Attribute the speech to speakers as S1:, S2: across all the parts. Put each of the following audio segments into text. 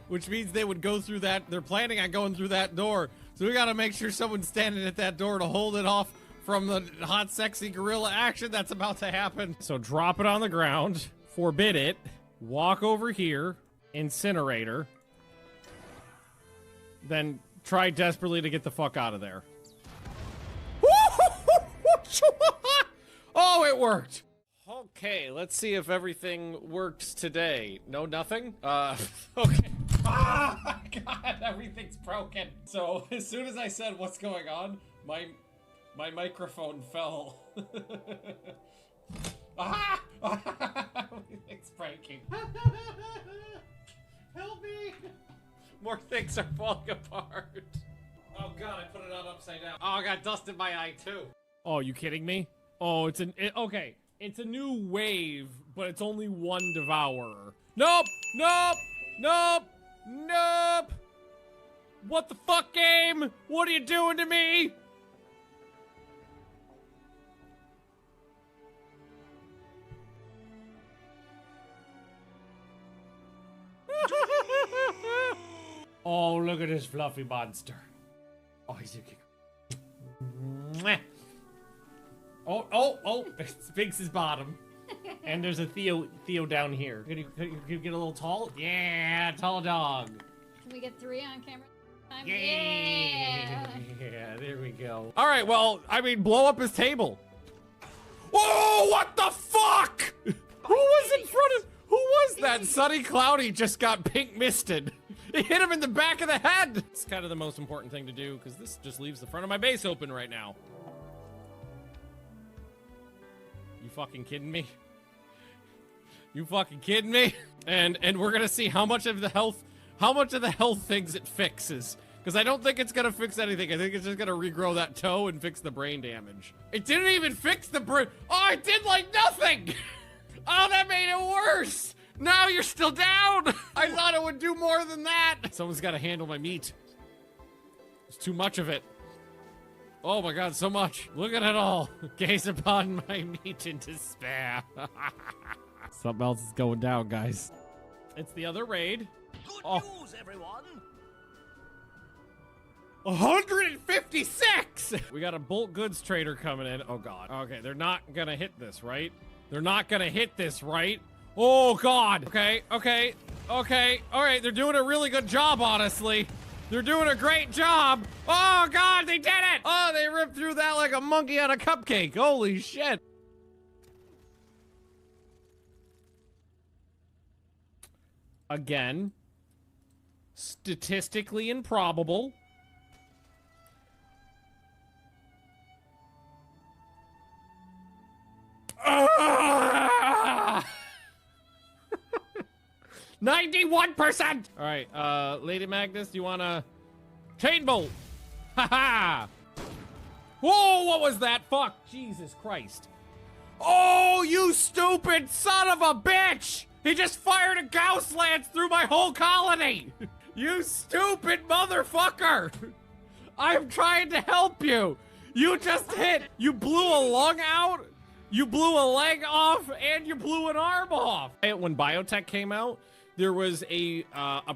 S1: which means they would go through that. They're planning on going through that door. So we gotta make sure someone's standing at that door to hold it off from the hot, sexy gorilla action that's about to happen. So drop it on the ground, forbid it, walk over here, incinerator, then try desperately to get the fuck out of there. Oh, it worked. Okay, let's see if everything works today. No, nothing? Okay. Oh my god, everything's broken. So, as soon as I said what's going on, my microphone fell. Ah! Everything's breaking. Help me! More things are falling apart. Oh god, I put it on upside down. Oh, I got dust in my eye too. Oh, you kidding me? Oh, okay. It's a new wave, but it's only one devourer. Nope! Nope! Nope! Nope! What the fuck, game? What are you doing to me? Oh, look at this fluffy monster. Oh, he's a kick. Oh, Sphinx is bottom. And there's a Theo down here. Can you get a little tall? Yeah, tall dog.
S2: Can we get 3 on camera?
S1: Yeah, there we go. All right, well, I mean, blow up his table. Whoa, what the fuck? Who was in front of, who was that? Sunny Cloudy just got pink misted. It hit him in the back of the head. It's kind of the most important thing to do because this just leaves the front of my base open right now. You fucking kidding me? You fucking kidding me? And we're gonna see how much of the health things it fixes. Because I don't think it's gonna fix anything. I think it's just gonna regrow that toe and fix the brain damage. It didn't even fix the brain. Oh, it did like nothing. Oh, that made it worse. Now you're still down. I thought it would do more than that. Someone's gotta handle my meat. There's too much of it. Oh my god, so much. Look at it all. Gaze upon my meat in despair. Something else is going down, guys. It's the other raid.
S3: Good news, everyone.
S1: 156! We got a bulk goods trader coming in. Oh god. Okay, they're not gonna hit this, right? They're not gonna hit this, right? Oh god. Okay. All right, they're doing a really good job, honestly. They're doing a great job. Oh god, they did it! Oh, they ripped through that like a monkey on a cupcake. Holy shit. Again, statistically improbable. Ah! 91%! All right, Lady Magnus, do you want a chain bolt? Haha! Whoa, what was that? Fuck, Jesus Christ. Oh, you stupid son of a bitch! He just fired a Gauss lance through my whole colony! You stupid motherfucker! I'm trying to help you! You just hit! You blew a lung out, you blew a leg off, and you blew an arm off! When biotech came out, there was a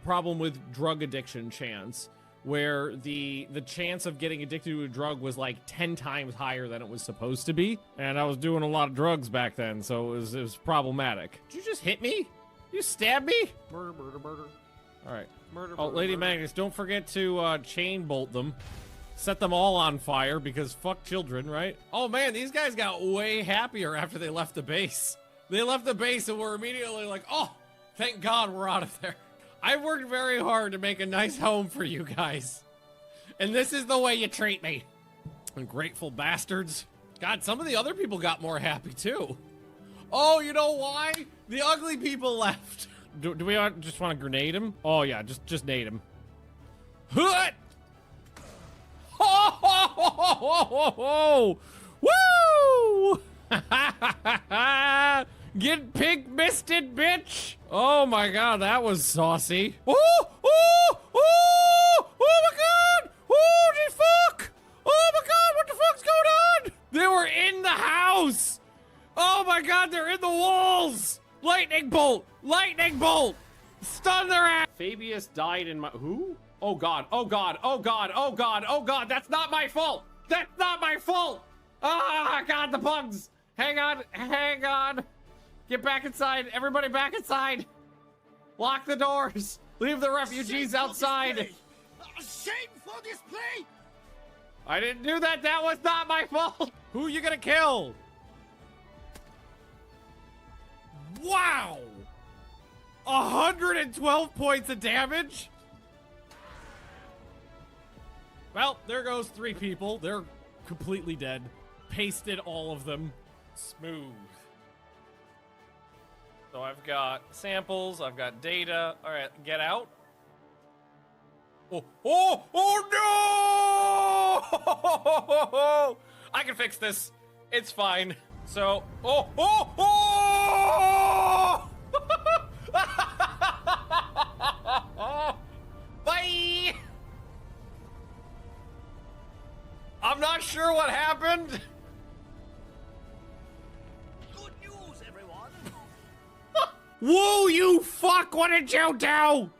S1: problem with drug addiction chance, where the chance of getting addicted to a drug was like 10 times higher than it was supposed to be. And I was doing a lot of drugs back then, so it was problematic. Did you just hit me? You stabbed me? Murder, murder, murder. All right. Murder, oh, Lady Magnus, don't forget to chain bolt them. Set them all on fire, because fuck children, right? Oh man, these guys got way happier after they left the base. They left the base and were immediately like, oh, thank God we're out of there. I worked very hard to make a nice home for you guys. And this is the way you treat me. Ungrateful bastards. God, some of the other people got more happy too. Oh, you know why? The ugly people left. Do we just want to grenade him? Oh yeah, just nade him. Hut! Ho ho ho ho ho ho! Woo! Get pink misted, bitch! Oh my god, that was saucy. Oh! Oh! Oh! Oh my god! Holy fuck! Oh my god, what the fuck's going on? They were in the house! Oh my god, they're in the walls! Lightning bolt! Lightning bolt! Stun their ass! Fabius died in my, who? Oh God, oh God, oh God, oh God, oh God, that's not my fault! That's not my fault! Ah, God, the bugs! Hang on, hang on! Get back inside, everybody back inside! Lock the doors! Leave the refugees outside!
S3: Shameful display!
S1: I didn't do that, that was not my fault! Who you gonna kill? Wow! 112 points of damage? Well, there goes 3 people. They're completely dead. Pasted all of them. Smooth. So I've got samples, I've got data. All right, get out. Oh, oh, oh no! I can fix this. It's fine. So, oh, oh, oh! Bye! I'm not sure what happened.
S3: Good news, everyone!
S1: Whoa, you fuck! What did you do? God,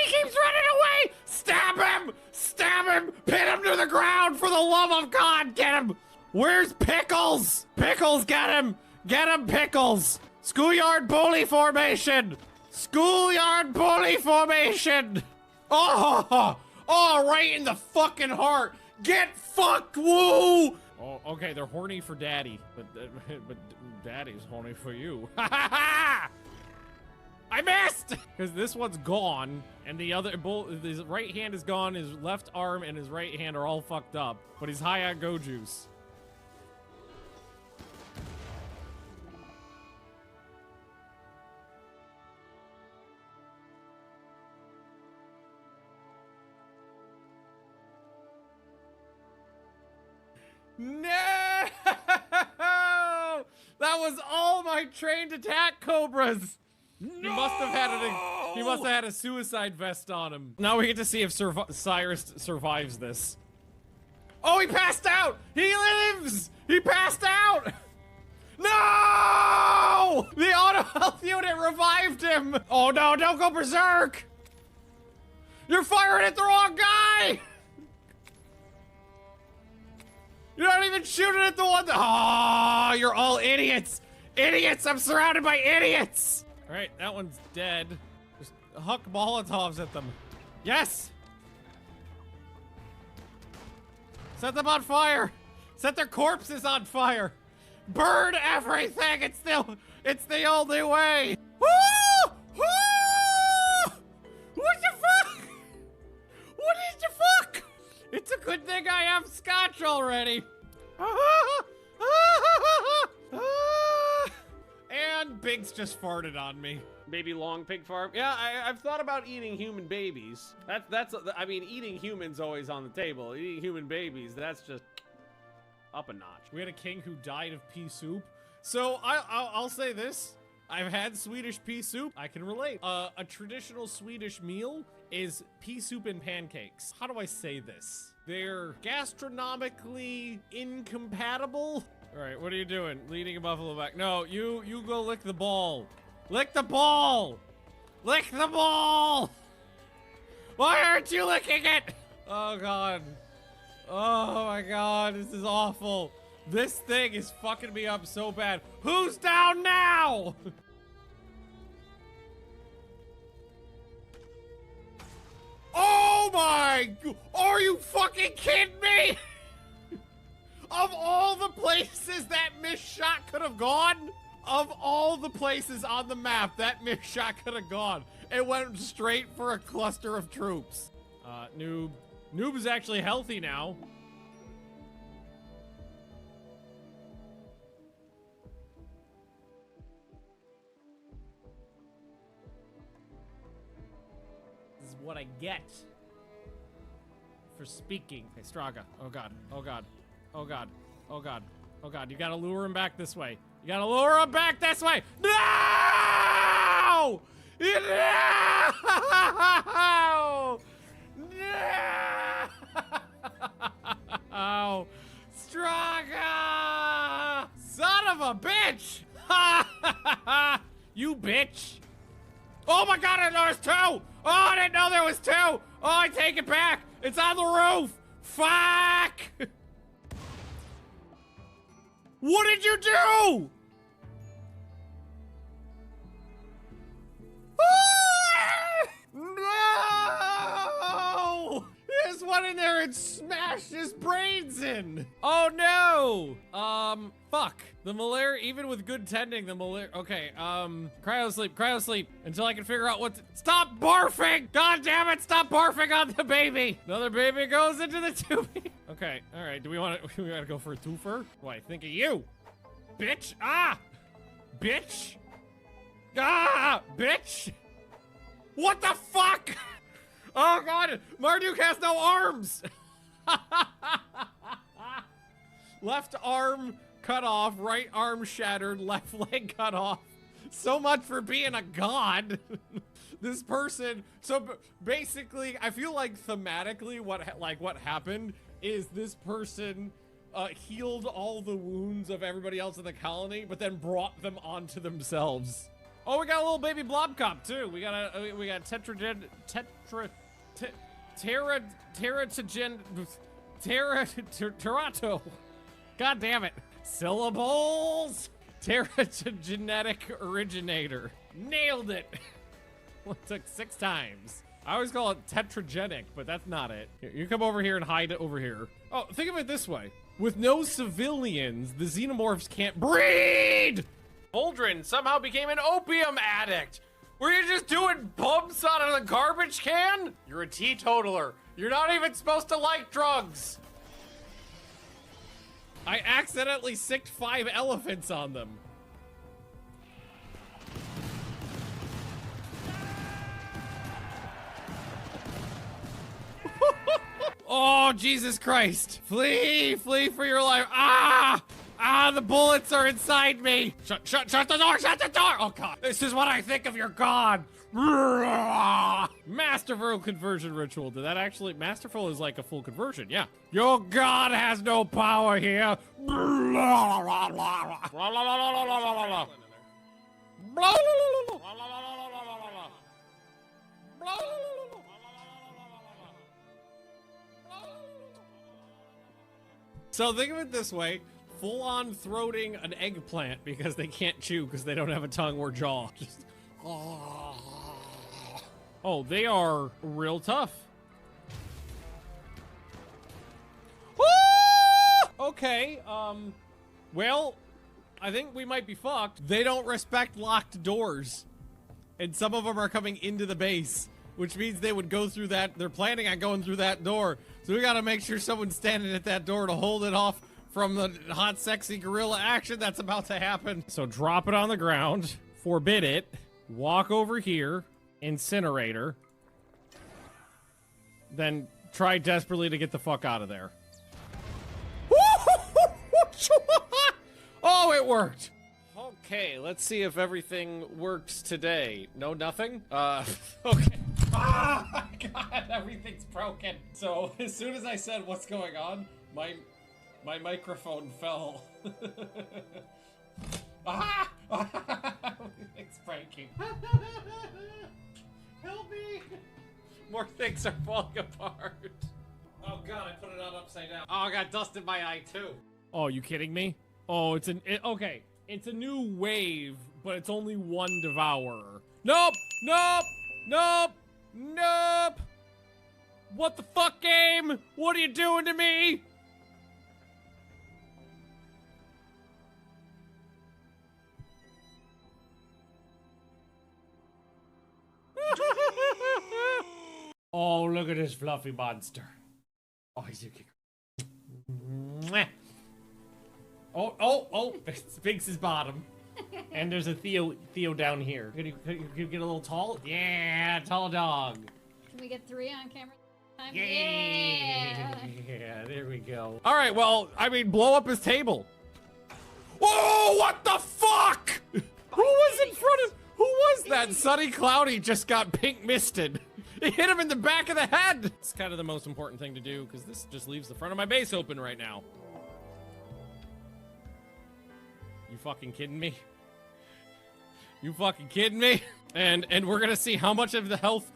S1: he keeps running away! Stab him! Stab him! Pin him to the ground for the love of God! Get him! Where's Pickles? Pickles, get him! Get him, Pickles! Schoolyard bully formation! Schoolyard bully formation! Oh! Oh, right in the fucking heart! Get fucked, woo! Oh, okay, they're horny for daddy, but daddy's horny for you. Ha ha ha! I missed! Because this one's gone, and the other, his right hand is gone, his left arm and his right hand are all fucked up, but he's high on go juice. No! That was all my trained attack cobras. No! He must have had a suicide vest on him. Now we get to see if Cyrus survives this. Oh, he passed out! He lives! He passed out! No! The auto health unit revived him! Oh no, don't go berserk! You're firing at the wrong guy! You're not even shooting at the one that— oh, you're all idiots! Idiots! I'm surrounded by idiots! Alright, that one's dead. Just huck Molotovs at them. Yes! Set them on fire! Set their corpses on fire! Burn everything! It's the only way! Woo! Woo! What the fuck? What is the fuck? It's a good thing I have scotch already. And Biggs just farted on me. Baby long pig fart. Yeah, I've thought about eating human babies. I mean, eating humans always on the table. Eating human babies, that's just up a notch. We had a king who died of pea soup. So I'll say this. I've had Swedish pea soup. I can relate. A traditional Swedish meal is pea soup and pancakes. How do I say this? They're gastronomically incompatible. All right, what are you doing? Leading a buffalo back. No, you go lick the ball. Lick the ball. Lick the ball. Why aren't you licking it? Oh God. Oh my God, this is awful. This thing is fucking me up so bad. Who's down now? Oh my, are you fucking kidding me? Of all the places that missed shot could have gone, of all the places on the map that missed shot could have gone, it went straight for a cluster of troops. Noob. Noob is actually healthy now. This is what I get for speaking. Hey, Straga. Oh God. Oh God. Oh God. Oh God. Oh God. You gotta lure him back this way. You gotta lure him back this way. No! No! No! Straga! Son of a bitch! You bitch! Oh my god, I noticed two! Oh, I didn't know there was two! Oh, I take it back! It's on the roof! Fuck! What did you do? No! There's one in there and smashed his brains in. Oh no! Fuck. The malaria, even with good tending, the malaria. Okay, cryo sleep until I can figure out what to. Stop barfing! God damn it, stop barfing on the baby! Another baby goes into the tubing. Okay, alright, do we want to go for a twofer? Why, think of you, bitch! Ah! Bitch! Ah! Bitch! What the fuck? Oh god, Marduk has no arms! Left arm cut off, right arm shattered, left leg cut off. So much for being a god. This person, so basically, I feel like thematically what happened is this person healed all the wounds of everybody else in the colony, but then brought them onto themselves. Oh, we got a little baby blob cop too. We got Teratogen. God damn it. Syllables. Teratogenetic originator. Nailed it. Well, it took 6 times. I always call it tetragenic, but that's not it. Here, you come over here and hide it over here. Oh, think of it this way. With no civilians, the xenomorphs can't breed! Aldrin somehow became an opium addict. Were you just doing bumps out of the garbage can? You're a teetotaler. You're not even supposed to like drugs. I accidentally sicked 5 elephants on them. Oh, Jesus Christ. Flee, flee for your life. Ah! Ah, the bullets are inside me. Shut the door, shut the door. Oh God, this is what I think of your God. Masterful conversion ritual. Did that actually, masterful is like a full conversion, yeah. Your God has no power here. So think of it this way. Full-on throating an eggplant because they can't chew because they don't have a tongue or jaw. Just, oh, they are real tough. Okay, well, I think we might be fucked. They don't respect locked doors. And some of them are coming into the base, which means they would go through that. They're planning on going through that door. So we gotta make sure someone's standing at that door to hold it off from the hot, sexy gorilla action that's about to happen. So drop it on the ground, forbid it, walk over here, incinerator, then try desperately to get the fuck out of there. Oh, it worked. Okay, let's see if everything works today. No, nothing? Okay. Ah, my God, everything's broken. So as soon as I said what's going on, my microphone fell. Ah! Everything's breaking. Help me! More things are falling apart. Oh God, I put it on upside down. Oh, I got dust in my eye too. Oh, you kidding me? Oh, okay. It's a new wave, but it's only one devourer. Nope! Nope! Nope! Nope! What the fuck, game? What are you doing to me? Oh, look at this fluffy monster. Oh, he's a kicker. Oh, Sphinx's bottom. And there's a Theo down here. Can you get a little tall? Yeah, tall dog.
S2: Can we get 3 on camera?
S1: Yeah, there we go. All right, well, I mean, blow up his table. Whoa, what the fuck? Who was in front of, who was that? Sunny Cloudy just got pink misted. It hit him in the back of the head. It's kind of the most important thing to do because this just leaves the front of my base open right now. You fucking kidding me? You fucking kidding me? And we're gonna see how much of the health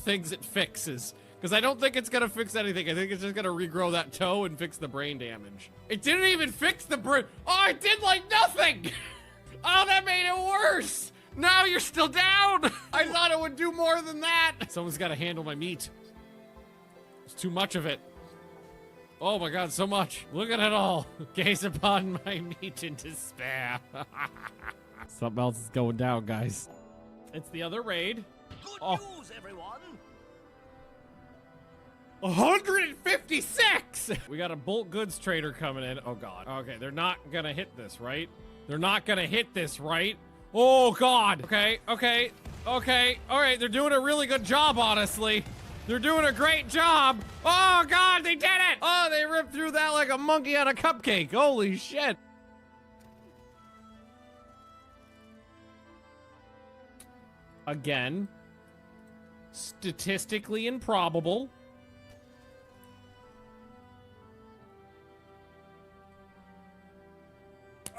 S1: things it fixes. Because I don't think it's gonna fix anything. I think it's just gonna regrow that toe and fix the brain damage. It didn't even fix the brain. Oh, it did like nothing. Oh, that made it worse. Now you're still down. I thought it would do more than that. Someone's gotta handle my meat. There's too much of it. Oh my God, so much. Look at it all. Gaze upon my meat in despair. Something else is going down, guys. It's the other raid.
S3: Good news, everyone.
S1: 156! We got a bulk goods trader coming in. Oh God. Okay, they're not gonna hit this, right? They're not gonna hit this, right? Oh God. Okay. All right, they're doing a really good job, honestly. They're doing a great job. Oh God, they did it! Oh, they ripped through that like a monkey on a cupcake. Holy shit. Again, statistically improbable.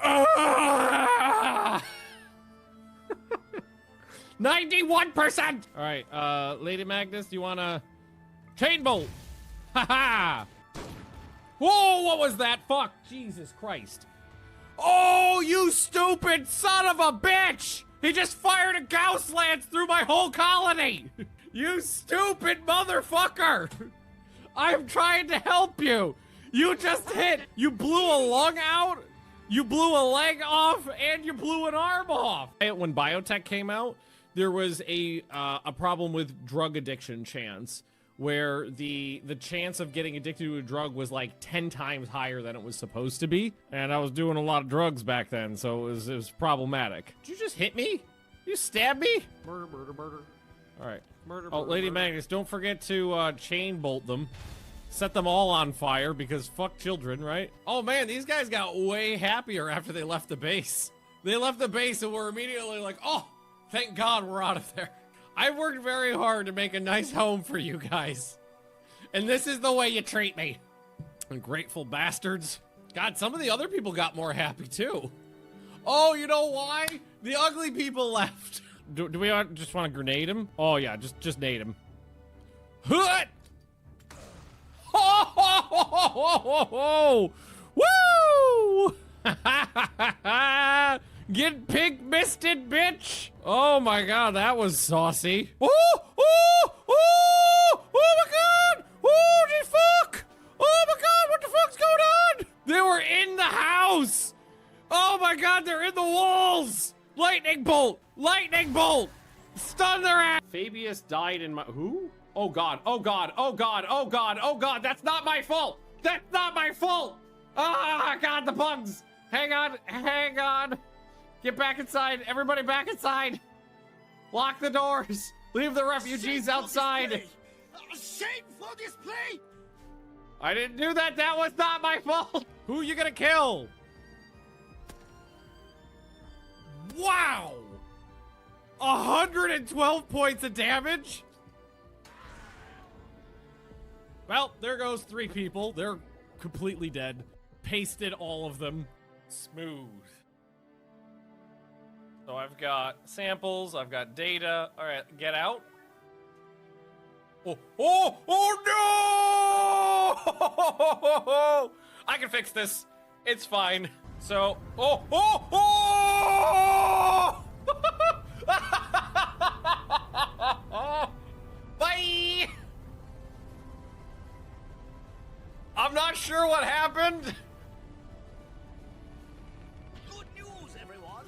S1: Ah! 91%! All right, Lady Magnus, do you want to chain bolt? Haha! Whoa, what was that? Fuck, Jesus Christ. Oh, you stupid son of a bitch! He just fired a Gauss lance through my whole colony! You stupid motherfucker! I'm trying to help you! You just hit! You blew a lung out, you blew a leg off, and you blew an arm off! When biotech came out, there was a problem with drug addiction chance, where the chance of getting addicted to a drug was like 10 times higher than it was supposed to be. And I was doing a lot of drugs back then, so it was problematic. Did you just hit me? You stabbed me?
S3: Murder, murder, murder.
S1: All right.
S3: Murder,
S1: Oh,
S3: murder,
S1: Lady
S3: murder.
S1: Magnus, don't forget to chain bolt them. Set them all on fire, because fuck children, right? Oh man, these guys got way happier after they left the base. They left the base and were immediately like, oh, thank God we're out of there. I worked very hard to make a nice home for you guys. And this is the way you treat me. Ungrateful bastards. God, some of the other people got more happy too. Oh, you know why? The ugly people left. Do we just want to grenade him? Oh yeah, just nade him. Hut! Ho ho ho ho ho ho! Woo! Get pig-misted, bitch! Oh my God, that was saucy. Oh, oh, oh, oh my God! Oh, the fuck! Oh my God, what the fuck's going on? They were in the house! Oh my God, they're in the walls! Lightning bolt! Lightning bolt! Stun their ass! Fabius died in my, who? Oh God, oh God, oh God, oh God, oh God, that's not my fault! That's not my fault! Ah, God, the bugs! Hang on, hang on! Get back inside! Everybody back inside! Lock the doors! Leave the refugees outside!
S3: Shame for display!
S1: I didn't do that! That was not my fault! Who you gonna kill? Wow! 112 points of damage? Well, there goes 3 people. They're completely dead. Pasted all of them. Smooth. So I've got samples, I've got data. All right, get out. Oh, oh, oh no! I can fix this. It's fine. So, oh, oh, oh! Bye! I'm not sure what happened.
S3: Good news, everyone.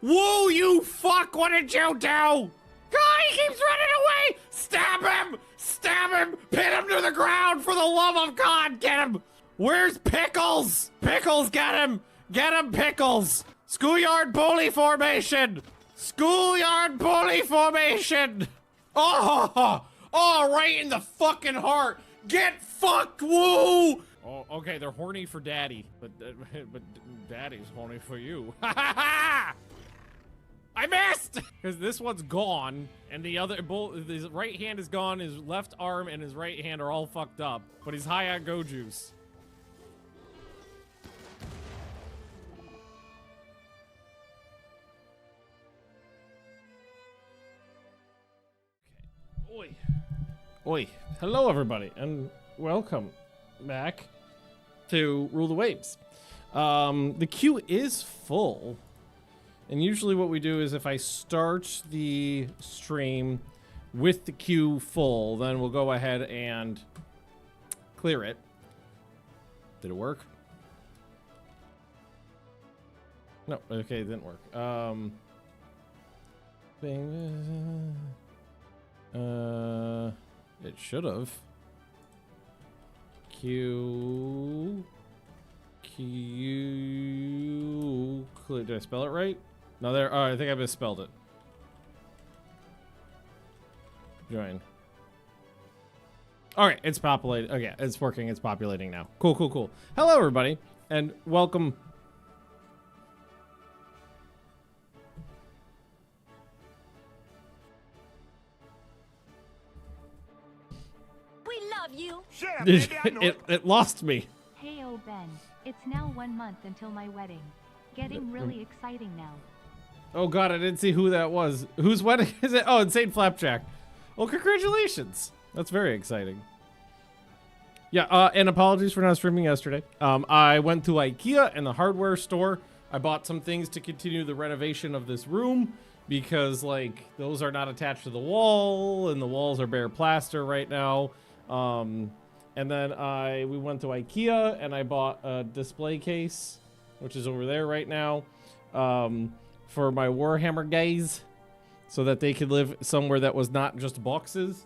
S1: Whoa, you fuck! What did you do? God, he keeps running away! Stab him! Stab him! Pin him to the ground for the love of God! Get him! Where's Pickles? Pickles, get him! Get him, Pickles! Schoolyard bully formation! Schoolyard bully formation! Oh! Oh, right in the fucking heart! Get fucked, woo! Oh, okay, they're horny for daddy, but daddy's horny for you. Ha ha ha! I missed! Because this one's gone, and the other, his right hand is gone, his left arm and his right hand are all fucked up, but he's high on go juice. Oi. Oi. Hello, everybody, and welcome back to Rule the Waves. The queue is full, and usually what we do is if I start the stream with the queue full, then we'll go ahead and clear it. Did it work? No, okay, it didn't work. It should have. Q. Did I spell it right? No, there. Oh, I think I misspelled it. Join. All right, it's populated. Okay, it's working. It's populating now. Cool, cool, cool. Hello, everybody, and welcome.
S4: We love you.
S3: Yeah, baby, I know it.
S1: It lost me.
S5: Hey, oh Ben, it's now 1 month until my wedding. Getting really exciting now.
S1: Oh God, I didn't see who that was. Whose wedding is it? Oh, Insane Flapjack. Well, congratulations. That's very exciting. Yeah, and apologies for not streaming yesterday. I went to IKEA and the hardware store. I bought some things to continue the renovation of this room because, like, those are not attached to the wall and the walls are bare plaster right now. And then we went to IKEA and I bought a display case, which is over there right now, for my Warhammer guys, so that they could live somewhere that was not just boxes.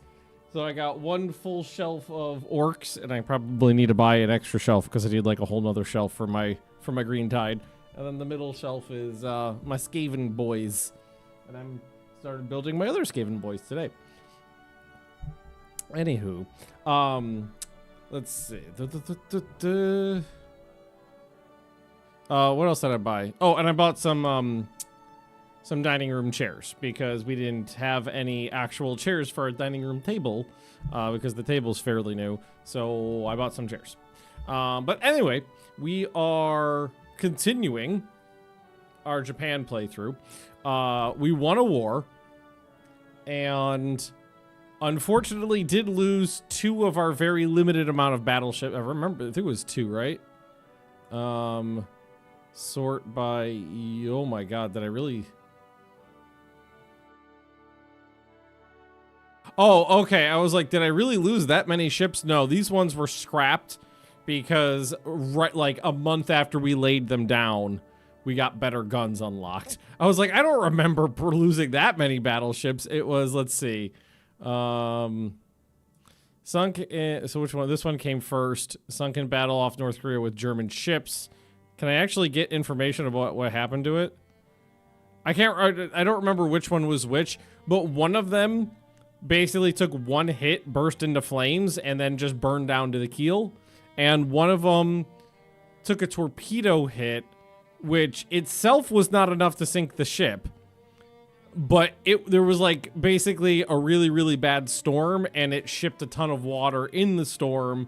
S1: So I got one full shelf of orcs, and I probably need to buy an extra shelf because I need like a whole nother shelf for my Green Tide. And then the middle shelf is my Skaven boys, and I'm started building my other Skaven boys today. Anywho, let's see. What else did I buy? Oh, and I bought some dining room chairs because we didn't have any actual chairs for our dining room table because the table's fairly new. So I bought some chairs. But anyway, we are continuing our Japan playthrough. We won a war and unfortunately did lose 2 of our very limited amount of battleship. I think it was 2, right? Sort by, oh my God, did I really? Oh, okay. I was like, did I really lose that many ships? No, these ones were scrapped because right like a month after we laid them down, we got better guns unlocked. I was like, I don't remember losing that many battleships. It was, let's see. Sunk in, so which one? This one came first. Sunk in battle off North Korea with German ships. Can I actually get information about what happened to it? I don't remember which one was which, but one of them basically took one hit, burst into flames, and then just burned down to the keel. And one of them took a torpedo hit, which itself was not enough to sink the ship. But there was like basically a really, really bad storm, and it shipped a ton of water in the storm,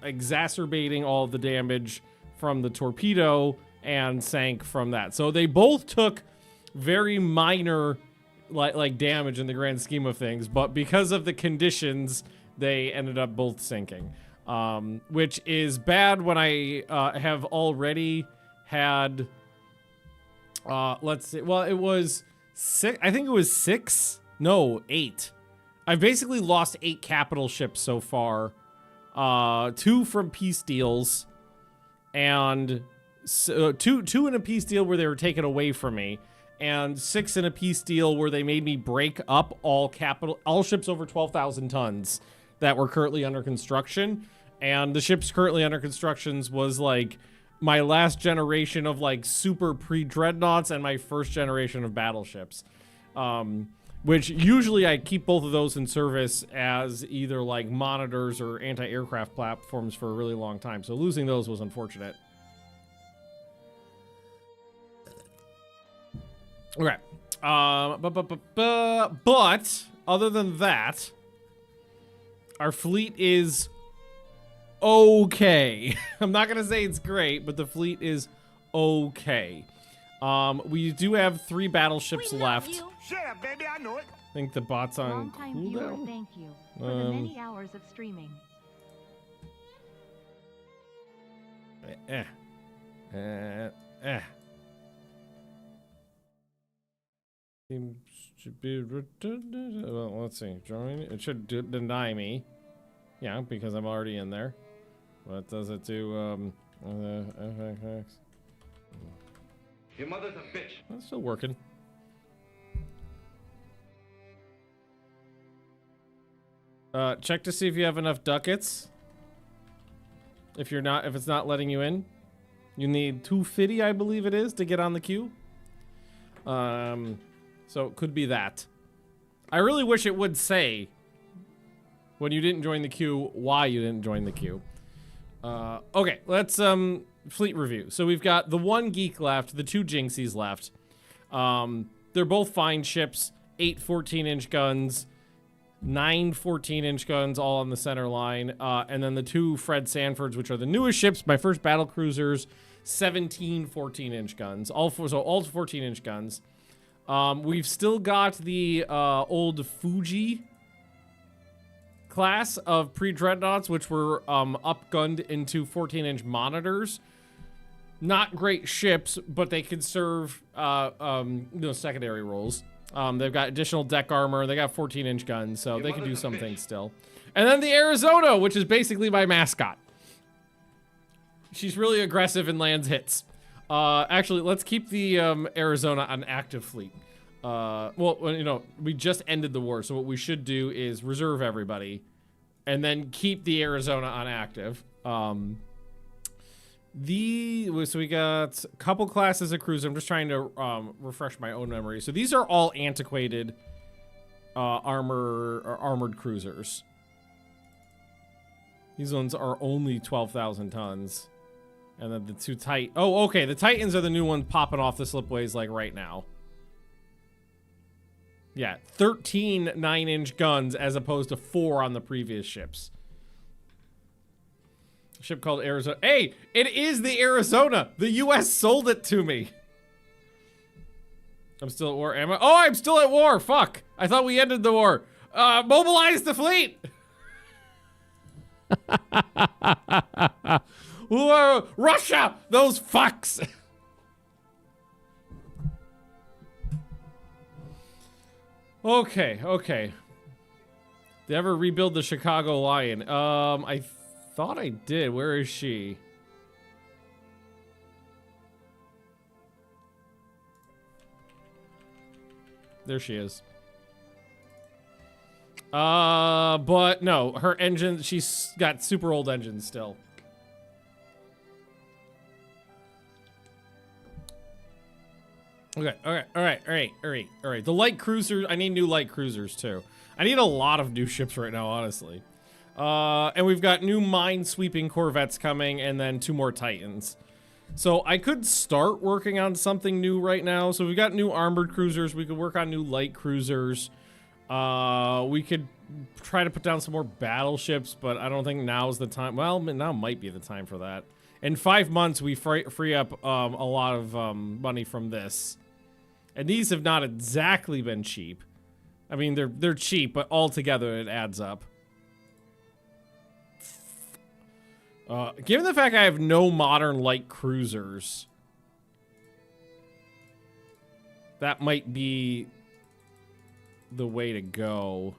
S1: exacerbating all of the damage from the torpedo and sank from that. So they both took very minor like damage in the grand scheme of things, but because of the conditions, they ended up both sinking, which is bad when I have already had. Let's see. Well, it was 6. I think it was 6. No, 8. I've basically lost 8 capital ships so far. 2 from peace deals, and 2 in a peace deal where they were taken away from me, and 6 in a peace deal where they made me break up all ships over 12,000 tons that were currently under construction. And the ships currently under constructions was like my last generation of like super pre-dreadnoughts and my first generation of battleships, which usually I keep both of those in service as either like monitors or anti-aircraft platforms for a really long time. So losing those was unfortunate. Okay. But other than that, our fleet is okay. I'm not gonna say it's great, but the fleet is okay. We do have 3 battleships left.
S3: Yeah, baby, I know it.
S1: think the bot's on
S5: Long-time viewer,
S1: cooldown.
S5: thank you for the many hours of streaming.
S1: Seems to be well, let's see. Join. It should deny me. Yeah, because I'm already in there. What does it do? FX.
S6: Your mother's a bitch.
S1: That's still working. Check to see if you have enough ducats. If it's not letting you in, you need 250, I believe it is, to get on the queue. So it could be that. I really wish it would say when you didn't join the queue why you didn't join the queue. Okay, let's fleet review. So we've got the 1 geek left, the 2 jinxies left. They're both fine ships, 8 14-inch guns, 9 14-inch guns all on the center line, and then the 2 Fred Sanfords, which are the newest ships, my first battle cruisers, 17 14-inch guns, all 14-inch guns. We've still got the old Fuji class of pre-dreadnoughts, which were upgunned into 14-inch monitors. Not great ships, but they can serve secondary roles. They've got additional deck armor. They got 14-inch guns, so they can do some things still. And then the Arizona, which is basically my mascot. She's really aggressive and lands hits. Actually, let's keep the Arizona on active fleet. Well, you know, we just ended the war, so what we should do is reserve everybody and then keep the Arizona on active. So we got a couple classes of cruiser. I'm just trying to refresh my own memory. So these are all antiquated armored cruisers. These ones are only 12,000 tons. And then the 2 oh, okay, the Titans are the new ones popping off the slipways like right now. Yeah, 13 9-inch guns as opposed to 4 on the previous ships. A ship called Arizona. Hey, it is the Arizona. The U.S. sold it to me. I'm still at war. Am I? Oh, I'm still at war. Fuck. I thought we ended the war. Mobilize the fleet. Whoa, Russia, those fucks. Okay. Did I ever rebuild the Chicago Lion? I thought I did. Where is she? There she is. But no, her engine, she's got super old engines still. Okay, all right. The light cruisers, I need new light cruisers too. I need a lot of new ships right now, honestly. And we've got new mine-sweeping corvettes coming, and then 2 more Titans. So I could start working on something new right now. So we've got new armored cruisers. We could work on new light cruisers. We could try to put down some more battleships, but I don't think now's the time. Well, now might be the time for that. In 5 months, we free up a lot of money from this. And these have not exactly been cheap. I mean, they're cheap, but altogether it adds up. Given the fact I have no modern light cruisers, that might be the way to go.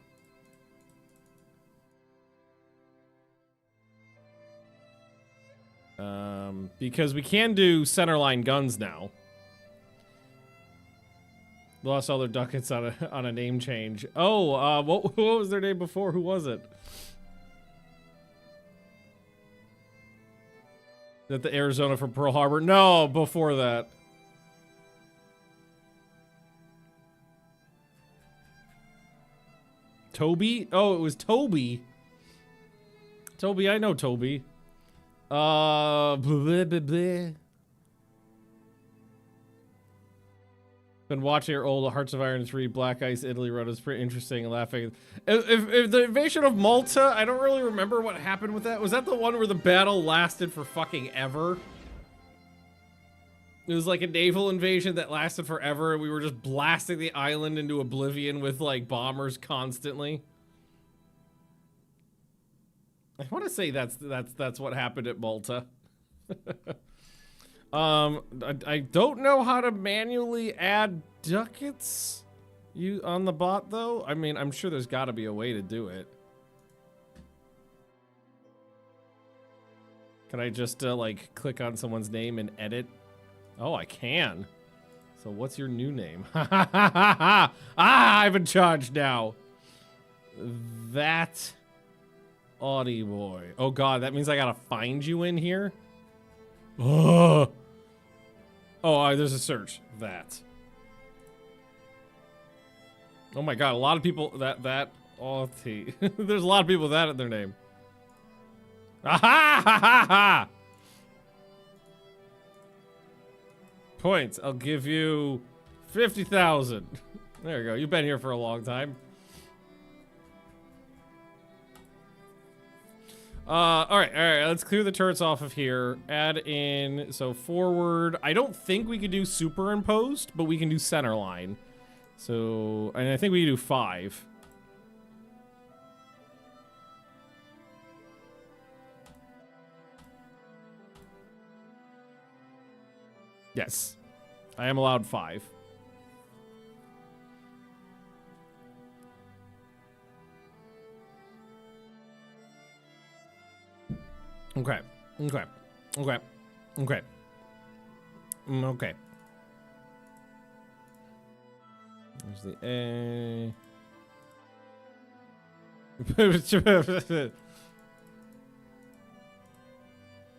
S1: Because we can do centerline guns now. Lost all their ducats on a name change. Oh, what was their name before? Who was it? Is that the Arizona from Pearl Harbor? No, before that. Toby? Oh, it was Toby. Toby, I know Toby. Blah, blah, blah. Been watching your old Hearts of Iron 3 Black Ice Italy run. It's pretty interesting and laughing. If the invasion of Malta, I don't really remember what happened with that. Was that the one where the battle lasted for fucking ever? It was like a naval invasion that lasted forever, and we were just blasting the island into oblivion with like bombers constantly. I want to say that's what happened at Malta. I don't know how to manually add ducats on the bot though. I mean, I'm sure there's got to be a way to do it. Can I just like click on someone's name and edit? Oh, I can. So what's your new name? I'm in charge now. That Audie boy. Oh god, that means I gotta find you in here? Oh, there's a search. That. Oh my god, a lot of people that Audie. There's a lot of people with that in their name. Aha! Points. I'll give you 50,000. There you go. You've been here for a long time. All right. Let's clear the turrets off of here. Add in, so forward. I don't think we could do superimposed, but we can do center line. So, and I think we can do 5. Yes, I am allowed 5. Okay. Okay. Okay. Okay. Okay. There's the A.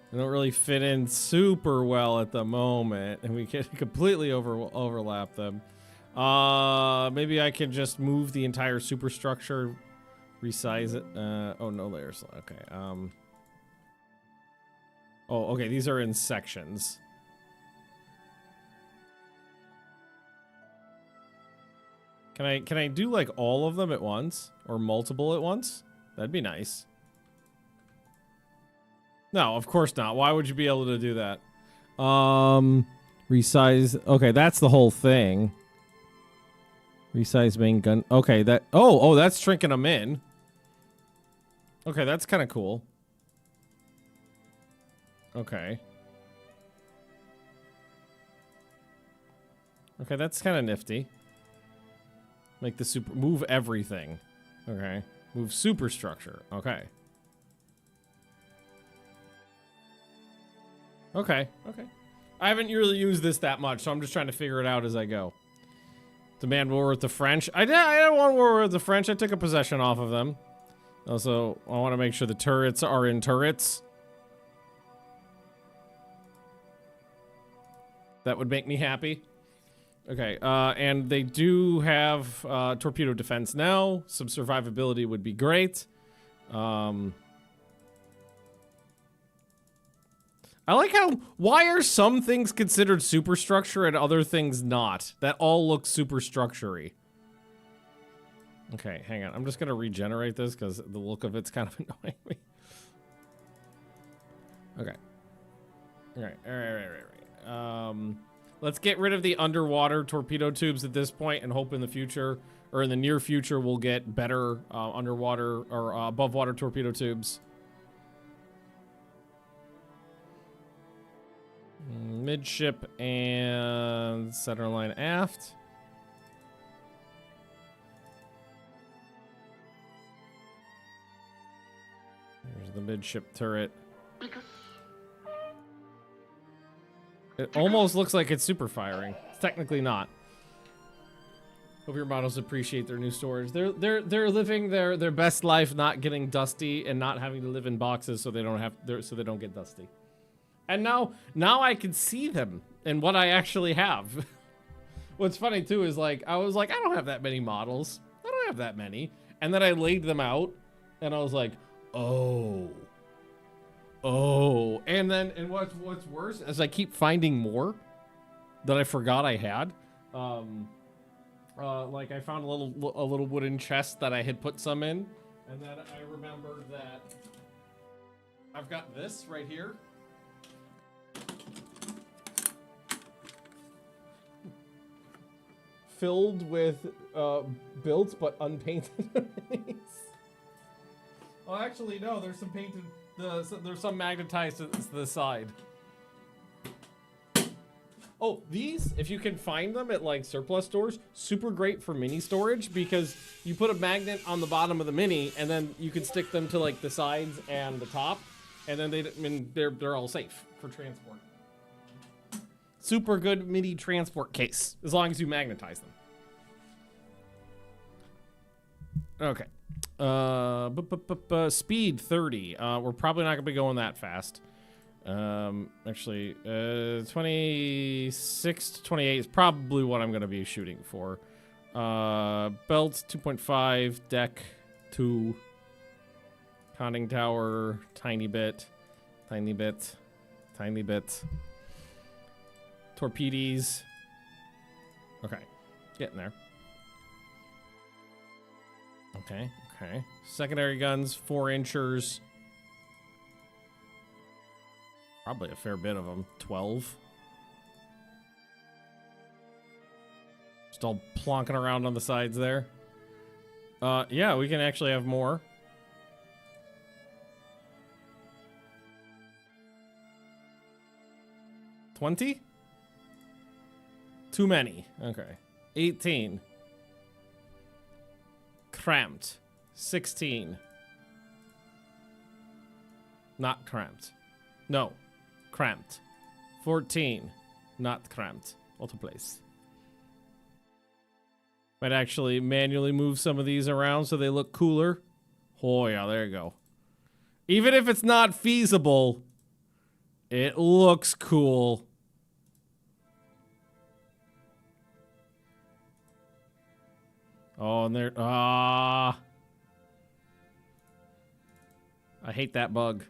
S1: They don't really fit in super well at the moment, and we can completely overlap them. Maybe I can just move the entire superstructure, resize it. Oh, no layers. Okay. Oh, okay. These are in sections. Can I do like all of them at once or multiple at once? That'd be nice. No, of course not. Why would you be able to do that? Resize. Okay, that's the whole thing. Resize main gun. Okay, that. Oh, that's shrinking them in. Okay, that's kind of cool. Okay. Okay, that's kind of nifty. Make the super. Move everything. Okay. Move superstructure. Okay. Okay, okay. I haven't really used this that much, so I'm just trying to figure it out as I go. Demand war with the French. I didn't want war with the French. I took a possession off of them. Also, I want to make sure the turrets are in turrets. That would make me happy. Okay, and they do have torpedo defense now. Some survivability would be great. I like how, why are some things considered superstructure and other things not? That all looks superstructure-y. Okay, hang on. I'm just going to regenerate this because the look of it's kind of annoying me. Okay. All right. Let's get rid of the underwater torpedo tubes at this point and hope in the future, or in the near future, we'll get better underwater or above water torpedo tubes. Midship and centerline aft. There's the midship turret. It almost looks like it's super firing. It's technically not. Hope your models appreciate their new storage. They're living their best life, not getting dusty and not having to live in boxes, so they don't get dusty. And now I can see them and what I actually have. What's funny too is like I was like, I don't have that many models. I don't have that many. And then I laid them out and I was like, oh. And what's worse is I keep finding more that I forgot I had. Like I found a little wooden chest that I had put some in, and then I remembered that I've got this right here. filled with built but unpainted minis. Oh, actually, no. There's some painted. There's some magnetized to the side. Oh, these, if you can find them at like surplus stores, super great for mini storage because you put a magnet on the bottom of the mini and then you can stick them to like the sides and the top, and then they're all safe for transport. Super good mini transport case as long as you magnetize them. Okay. Speed 30. We're probably not gonna be going that fast. Actually, 26 to 28 is probably what I'm gonna be shooting for. Belt 2.5, deck 2, conning tower tiny bit, torpedoes. Okay, getting there. Okay. Secondary guns, 4-inchers. Probably a fair bit of them. 12. Just all plonking around on the sides there. Yeah, we can actually have more. $20? Too many. Okay. 18. Cramped. 16. Not cramped. No. Cramped. 14. Not cramped. Auto place. Might actually manually move some of these around so they look cooler. Oh yeah, there you go. Even if it's not feasible, it looks cool. Oh, and there. I hate that bug.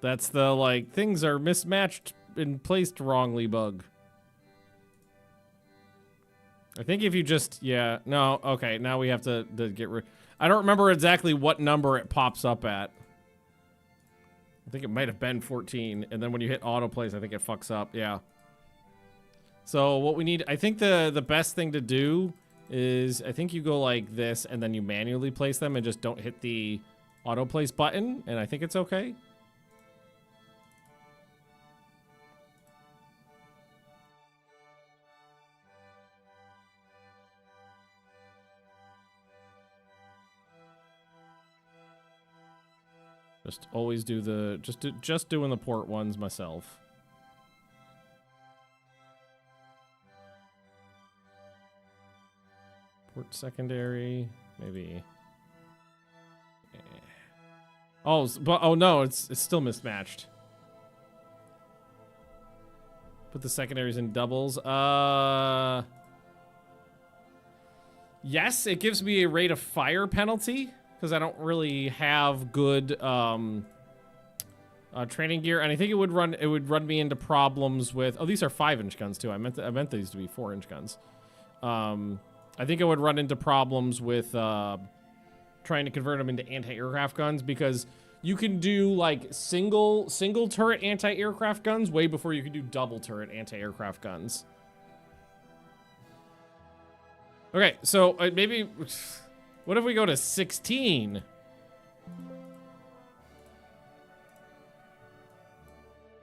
S1: That's the, like, things are mismatched and placed wrongly bug. I think if you just, yeah, no, okay, now we have to get rid. I don't remember exactly what number it pops up at. I think it might have been 14, and then when you hit auto place, I think it fucks up, yeah. So what we need, I think the best thing to do is, I think you go like this, and then you manually place them and just don't hit the auto place button, and I think it's okay. Just always do the, just doing the port ones myself. Port secondary, maybe. Oh, but oh no, it's still mismatched. Put the secondaries in doubles. Yes, it gives me a rate of fire penalty because I don't really have good training gear, and I think it would run me into problems with. Oh, these are 5-inch guns too. I meant these to be 4-inch guns. I think it would run into problems with trying to convert them into anti-aircraft guns because you can do like single turret anti-aircraft guns way before you can do double turret anti-aircraft guns. Okay, so maybe what if we go to 16?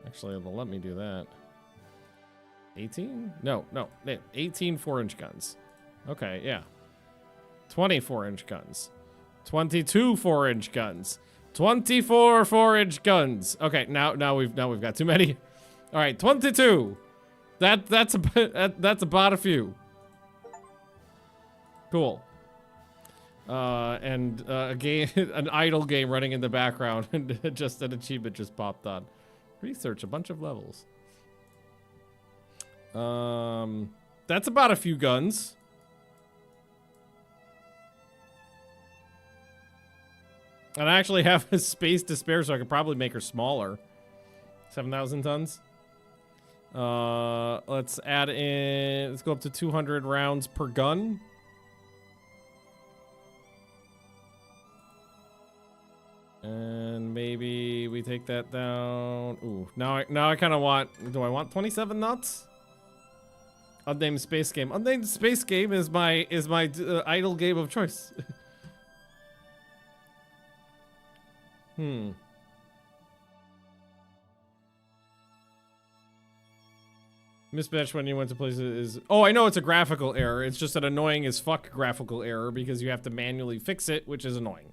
S1: Actually, they'll let me do that. 18? No, 18 4-inch guns. Okay, yeah. 24-inch guns. 22 4-inch guns. 24 4-inch guns. Okay, now we've got too many. All right, 22. That's about a few. Cool. And a game, an idle game running in the background, and just an achievement just popped on. Research a bunch of levels. That's about a few guns. And I actually have a space to spare, so I could probably make her smaller. 7,000 tons. Let's add in. Let's go up to 200 rounds per gun. And maybe we take that down. Ooh, now I kind of want. Do I want 27 knots? Unnamed space game. Unnamed space game is my idle game of choice. Mismatch when you went to places is... Oh, I know it's a graphical error. It's just an annoying as fuck graphical error because you have to manually fix it, which is annoying.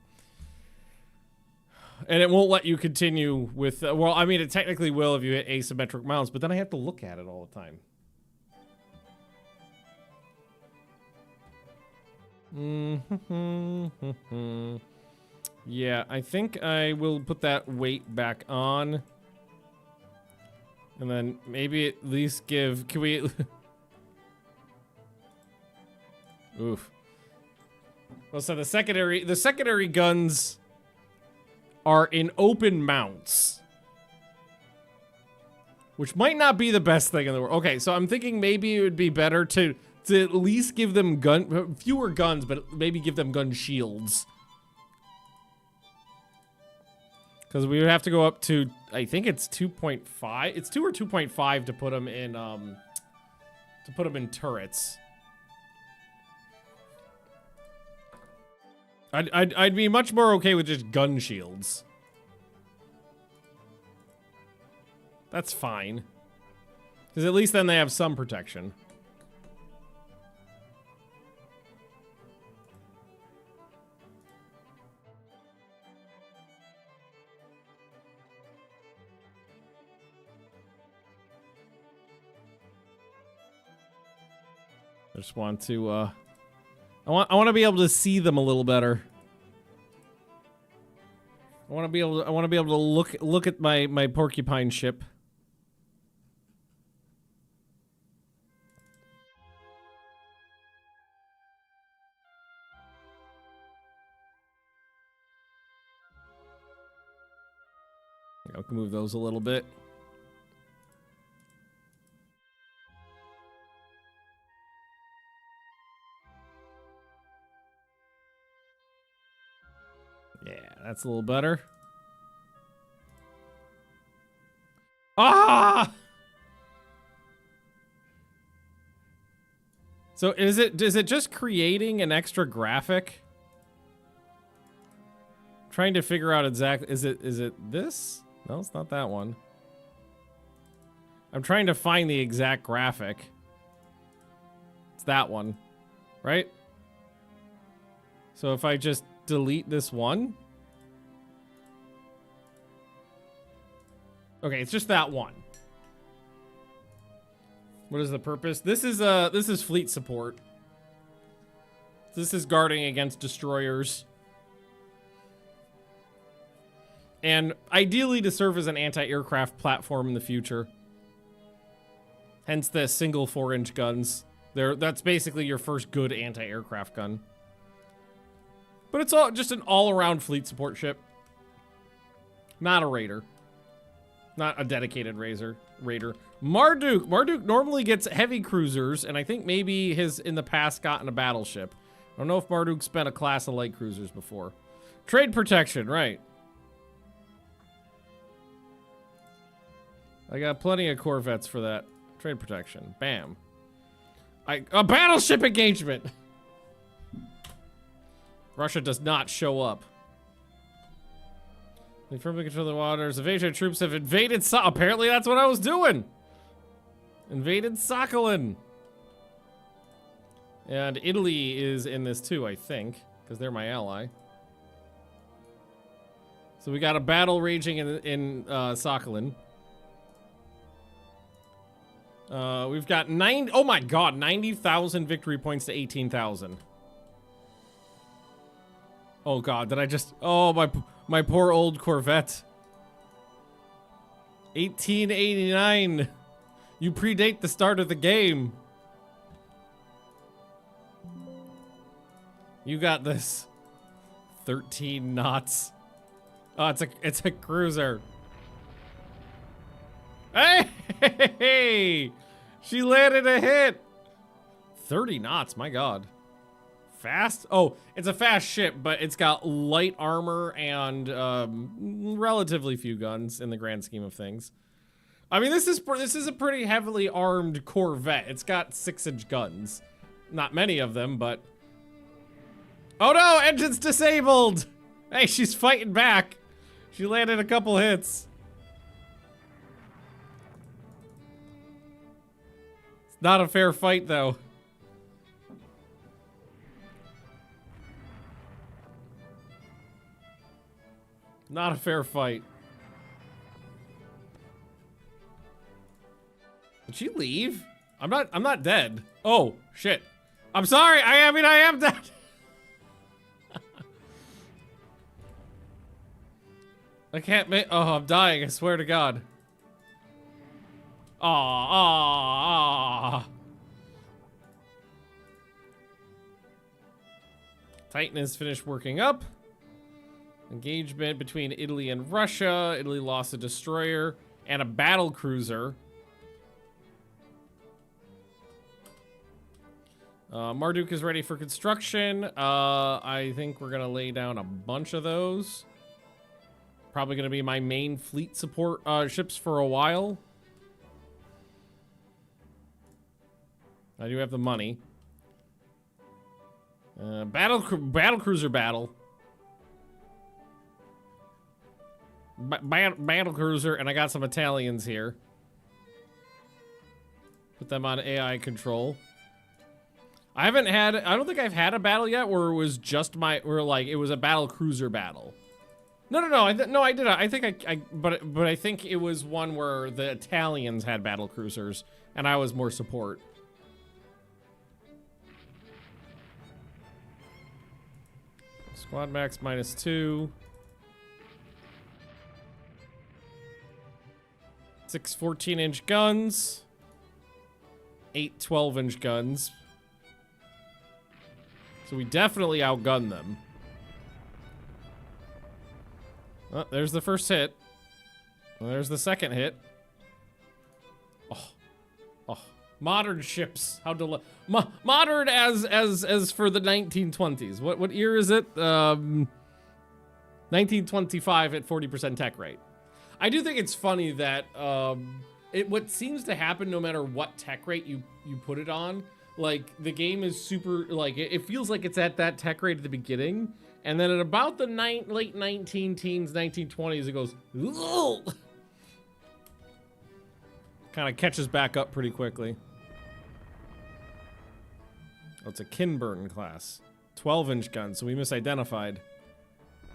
S1: And it won't let you continue with... well, I mean, it technically will if you hit asymmetric mounts, but then I have to look at it all the time. Yeah, I think I will put that weight back on. And then maybe at least give... Can we... Oof. Well, so the secondary guns are in open mounts. Which might not be the best thing in the world. Okay, so I'm thinking maybe it would be better to at least give them fewer guns, but maybe give them gun shields. Because we would have to go up to, I think it's 2.5. It's 2 or 2.5 to put them in turrets. I'd be much more okay with just gun shields. That's fine. Because at least then they have some protection. I just want to, I want to be able to see them a little better. I want to be able to look at my porcupine ship. I can move those a little bit. Yeah, that's a little better. Ah! So is it just creating an extra graphic? I'm trying to figure out exactly, is it this? No, it's not that one. I'm trying to find the exact graphic. It's that one, right? So if I just delete this one. Okay, it's just that one. What is the purpose? This is fleet support. This is guarding against destroyers. And ideally to serve as an anti-aircraft platform in the future. Hence the single 4-inch guns. That's basically your first good anti-aircraft gun. But it's all just an all-around fleet support ship. Not a raider. Not a dedicated raider. Marduk normally gets heavy cruisers, and I think maybe has in the past gotten a battleship. I don't know if Marduk spent a class of light cruisers before. Trade protection, right. I got plenty of Corvettes for that. Trade protection. Bam. A battleship engagement! Russia does not show up. They firmly control the waters. Invasion troops have invaded apparently that's what I was doing! Invaded Sakhalin. And Italy is in this too, I think. Because they're my ally. So we got a battle raging in Sakhalin. We've got oh my god, 90,000 victory points to 18,000. Oh god, did I just... Oh, my poor old Corvette. 1889. You predate the start of the game. You got this. 13 knots. Oh, it's a cruiser. Hey! She landed a hit! 30 knots, my god. Fast? Oh, it's a fast ship, but it's got light armor and relatively few guns in the grand scheme of things. I mean, this is a pretty heavily armed corvette. It's got 6-inch guns. Not many of them, but... Oh no, engine's disabled! Hey, she's fighting back. She landed a couple hits. It's not a fair fight, though. Not a fair fight. Did she leave? I'm not dead. Oh, shit. I'm sorry. I mean, I am dead. I can't make. Oh, I'm dying. I swear to God. Aw. Titan has finished working up. Engagement between Italy and Russia. Italy lost a destroyer and a battle cruiser. Marduk is ready for construction. I think we're gonna lay down a bunch of those. Probably gonna be my main fleet support ships for a while. I do have the money. Battle cruiser battle. Battle cruiser, and I got some Italians here. Put them on AI control. I don't think I've had a battle yet where it was just it was a battle cruiser battle. No, I did. I think but I think it was one where the Italians had battle cruisers and I was more support. Squad max -2. 6 14-inch guns. 8 12-inch guns. So we definitely outgunned them. Oh, there's the first hit. Well, there's the second hit. Oh, modern ships. How modern as for the 1920s. What year is it? 1925 at 40% tech rate. I do think it's funny that what seems to happen no matter what tech rate you put it on. Like, the game is super, like, it feels like it's at that tech rate at the beginning, and then at about the late 19-teens, 1920s, it goes, kind of catches back up pretty quickly. Oh, it's a Kinburn class. 12-inch gun, so we misidentified.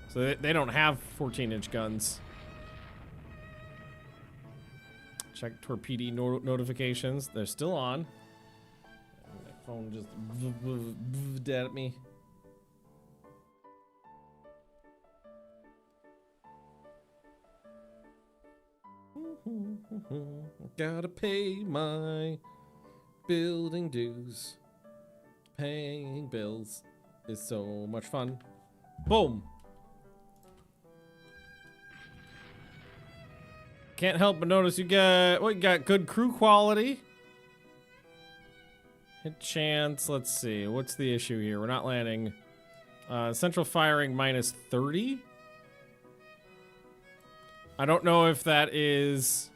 S1: So they don't have 14-inch guns. Check torpedo notifications. They're still on. My phone just dead at me. Gotta pay my building dues. Paying bills is so much fun. Boom. Can't help but notice you got good crew quality. Hit chance, let's see. What's the issue here? We're not landing. Central firing -30. I don't know if that is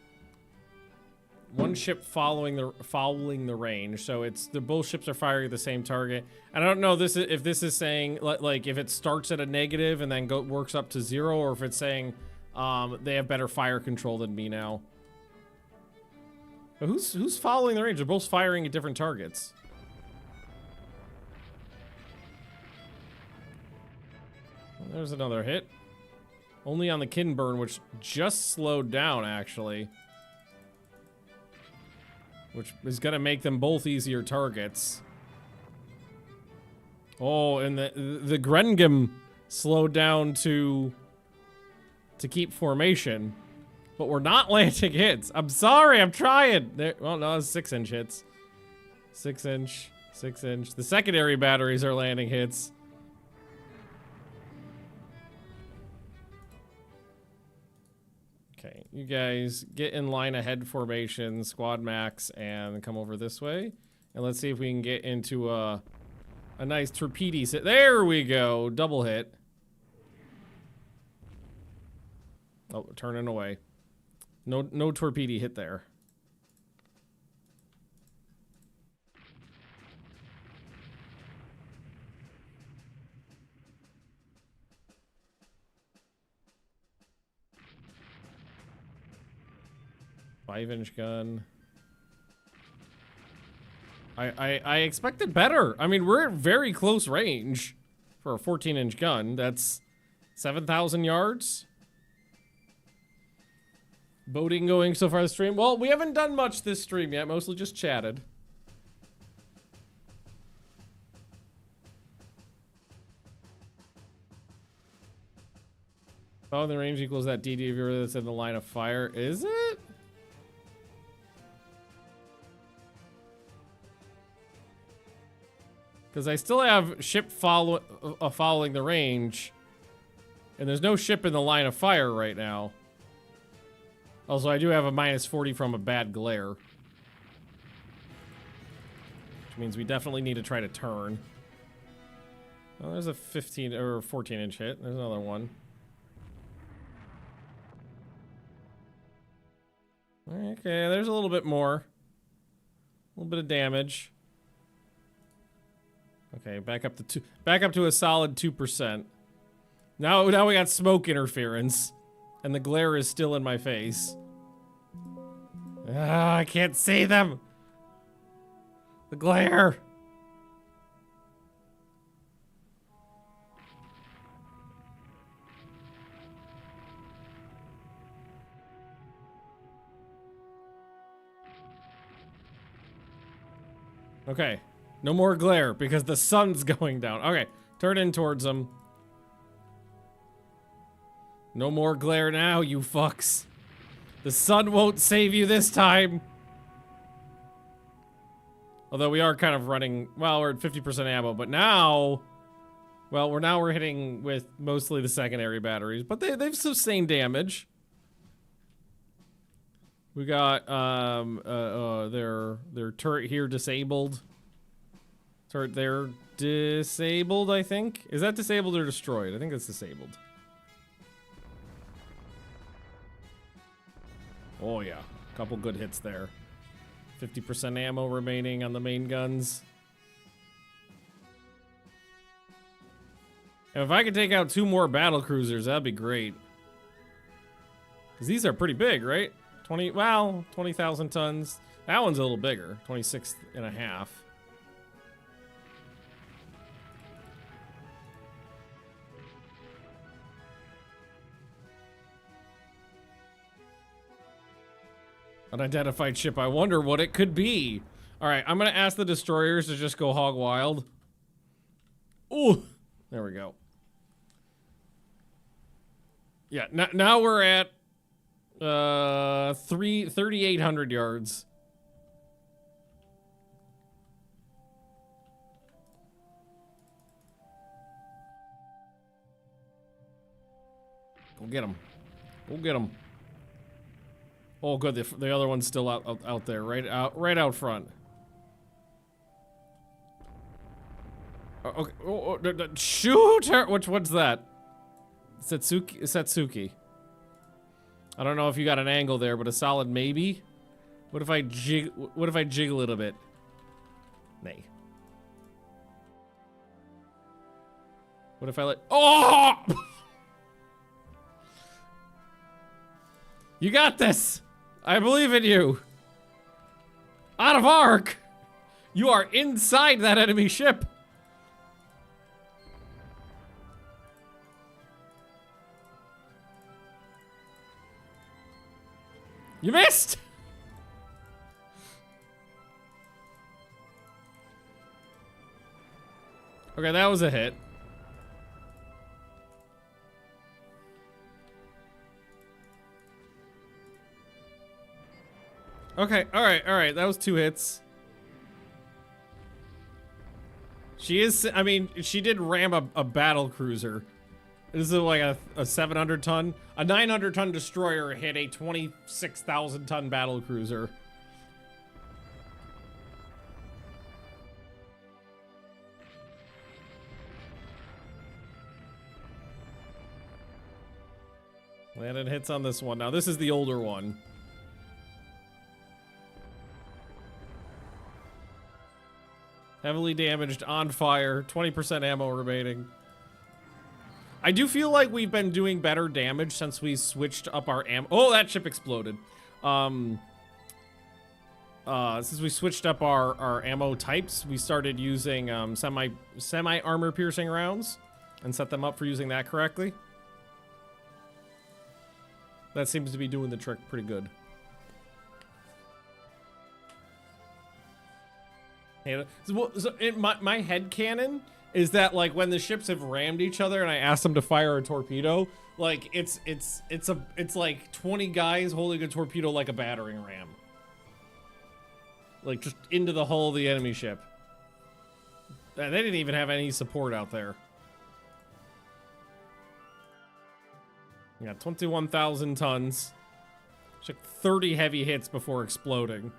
S1: one ship following the range. So it's both ships are firing at the same target. And I don't know if this is saying like if it starts at a negative and then works up to 0, or if it's saying they have better fire control than me now. But who's following the range? They're both firing at different targets. Well, there's another hit. Only on the Kinburn, which just slowed down, actually. Which is going to make them both easier targets. Oh, and the Grengam slowed down to keep formation. But we're not landing hits. I'm sorry, I'm trying. There, well, no, it's 6-inch hits. 6-inch, 6-inch. The secondary batteries are landing hits. Okay, you guys get in line ahead formation, squad max, and come over this way. And let's see if we can get into a nice torpedo sit. There we go, double hit. Oh, turning away. No torpedo hit there. Five-inch gun. I expected better. I mean, we're at very close range for a 14-inch gun. That's 7,000 yards. Boating going so far this stream. Well, we haven't done much this stream yet. Mostly just chatted. Oh, the range equals that DD viewer that's in the line of fire. Is it? Because I still have ship following the range. And there's no ship in the line of fire right now. Also, I do have a -40 from a bad glare. Which means we definitely need to try to turn. Oh, there's a 15 or 14-inch hit. There's another one. Okay, there's a little bit more. A little bit of damage. Okay, back up to a solid 2%. Now we got smoke interference, and the glare is still in my face. Ah, I can't see them. The glare. Okay. No more glare because the sun's going down. Okay, turn in towards them. No more glare now, you fucks. The sun won't save you this time. Although we are kind of running, well, we're at 50% ammo, but now, well, we're hitting with mostly the secondary batteries, but they've sustained damage. We got their turret here disabled. Turret there disabled, I think. Is that disabled or destroyed? I think it's disabled. Oh yeah, couple good hits there. 50% ammo remaining on the main guns. And if I could take out 2 more battle cruisers, that'd be great. Because these are pretty big, right? 20,000 tons. That one's a little bigger, 26.5. Unidentified ship. I wonder what it could be. All right, I'm gonna ask the destroyers to just go hog wild. Ooh, there we go. Yeah, now we're at 3,800 yards. Go get him. Go get him. Oh, good. The other one's still out there, right out front. Okay. Shoot her! Which one's that? Satsuki. I don't know if you got an angle there, but a solid maybe. What if I jiggle it a bit? Nay. What if I let? Oh! You got this. I believe in you. Out of arc. You are inside that enemy ship. You missed. Okay, that was a hit. Okay, alright, that was 2 hits. She is, I mean, she did ram a battle cruiser. This is like a 700 ton. A 900 ton destroyer hit a 26,000 ton battle cruiser. Landed hits on this one. Now this is the older one. Heavily damaged, on fire, 20% ammo remaining. I do feel like we've been doing better damage since we switched up our ammo. Oh, that ship exploded. Since we switched up our ammo types, we started using semi armor piercing rounds and set them up for using that correctly. That seems to be doing the trick pretty good. So my headcanon is that, like, when the ships have rammed each other and I ask them to fire a torpedo, like it's like 20 guys holding a torpedo like a battering ram. Like, just into the hull of the enemy ship. And they didn't even have any support out there. Yeah, 21,000 tons. Took 30 heavy hits before exploding.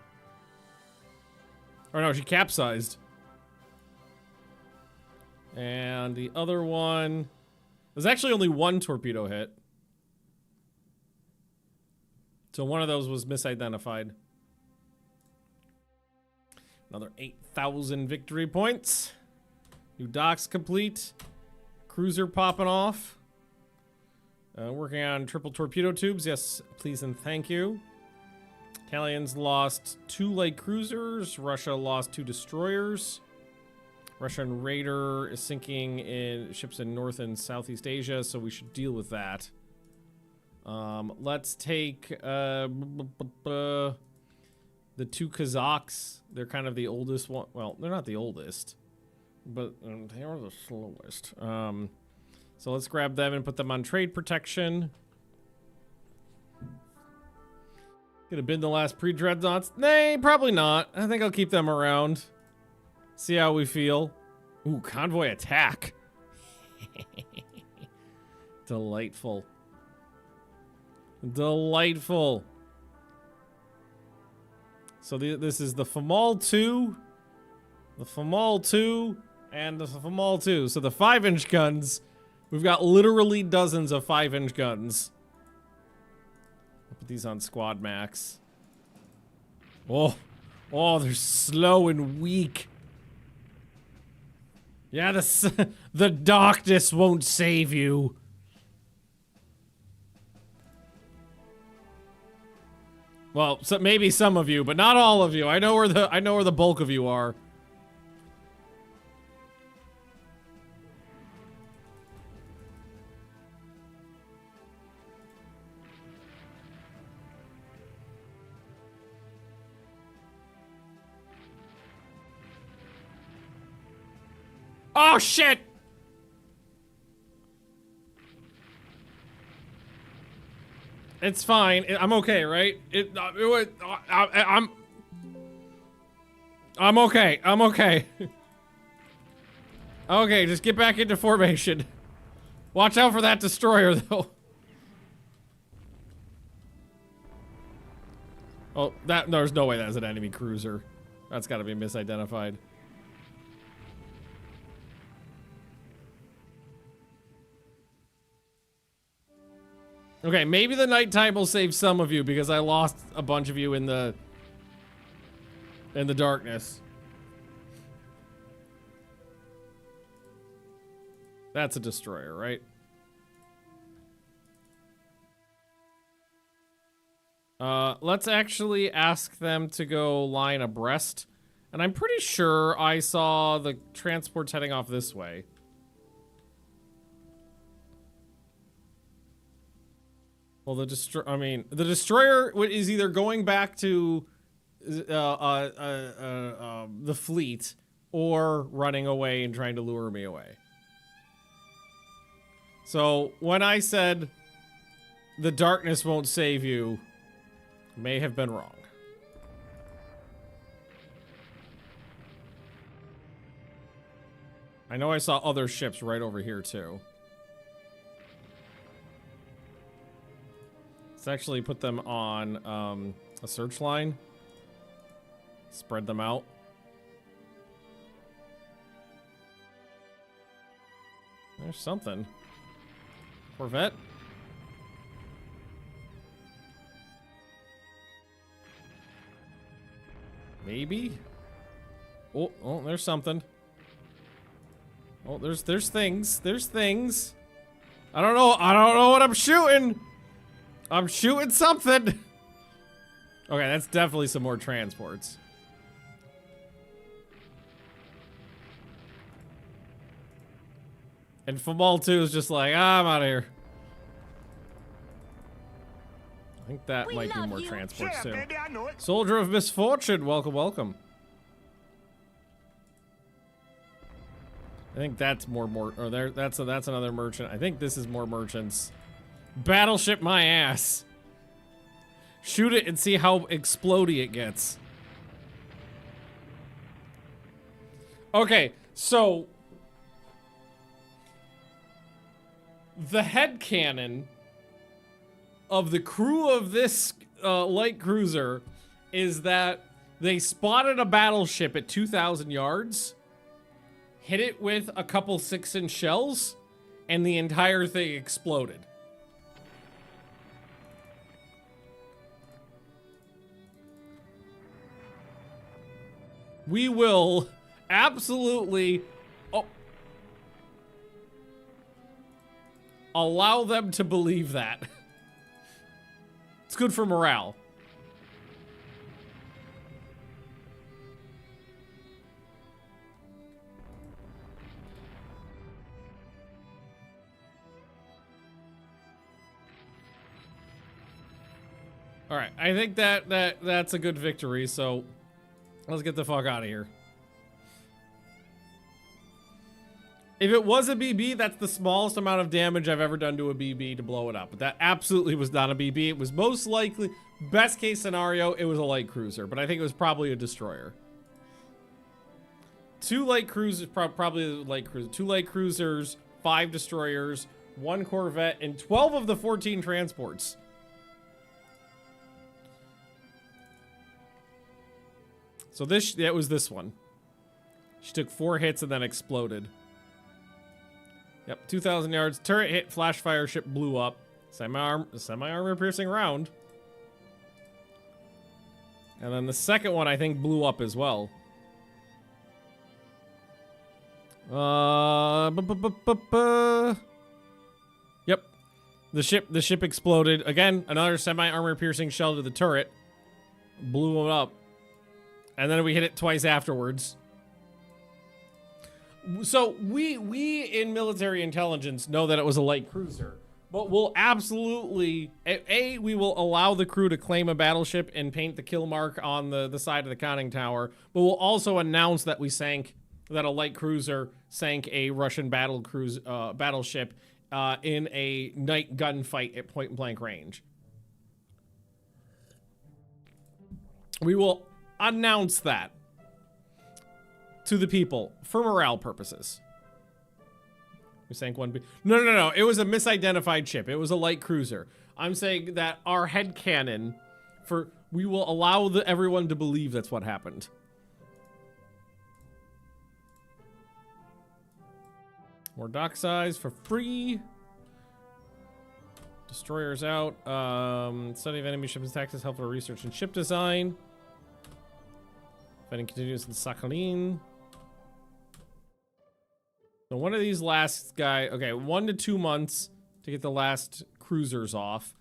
S1: Or no, she capsized. And the other one... There's actually only one torpedo hit. So one of those was misidentified. Another 8,000 victory points. New docks complete. Cruiser popping off. Working on triple torpedo tubes. Yes, please and thank you. Italians lost 2 light cruisers. Russia lost 2 destroyers. Russian raider is sinking in ships in North and Southeast Asia, so we should deal with that. Let's take the 2 Kazakhs. They're kind of the oldest one. Well, they're not the oldest, but they are the slowest. So let's grab them and put them on trade protection. Could have been the last pre-dreadnoughts. Nay, probably not. I think I'll keep them around. See how we feel. Ooh, convoy attack. Delightful. Delightful. So this is the Famal 2, the Famal 2, and the Famal 2. So the 5-inch guns, we've got literally dozens of 5-inch guns. I'll put these on squad max. Oh, they're slow and weak. Yeah, the darkness won't save you. Well, so maybe some of you, but not all of you. I know where the bulk of you are. Oh shit! It's fine. I'm okay, right? I'm okay. I'm okay. Okay, just get back into formation. Watch out for that destroyer, though. Oh, there's no way that's an enemy cruiser. That's got to be misidentified. Okay, maybe the nighttime will save some of you because I lost a bunch of you in the darkness. That's a destroyer, right? Let's actually ask them to go line abreast. And I'm pretty sure I saw the transports heading off this way. Well, the destroyer is either going back to the fleet or running away and trying to lure me away. So when I said the darkness won't save you, may have been wrong. I know I saw other ships right over here too. Let's actually put them on a search line. Spread them out. There's something. Corvette? Maybe? Oh, oh, there's something. Oh, there's things. There's things. I don't know what I'm shooting. I'm shooting something. Okay, that's definitely some more transports. And Famal 2 is just like, I'm out of here. I think that might be more transports too.
S3: Baby, I know it.
S1: Soldier of Misfortune, welcome, welcome. I think that's that's another merchant. I think this is more merchants. Battleship my ass. Shoot it and see how explodey it gets. Okay, so the headcanon of the crew of this light cruiser is that they spotted a battleship at 2,000 yards, hit it with a couple 6-inch shells, and the entire thing exploded. We will absolutely allow them to believe that. It's good for morale. All right, I think that's a good victory, so let's get the fuck out of here. If it was a BB, that's the smallest amount of damage I've ever done to a BB to blow it up. But that absolutely was not a BB. It was most likely, best case scenario, it was a light cruiser. But I think it was probably a destroyer. 2 light cruisers, probably a light cruiser. 2 light cruisers, 5 destroyers, 1 corvette, and 12 of the 14 transports. So that was this one. She took 4 hits and then exploded. Yep, 2,000 yards. Turret hit, flash fire, ship blew up. Semi-armor piercing round. And then the second one, I think, blew up as well. Yep. The ship exploded. Again, another semi-armor piercing shell to the turret. Blew it up. And then we hit it twice afterwards. So we in military intelligence know that it was a light cruiser, but we'll absolutely we will allow the crew to claim a battleship and paint the kill mark on the side of the conning tower, but we'll also announce that that a light cruiser sank a Russian battleship in a night gunfight at point blank range. We will announce that to the people for morale purposes. We sank one. No. It was a misidentified ship. It was a light cruiser. I'm saying that our headcanon we will allow everyone to believe that's what happened. More dock size for free. Destroyers out. Study of enemy ships' tactics, helpful research and ship design. Fighting continues in Sakhalin. So one of these last okay, 1 to 2 months to get the last cruisers off,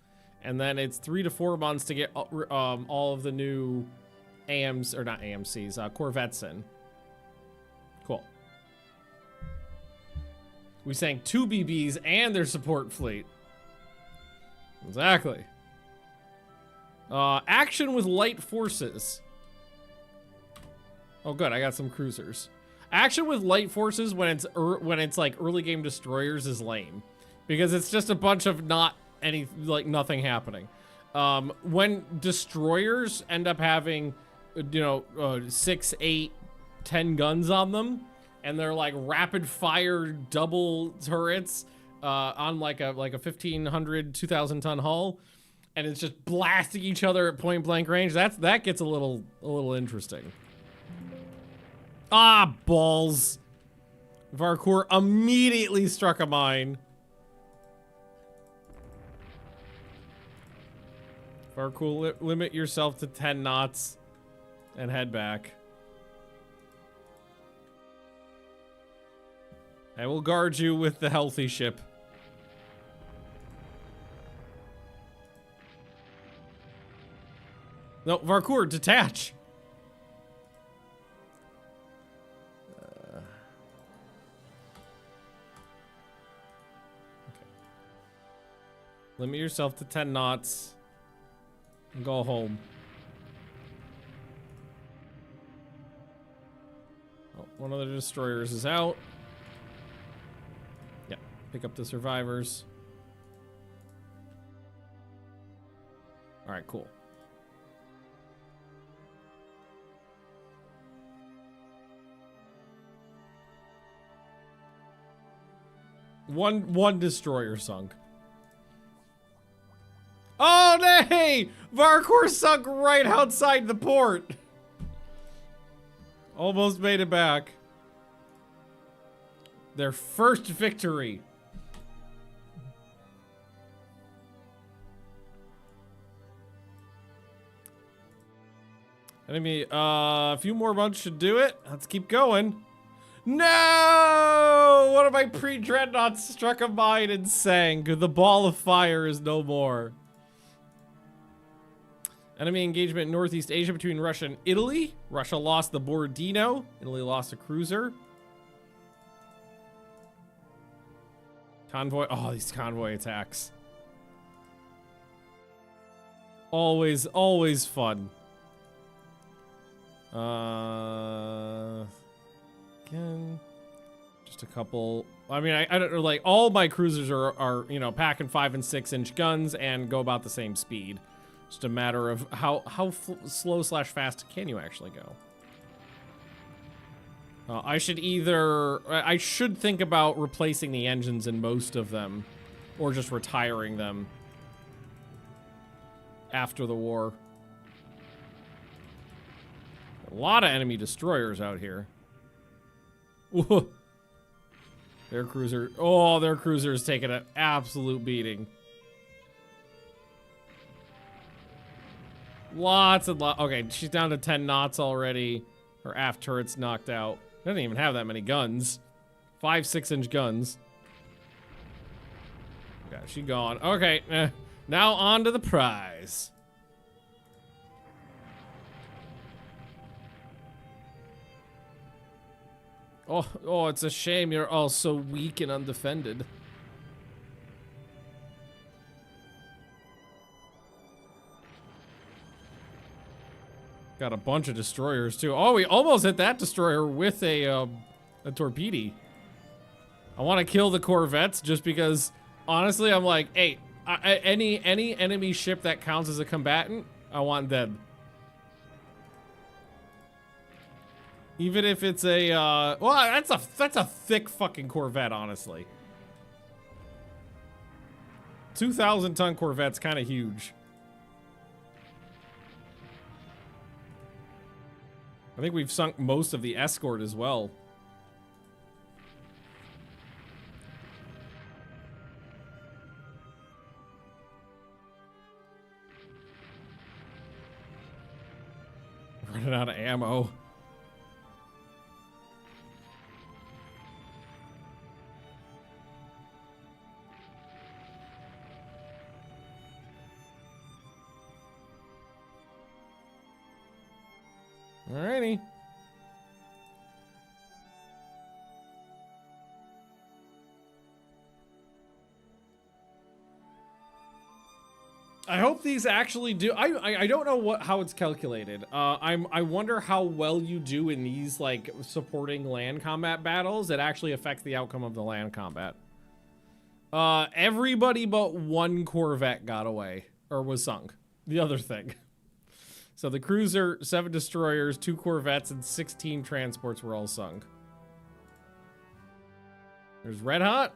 S1: and then it's 3 to 4 months to get all of the new Corvettes in. Cool. We sank 2 BBs and their support fleet. Exactly. Action with light forces. Oh, good. I got some cruisers. Action with light forces when it's like early game destroyers is lame, because it's just a bunch of nothing happening. When destroyers end up having 6, 8, 10 guns on them, and they're like rapid fire double turrets on like a 1,500, 2,000 ton hull, and it's just blasting each other at point blank range. That gets a little interesting. Ah, balls. Varcour immediately struck a mine. Varcour, limit yourself to 10 knots and head back. I will guard you with the healthy ship. No, Varcour, detach! Okay. Limit yourself to 10 knots. And go home. Oh, one of the destroyers is out. Yeah, pick up the survivors. Alright, cool. One destroyer sunk. Oh, nay! Varcour sunk right outside the port. Almost made it back. Their first victory. Enemy, a few more months should do it. Let's keep going. No! One of my pre-dreadnoughts struck a mine and sank. The ball of fire is no more. Enemy engagement in Northeast Asia between Russia and Italy. Russia lost the Borodino. Italy lost a cruiser. Convoy. Oh, these convoy attacks. Always, always fun. Again, just a couple. I mean, I don't know, like, all my cruisers are, you know, packing 5 and 6 inch guns and go about the same speed. Just a matter of how slow / fast can you actually go. I should think about replacing the engines in most of them, or just retiring them after the war. A lot of enemy destroyers out here. Whoa. Their cruiser is taking an absolute beating. Lots and lots. Okay, she's down to 10 knots already. Her aft turret's knocked out. Doesn't even have that many guns. 5 6-inch guns. Okay, she gone. Okay, now on to the prize. Oh, it's a shame you're all so weak and undefended. Got a bunch of destroyers too. Oh, we almost hit that destroyer with a torpedo. I want to kill the corvettes just because, honestly, I'm like, hey, any enemy ship that counts as a combatant, I want dead. Even if it's a, well, that's a thick fucking corvette, honestly. 2,000-ton Corvette's kind of huge. I think we've sunk most of the escort as well. Running out of ammo. Alrighty. I hope these actually do. I don't know how it's calculated. I wonder how well you do in these, like, supporting land combat battles. It actually affects the outcome of the land combat. Everybody but one corvette got away or was sunk. The other thing. So the cruiser, 7 destroyers, 2 corvettes, and 16 transports were all sunk. There's Red Hot.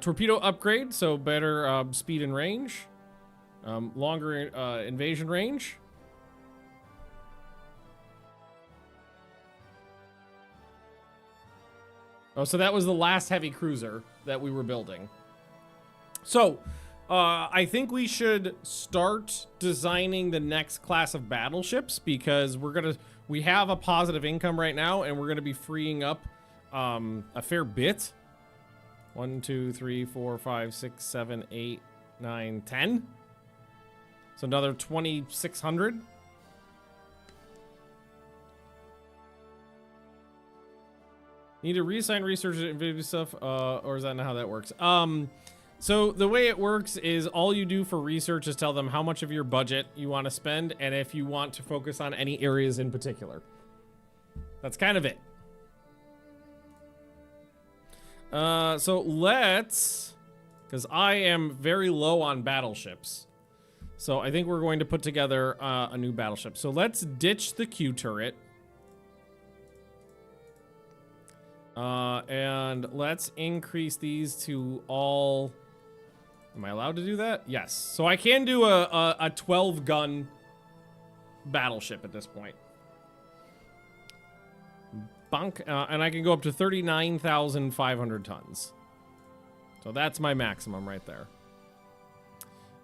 S1: Torpedo upgrade, so better speed and range. Longer invasion range. Oh, so that was the last heavy cruiser that we were building. So, I think we should start designing the next class of battleships because we have a positive income right now and we're gonna be freeing up a fair bit. 1, 2, 3, 4, 5, 6, 7, 8, 9, 10. So another 2,600. Need to reassign researchers and video stuff, or is that not how that works? So the way it works is all you do for research is tell them how much of your budget you want to spend and if you want to focus on any areas in particular. That's kind of it. So let's, because I am very low on battleships. So I think we're going to put together a new battleship. So let's ditch the Q turret. And let's increase these to all... Am I allowed to do that? Yes. So I can do a 12 gun battleship at this point. Bonk. And I can go up to 39,500 tons. So that's my maximum right there.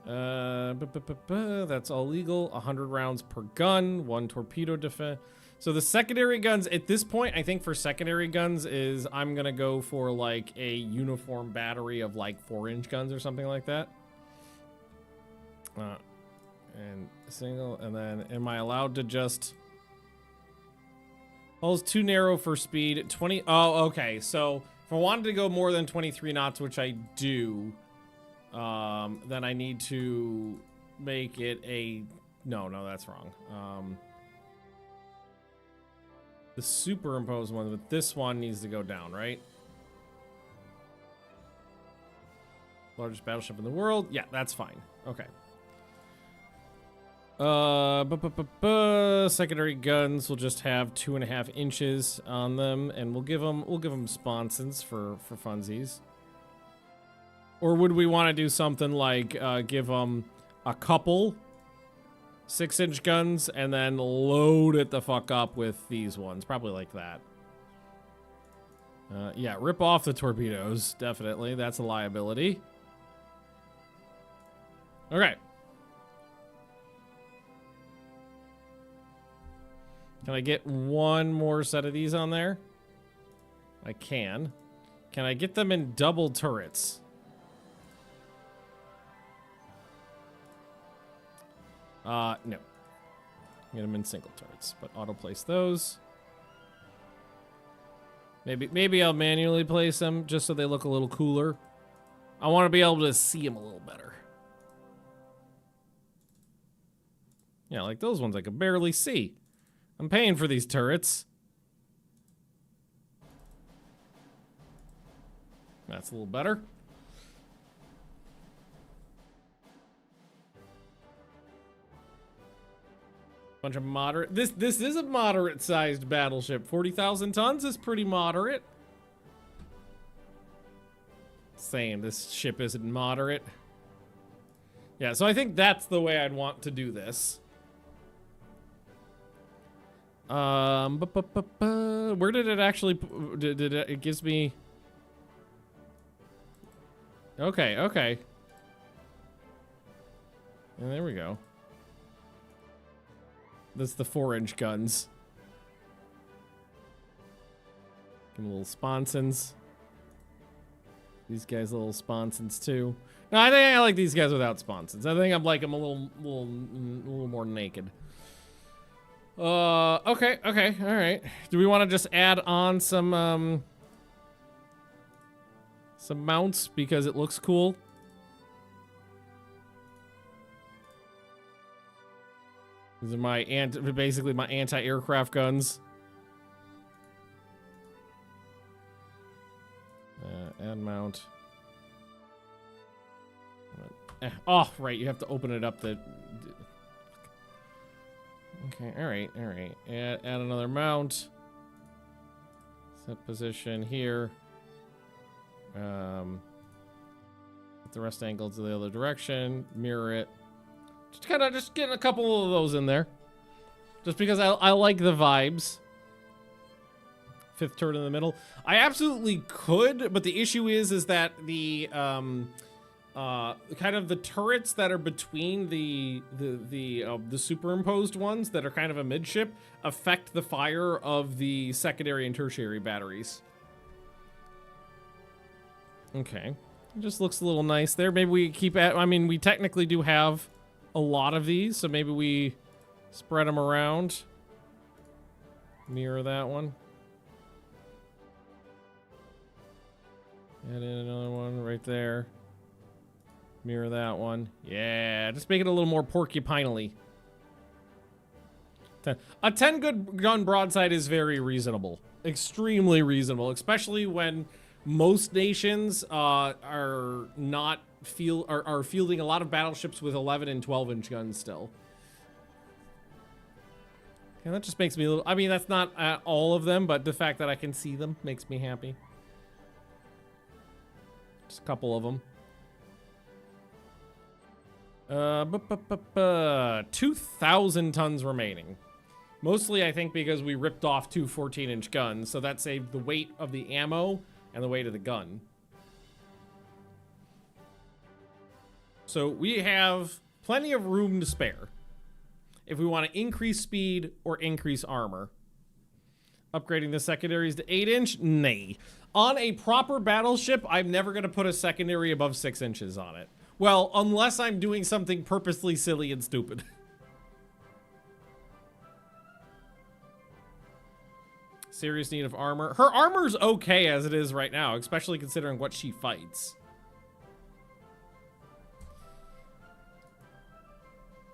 S1: That's all legal. 100 rounds per gun. 1 torpedo defense. So the secondary guns at this point, I think for secondary guns is I'm going to go for like a uniform battery of like 4-inch guns or something like that. And single. And then am I allowed to just... Hull's too narrow for speed. 20. Oh, okay. So if I wanted to go more than 23 knots, which I do, then I need to make it a... No, that's wrong. The superimposed one, but this one needs to go down, right? Largest battleship in the world. Yeah, that's fine. Okay. Secondary guns will just have 2.5 inches on them, and we'll give them sponsons for funsies. Or would we want to do something like give them a couple 6-inch guns and then load it the fuck up with these ones? Probably like that. Yeah, rip off the torpedoes. Definitely. That's a liability. Okay. Can I get one more set of these on there? I can. Can I get them in double turrets? No. Get them in single turrets, but auto place those. Maybe I'll manually place them just so they look a little cooler. I want to be able to see them a little better. Yeah, like those ones I could barely see. I'm paying for these turrets. That's a little better. Bunch of moderate. This is a moderate-sized battleship. 40,000 tons is pretty moderate. Saying this ship isn't moderate. Yeah, so I think that's the way I'd want to do this. Where did it actually? Did it gives me? Okay. And there we go. That's the 4-inch guns. Give them little sponsons. These guys little sponsons too. No, I think I like these guys without sponsons. I think I'm like them a little more naked. Okay, all right. Do we want to just add on some mounts because it looks cool? These are basically my anti-aircraft guns. Add mount. Oh, right, you have to open it up. Okay, all right. Add another mount. Set position here. Put the rest angle to the other direction. Mirror it. Just getting a couple of those in there. Just because I like the vibes. 5th turret in the middle. I absolutely could, but the issue is that the kind of the turrets that are between the superimposed ones that are kind of a midship affect the fire of the secondary and tertiary batteries. Okay. It just looks a little nice there. Maybe we keep at, I mean, we technically do have a lot of these, so maybe we spread them around. Mirror that one. Add in another one right there. Mirror that one. Yeah, just make it a little more porcupinely. A 10 good gun broadside is very reasonable. Extremely reasonable, especially when most nations are fielding a lot of battleships with 11 and 12-inch guns still. And that just makes me a little, I mean, that's not all of them, but the fact that I can see them makes me happy. Just a couple of them. 2,000 tons remaining. Mostly, I think, because we ripped off two 14-inch guns, so that saved the weight of the ammo and the weight of the gun. So we have plenty of room to spare if we want to increase speed or increase armor. Upgrading the secondaries to 8-inch? Nay. On a proper battleship, I'm never going to put a secondary above 6 inches on it. Well, unless I'm doing something purposely silly and stupid. Serious need of armor. Her armor's okay as it is right now, especially considering what she fights.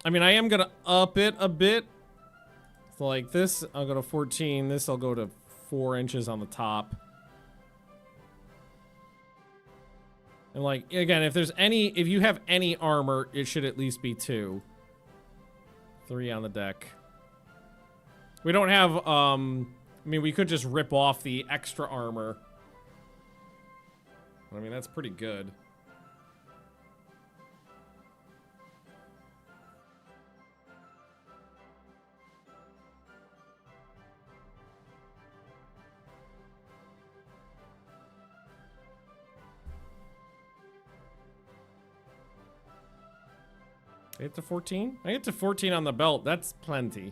S1: I mean, I am gonna up it a bit. So like this, I'll go to 14. This, I'll go to 4 inches on the top. And like, again, if you have any armor, it should at least be 2. 3 on the deck. We don't have, I mean, we could just rip off the extra armor. I mean, that's pretty good. I get to 14? I get to 14 on the belt. That's plenty.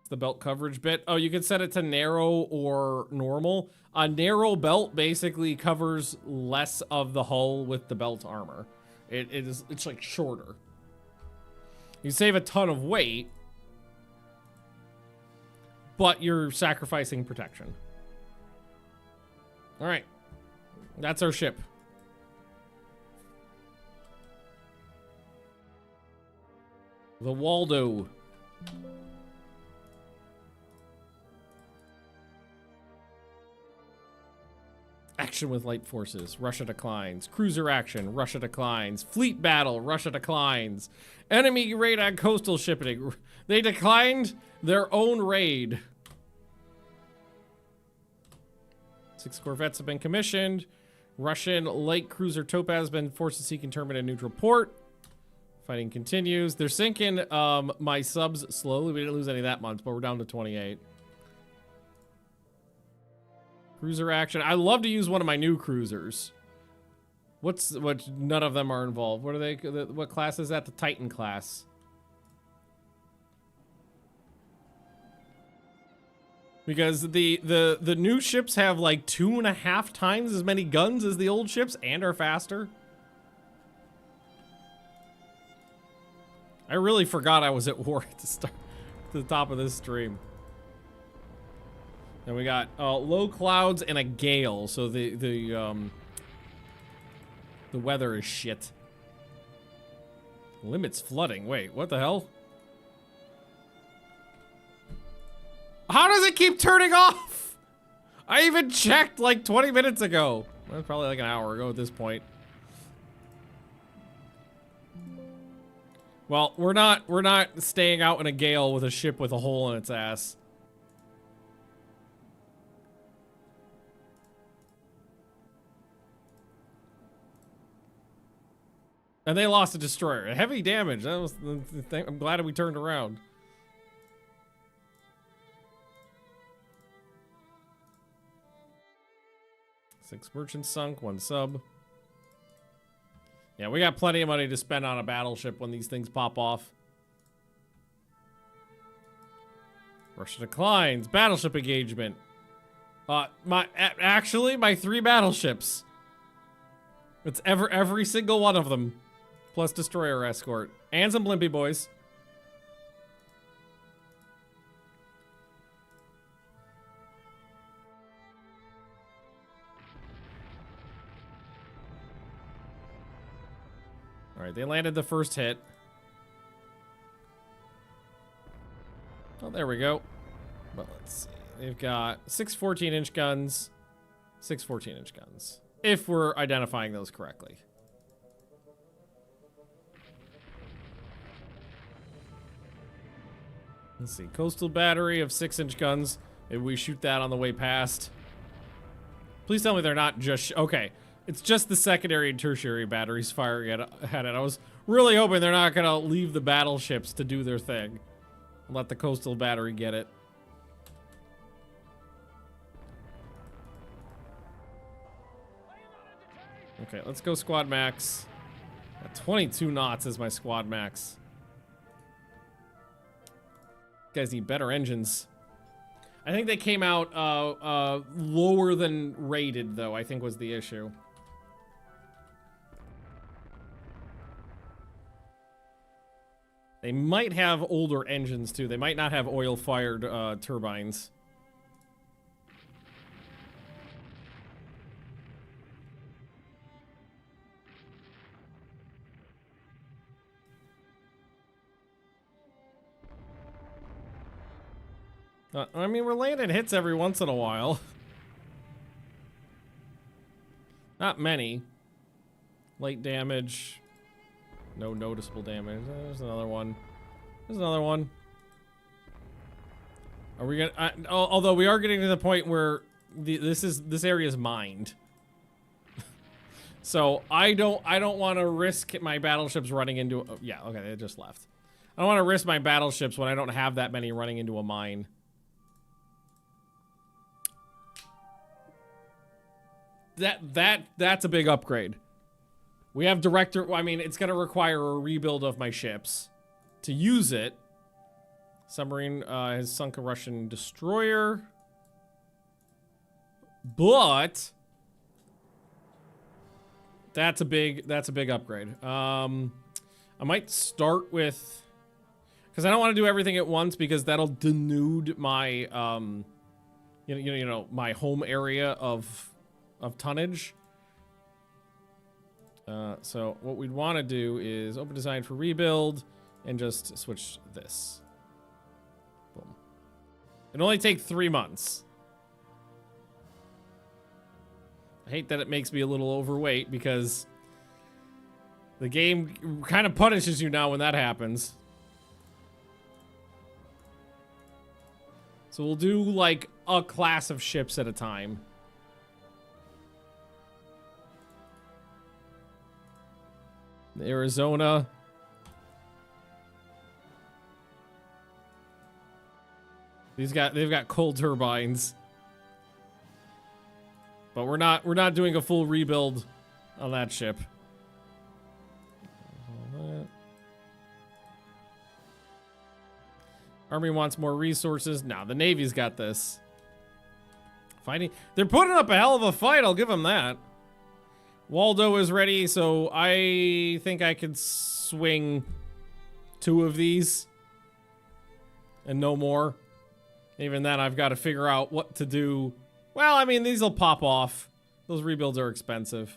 S1: The belt coverage bit. Oh, you can set it to narrow or normal. A narrow belt basically covers less of the hull with the belt armor. It's like shorter. You save a ton of weight, but you're sacrificing protection. All right, that's our ship. The Waldo. Action with light forces. Russia declines. Cruiser action. Russia declines. Fleet battle. Russia declines. Enemy raid on coastal shipping. They declined their own raid. 6 corvettes have been commissioned. Russian light cruiser Topaz has been forced to seek interment in neutral port. Fighting continues. They're sinking my subs slowly. We didn't lose any that much, but we're down to 28. Cruiser action. I love to use one of my new cruisers. What? None of them are involved. What are they? What class is that? The Titan class. Because the new ships have like 2.5 times as many guns as the old ships and are faster. I really forgot I was at war at the top of this stream. And we got low clouds and a gale, so the weather is shit. Limits flooding. Wait, what the hell? How does it keep turning off? I even checked like 20 minutes ago. Well, probably like an hour ago at this point. Well, we're not staying out in a gale with a ship with a hole in its ass. And they lost a destroyer. Heavy damage. That was the thing. I'm glad we turned around. 6 merchants sunk, 1 sub. Yeah, we got plenty of money to spend on a battleship when these things pop off. Russia declines. Battleship engagement. Actually, my 3 battleships. It's every single one of them. Plus destroyer escort. And some blimpy boys. Alright, they landed the first hit. Oh, there we go. But let's see. They've got 6 14-inch guns. 6 14-inch guns. If we're identifying those correctly. Let's see. Coastal battery of 6-inch guns. Maybe we shoot that on the way past. Please tell me they're not just... okay. It's just the secondary and tertiary batteries firing at it. I was really hoping they're not going to leave the battleships to do their thing. Let the coastal battery get it. Okay, let's go squad max. 22 knots is my squad max. You guys need better engines. I think they came out lower than rated, though, I think was the issue. They might have older engines, too. They might not have oil-fired turbines. I mean, we're landing hits every once in a while. Not many. Light damage. No noticeable damage. There's another one. There's another one. Are we gonna... although we are getting to the point where this area is mined. So I don't want to risk my battleships running into... oh, yeah, okay, they just left. I don't want to risk my battleships when I don't have that many running into a mine. That's a big upgrade. We have director... I mean, it's going to require a rebuild of my ships to use it. Submarine has sunk a Russian destroyer. But that's a big upgrade. I might start with... because I don't want to do everything at once because that'll denude my you know my home area of tonnage. So what we'd want to do is open design for rebuild and just switch this. Boom. It'll only take 3 months. I hate that it makes me a little overweight because the game kind of punishes you now when that happens. So we'll do like a class of ships at a time. Arizona. They've got coal turbines. But we're not doing a full rebuild on that ship. Army wants more resources. Nah, the Navy's got this. Fighting. They're putting up a hell of a fight, I'll give them that. Waldo is ready, so I think I could swing 2 of these. And no more. Even then, I've got to figure out what to do. Well, I mean, these will pop off. Those rebuilds are expensive.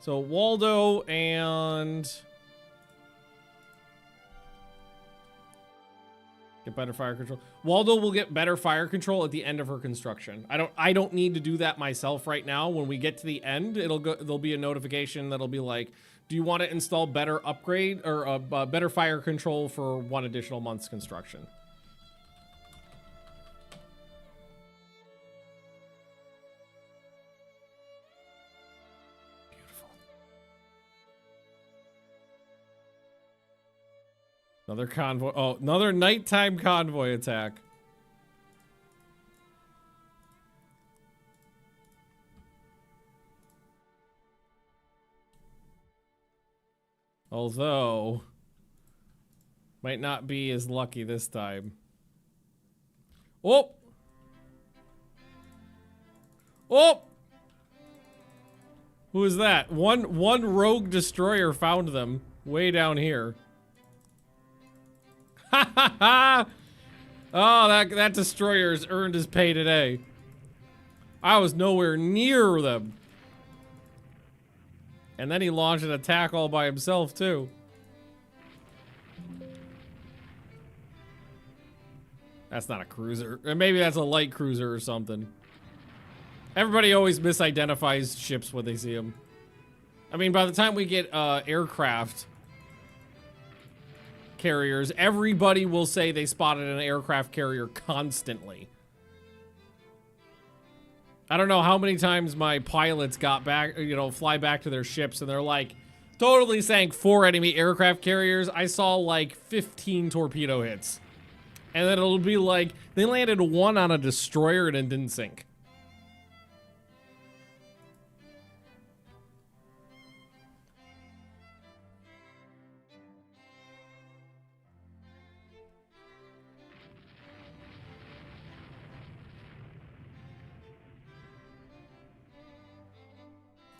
S1: So, Waldo and... get better fire control. Waldo will get better fire control at the end of her construction. I don't need to do that myself right now. When we get to the end, there'll be a notification that'll be like, do you want to install better upgrade or better fire control for 1 additional month's construction? Another convoy. Oh, another nighttime convoy attack. Although, might not be as lucky this time. Oh! Oh! Who is that? One rogue destroyer found them way down here. Ha ha ha! Oh, that destroyer's earned his pay today. I was nowhere near them. And then he launched an attack all by himself, too. That's not a cruiser. Or maybe that's a light cruiser or something. Everybody always misidentifies ships when they see them. I mean, by the time we get aircraft carriers, everybody will say they spotted an aircraft carrier constantly. I don't know how many times my pilots got back, you know, fly back to their ships and they're like, totally sank 4 enemy aircraft carriers. I saw like 15 torpedo hits. And then it'll be like, they landed 1 on a destroyer and it didn't sink.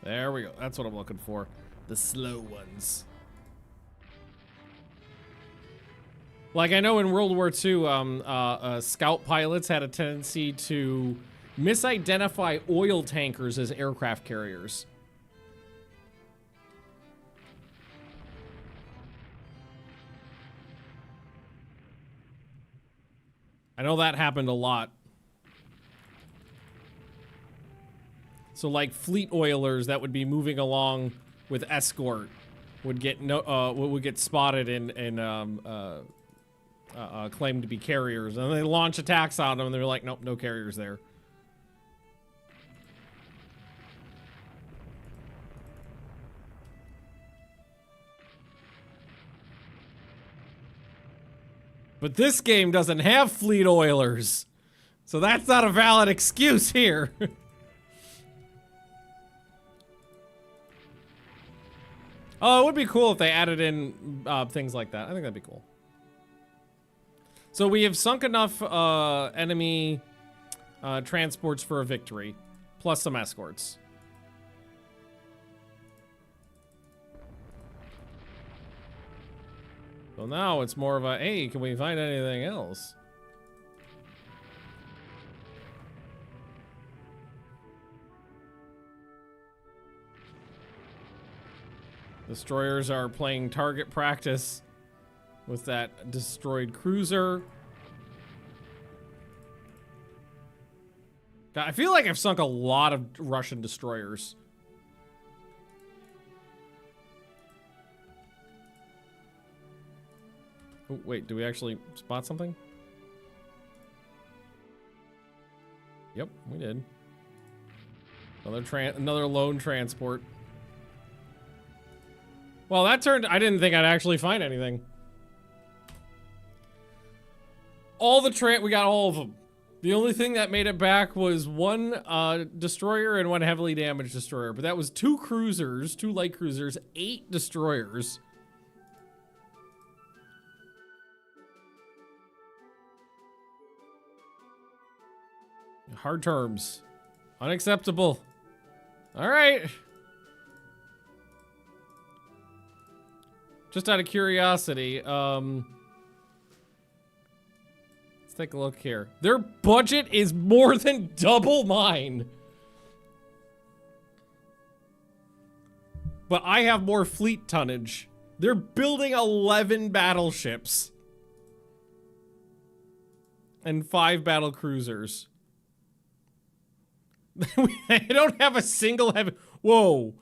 S1: There we go. That's what I'm looking for. The slow ones. Like, I know in World War II, scout pilots had a tendency to misidentify oil tankers as aircraft carriers. I know that happened a lot. So like fleet oilers that would be moving along with escort would get would get spotted and claimed to be carriers, and they launch attacks on them, and they're like, nope, no carriers there. But this game doesn't have fleet oilers, so that's not a valid excuse here. Oh, it would be cool if they added in things like that. I think that'd be cool. So we have sunk enough enemy transports for a victory, plus some escorts. So now it's more of a, hey, can we find anything else? Destroyers are playing target practice with that destroyed cruiser. God, I feel like I've sunk a lot of Russian destroyers. Oh, wait, do we actually spot something? Yep, we did. Another lone transport. Well, that turned... I didn't think I'd actually find anything. We got all of them. The only thing that made it back was 1 destroyer and 1 heavily damaged destroyer. But that was 2 cruisers, 2 light cruisers, 8 destroyers. Hard terms. Unacceptable. All right. Just out of curiosity, let's take a look here. Their budget is more than double mine. But I have more fleet tonnage. They're building 11 battleships. And 5 battle cruisers. I don't have a single heavy... Whoa.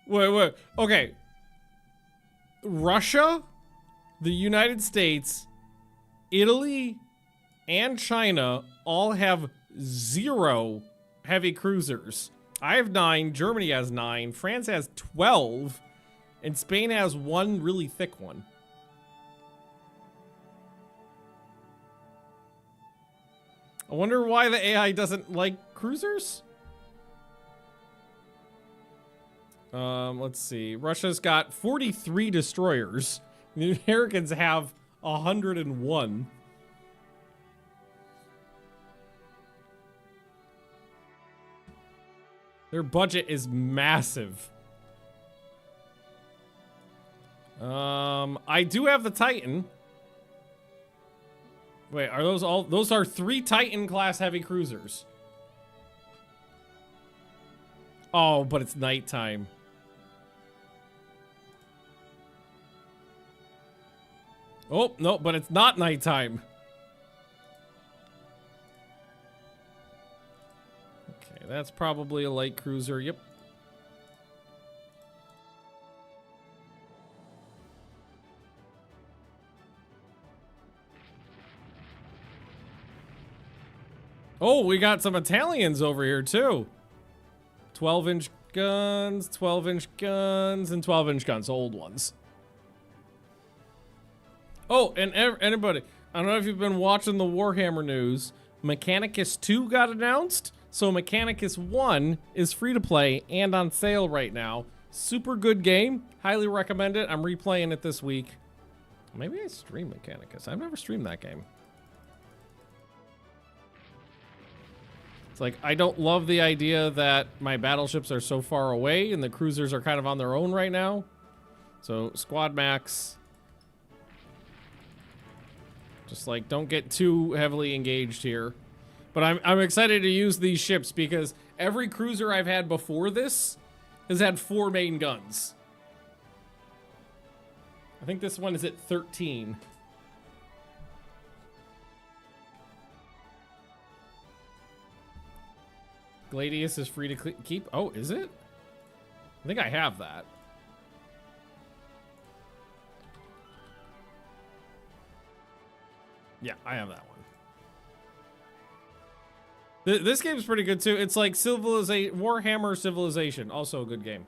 S1: Wait. Okay. Russia, the United States, Italy, and China all have 0 heavy cruisers. I have 9, Germany has 9, France has 12, and Spain has 1 really thick one. I wonder why the AI doesn't like cruisers? Let's see. Russia's got 43 destroyers. The Americans have 101. Their budget is massive. I do have the Titan. Wait, are those all? Those are 3 Titan class heavy cruisers. Oh, but it's nighttime. Oh, no, but it's not nighttime. Okay, that's probably a light cruiser. Yep. Oh, we got some Italians over here, too. 12-inch guns, 12-inch guns, and 12-inch guns, old ones. Oh, and anybody, I don't know if you've been watching the Warhammer news. Mechanicus 2 got announced, so Mechanicus 1 is free to play and on sale right now. Super good game. Highly recommend it. I'm replaying it this week. Maybe I stream Mechanicus. I've never streamed that game. It's like, I don't love the idea that my battleships are so far away and the cruisers are kind of on their own right now. So, Squad Max. Just like, don't get too heavily engaged here. But I'm excited to use these ships because every cruiser I've had before this has had 4 main guns. I think this one is at 13. Gladius is free to keep. Oh, is it? I think I have that. Yeah, I have that one. This game's pretty good too. It's like Warhammer Civilization, also a good game.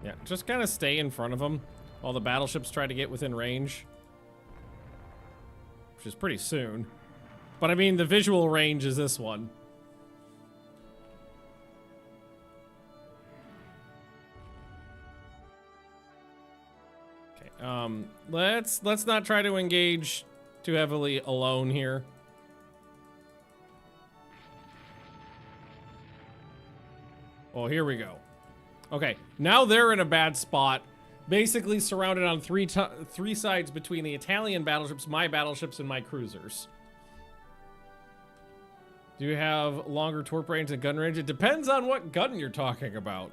S1: Yeah, just kind of stay in front of them while the battleships try to get within range. Which is pretty soon. But I mean, the visual range is this one. Okay, let's not try to engage too heavily alone here. Oh, here we go. Okay, now they're in a bad spot. Basically surrounded on three sides between the Italian battleships, my battleships, and my cruisers. Do you have longer torp range and gun range? It depends on what gun you're talking about.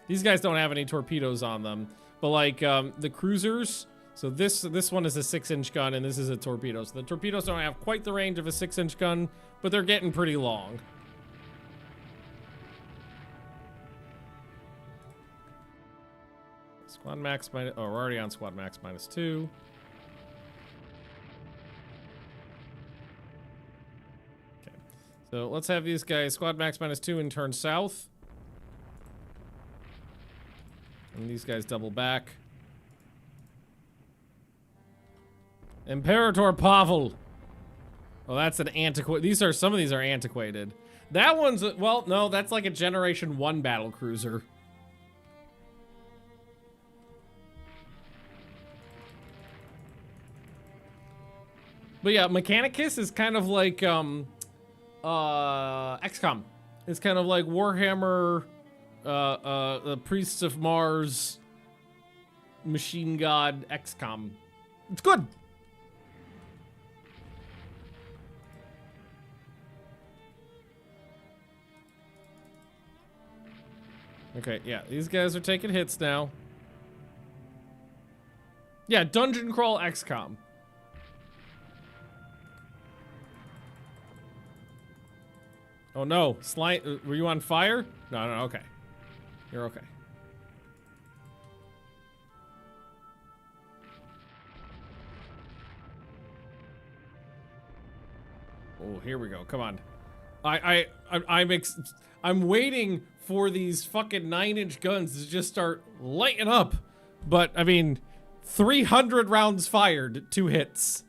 S1: These guys don't have any torpedoes on them. But like the cruisers, so this one is a 6-inch gun and this is a torpedo. So the torpedoes don't have quite the range of a 6-inch gun, but they're getting pretty long. Squad max minus, oh, we're already on squad max -2. Okay, so let's have these guys squad max -2 and turn south. And these guys double back. Imperator Pavel. Oh, that's an antiquated. Some of these are antiquated. That one's, well, no, that's like a Generation 1 battle cruiser. But yeah, Mechanicus is kind of like XCOM. It's kind of like Warhammer, the Priests of Mars, Machine God, XCOM. It's good. Okay, yeah, these guys are taking hits now. Yeah, Dungeon Crawl XCOM. Oh no, were you on fire? No, okay. You're okay. Oh, here we go. Come on. I'm waiting for these fucking 9-inch guns to just start lighting up. But I mean, 300 rounds fired, 2 hits.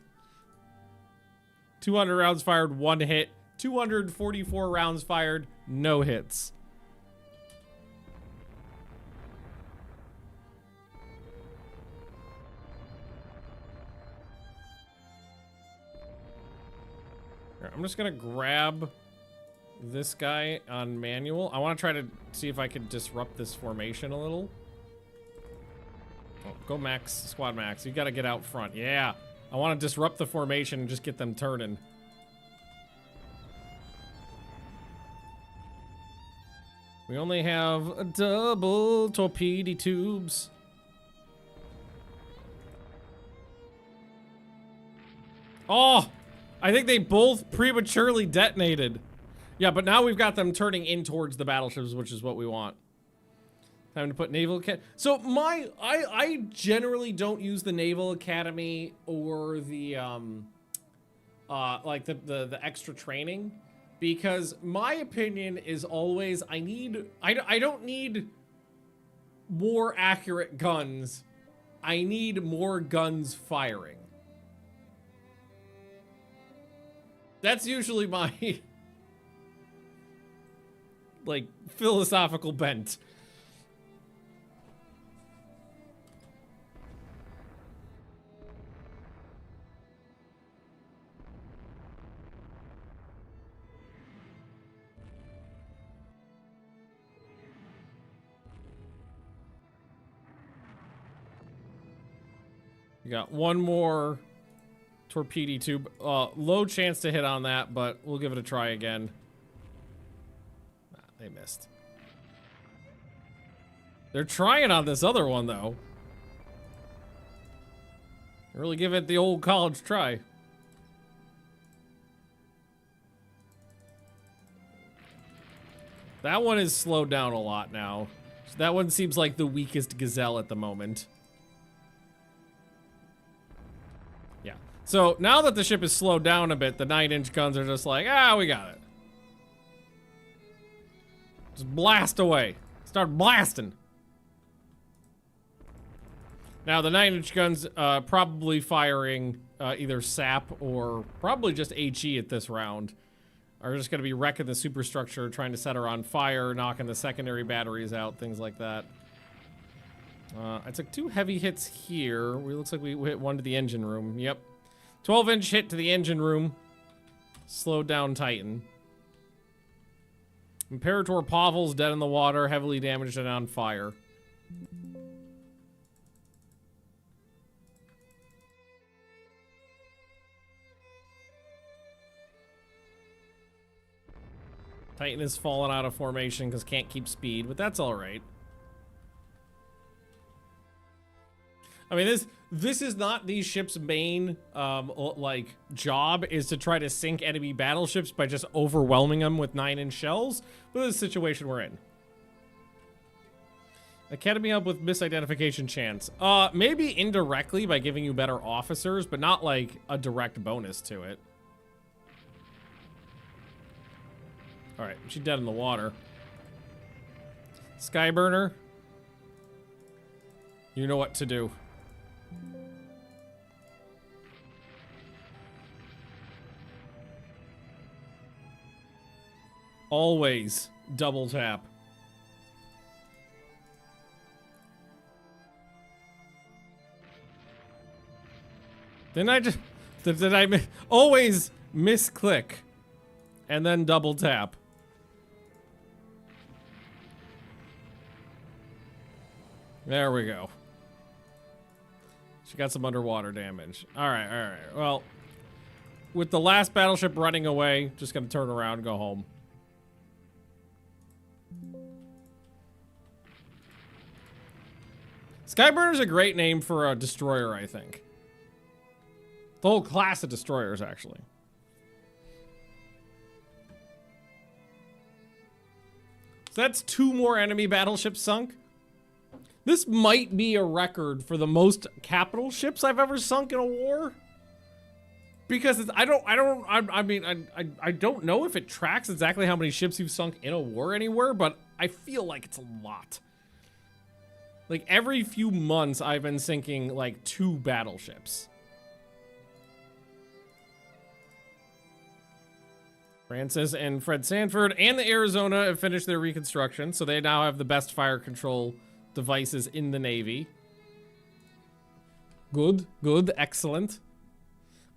S1: 200 rounds fired, 1 hit. 244 rounds fired, no hits. Here, I'm just gonna grab this guy on manual. I want to try to see if I can disrupt this formation a little. Oh, go max, squad max. You gotta get out front. Yeah. I want to disrupt the formation and just get them turning. We only have a double torpedo tubes. Oh! I think they both prematurely detonated. Yeah, but now we've got them turning in towards the battleships, which is what we want. Time to put Naval Academy. So I generally don't use the Naval Academy or the like the extra training, because my opinion is always I don't need more accurate guns. I need more guns firing. That's usually my like philosophical bent. You got one more torpedo tube. Low chance to hit on that, but we'll give it a try again. Nah, they missed. They're trying on this other one, though. Really give it the old college try. That one is slowed down a lot now. That one seems like the weakest gazelle at the moment. Yeah. So now that the ship is slowed down a bit, the 9-inch guns are just like, ah, we got it. Just blast away. Start blasting. Now the 9-inch guns probably firing either sap or probably just HE at this round. Are just going to be wrecking the superstructure, trying to set her on fire, knocking the secondary batteries out, things like that. I took 2 heavy hits here. It looks like we hit 1 to the engine room. Yep. 12-inch hit to the engine room. Slowed down Titan. Imperator Pavel's dead in the water, heavily damaged and on fire. Titan has fallen out of formation because can't keep speed, but that's all right. I mean, this is not these ships' main like job is to try to sink enemy battleships by just overwhelming them with 9-inch shells, but this is the situation we're in. Academy up with misidentification chance. Maybe indirectly by giving you better officers, but not like a direct bonus to it. All right, she's dead in the water. Skyburner, you know what to do. Always double tap. Did I always misclick and then double tap? There we go. She got some underwater damage. All right, all right. Well, with the last battleship running away, just gonna turn around and go home. Skyburner's a great name for a destroyer, I think. The whole class of destroyers, actually. So that's 2 more enemy battleships sunk. This might be a record for the most capital ships I've ever sunk in a war. Because it's, I don't know if it tracks exactly how many ships you've sunk in a war anywhere, but I feel like it's a lot. Like, every few months, I've been sinking, like, 2 battleships. Francis and Fred Sanford and the Arizona have finished their reconstruction, so they now have the best fire control devices in the Navy. Good, good, excellent.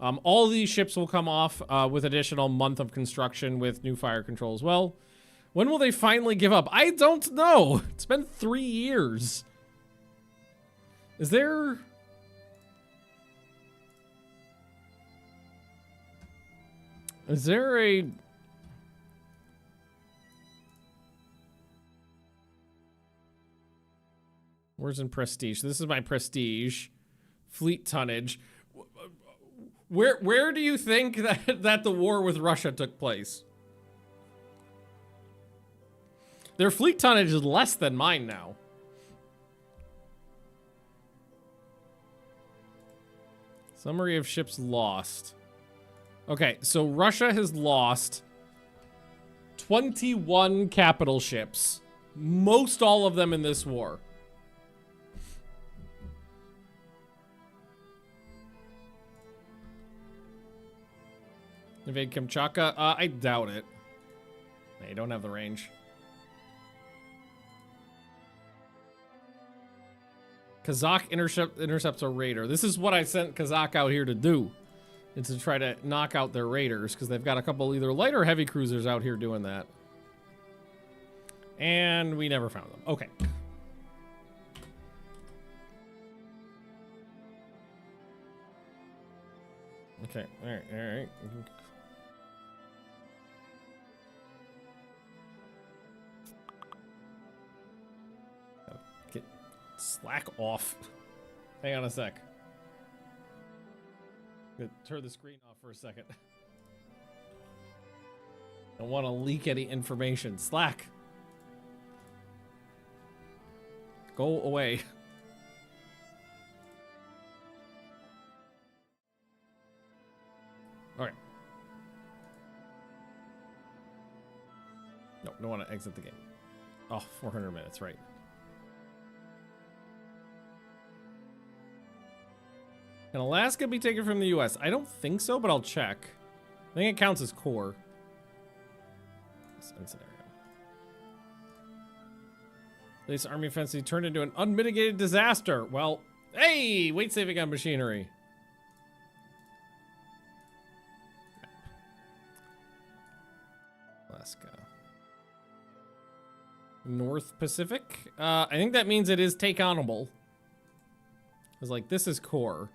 S1: All these ships will come off with additional month of construction with new fire control as well. When will they finally give up? I don't know. It's been 3 years. Is there... Is there a... Where's in prestige? This is my prestige. Fleet tonnage. Where do you think that the war with Russia took place? Their fleet tonnage is less than mine now. Summary of ships lost. Okay, so Russia has lost 21 capital ships. Most all of them in this war. Invade Kamchatka? I doubt it. They don't have the range. Kazakh intercepts a raider. This is what I sent Kazakh out here to do. It's to try to knock out their raiders, because they've got a couple either light or heavy cruisers out here doing that. And we never found them. Okay. Okay, alright, alright. Get slack off. Hang on a sec. Turn the screen off for a second. Don't want to leak any information. Slack. Go away. Alright. No, don't want to exit the game. Oh, 400 minutes, right. Can Alaska be taken from the US? I don't think so, but I'll check. I think it counts as core. Scenario. This army offensive turned into an unmitigated disaster. Well, hey, weight saving on machinery. Alaska. North Pacific? I think that means it is take-onable. It's like, this is core.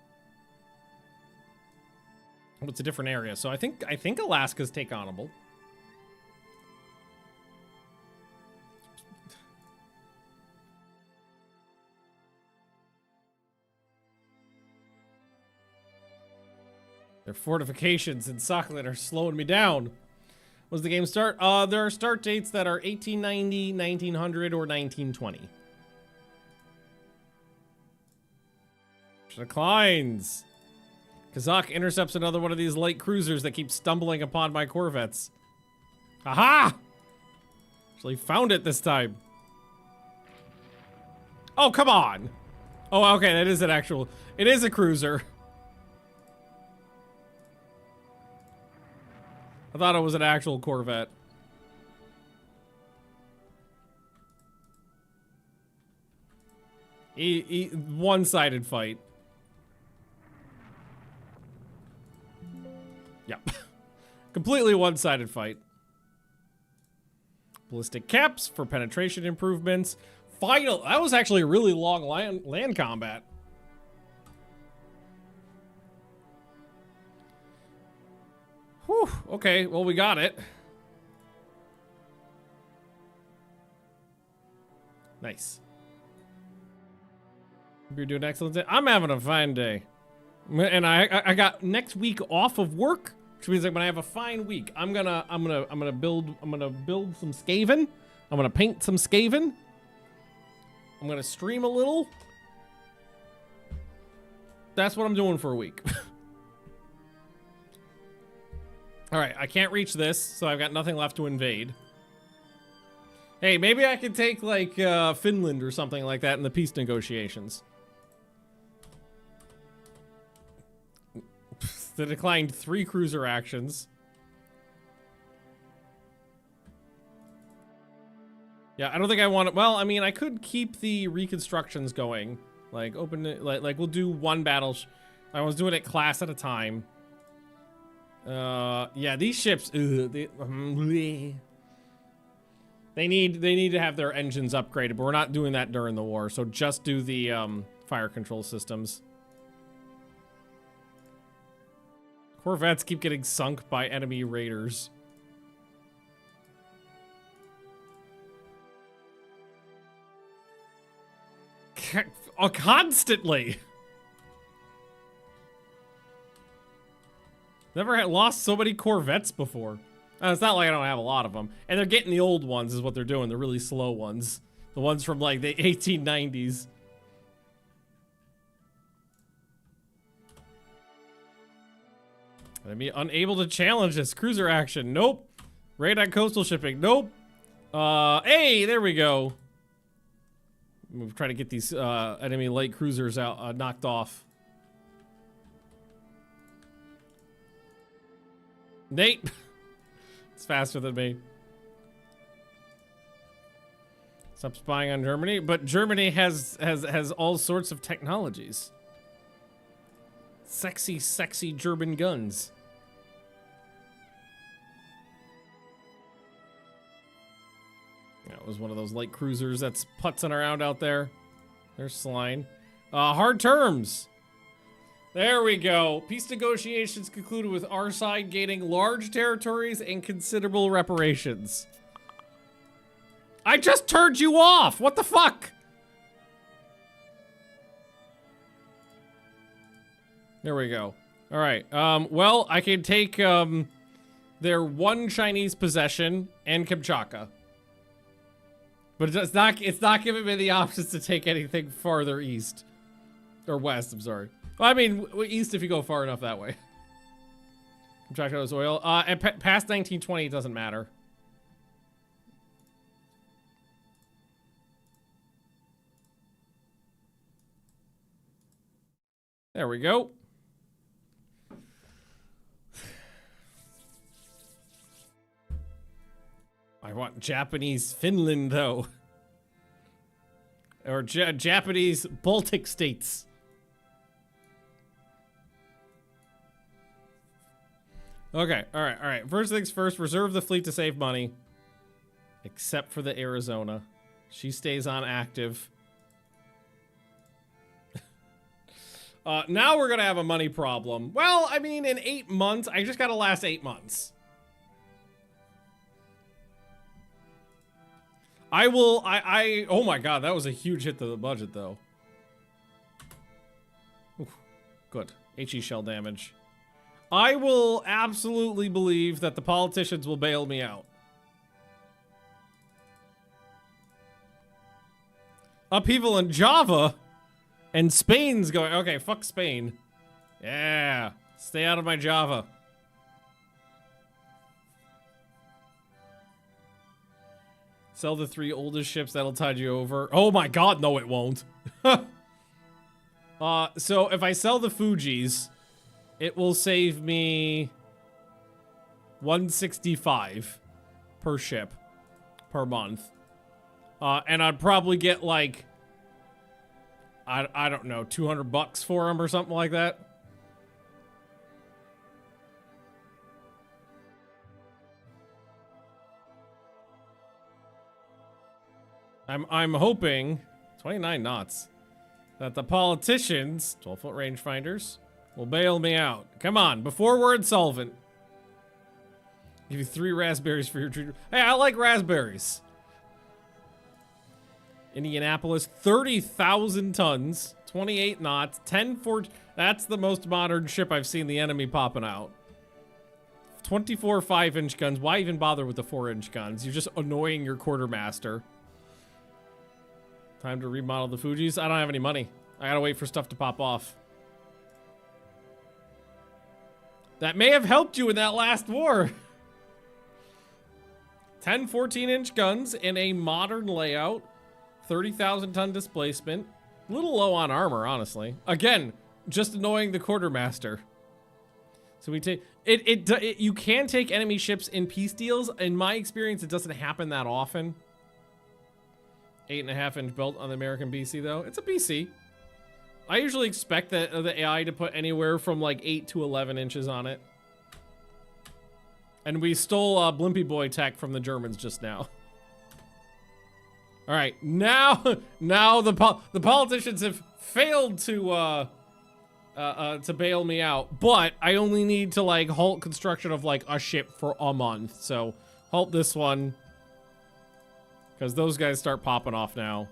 S1: Oh, it's a different area. So I think Alaska's take-onable. Their fortifications in Sakhalin are slowing me down. When does the game start? There are start dates that are 1890, 1900, or 1920. Declines. Kazakh intercepts another one of these light cruisers that keep stumbling upon my corvettes. Aha! Actually found it this time. Oh, come on. Oh, okay, that is an actual... It is a cruiser. I thought it was an actual corvette. One-sided fight. Yep. Completely one-sided fight. Ballistic caps for penetration improvements. Final. That was actually a really long land combat. Whew. Okay, well, we got it. Nice. You're doing excellent. I'm having a fine day. And I got next week off of work, which means I'm gonna have a fine week. I'm gonna build some Skaven. I'm gonna paint some Skaven. I'm gonna stream a little. That's what I'm doing for a week. All right, I can't reach this, so I've got nothing left to invade. Hey, maybe I could take, like, Finland or something like that in the peace negotiations. They declined 3 cruiser actions. Yeah, I don't think I want to... Well, I mean, I could keep the reconstructions going. Like, open it... Like we'll do one battle... I was doing it class at a time. Yeah, these ships... they need to have their engines upgraded, but we're not doing that during the war, so just do the, fire control systems. Corvettes keep getting sunk by enemy raiders. Constantly! Never had lost so many Corvettes before. It's not like I don't have a lot of them. And they're getting the old ones is what they're doing. The really slow ones. The ones from like the 1890s. I'd be unable to challenge this. Cruiser action. Nope. Raid on coastal shipping. Nope. Hey, there we go. We'll try to get these enemy light cruisers out knocked off. Nate. It's faster than me. Stop spying on Germany, but Germany has all sorts of technologies. Sexy, sexy German guns. That was one of those light cruisers that's putzing around out there. There's Sline. Hard terms. There we go. Peace negotiations concluded with our side gaining large territories and considerable reparations. I just turned you off! What the fuck? There we go. Alright, well, I can take, their one Chinese possession and Kamchatka. But it's not giving me the options to take anything farther east. Or west, I'm sorry. Well, I mean, east if you go far enough that way. Kamchatka is oil. And past 1920, it doesn't matter. There we go. I want Japanese Finland, though. Or Japanese Baltic states. Okay, alright. First things first, reserve the fleet to save money. Except for the Arizona. She stays on active. Now we're gonna have a money problem. Well, I mean, in 8 months, I just gotta last 8 months. Oh my god, that was a huge hit to the budget, though. Oof, good. HE shell damage. I will absolutely believe that the politicians will bail me out. Upheaval in Java? And Spain's going, okay, fuck Spain. Yeah, stay out of my Java. Sell the 3 oldest ships, that'll tide you over. Oh my god, no it won't. So if I sell the Fujis, it will save me 165 per ship per month. And I'd probably get like, I don't know, 200 bucks for them or something like that. I'm hoping 29 knots that the politicians, 12-foot rangefinders, will bail me out. Come on, before we're insolvent. Give you 3 raspberries for your treat. Hey, I like raspberries. Indianapolis, 30,000 tons, 28 knots, 10 for... That's the most modern ship I've seen the enemy popping out. 24 5-inch guns. Why even bother with the 4-inch guns? You're just annoying your quartermaster. Time to remodel the Fujis. I don't have any money. I gotta wait for stuff to pop off. That may have helped you in that last war. 10 14-inch guns in a modern layout. 30,000 ton displacement. A little low on armor, honestly. Again, just annoying the quartermaster. So we take it. You can take enemy ships in peace deals. In my experience, it doesn't happen that often. 8.5-inch belt on the American BC though. It's a BC. I usually expect that the AI to put anywhere from like 8 to 11 inches on it. And we stole Blimpy Boy tech from the Germans just now. All right, now the politicians have failed to bail me out, but I only need to like halt construction of like a ship for a month. So halt this one because those guys start popping off now.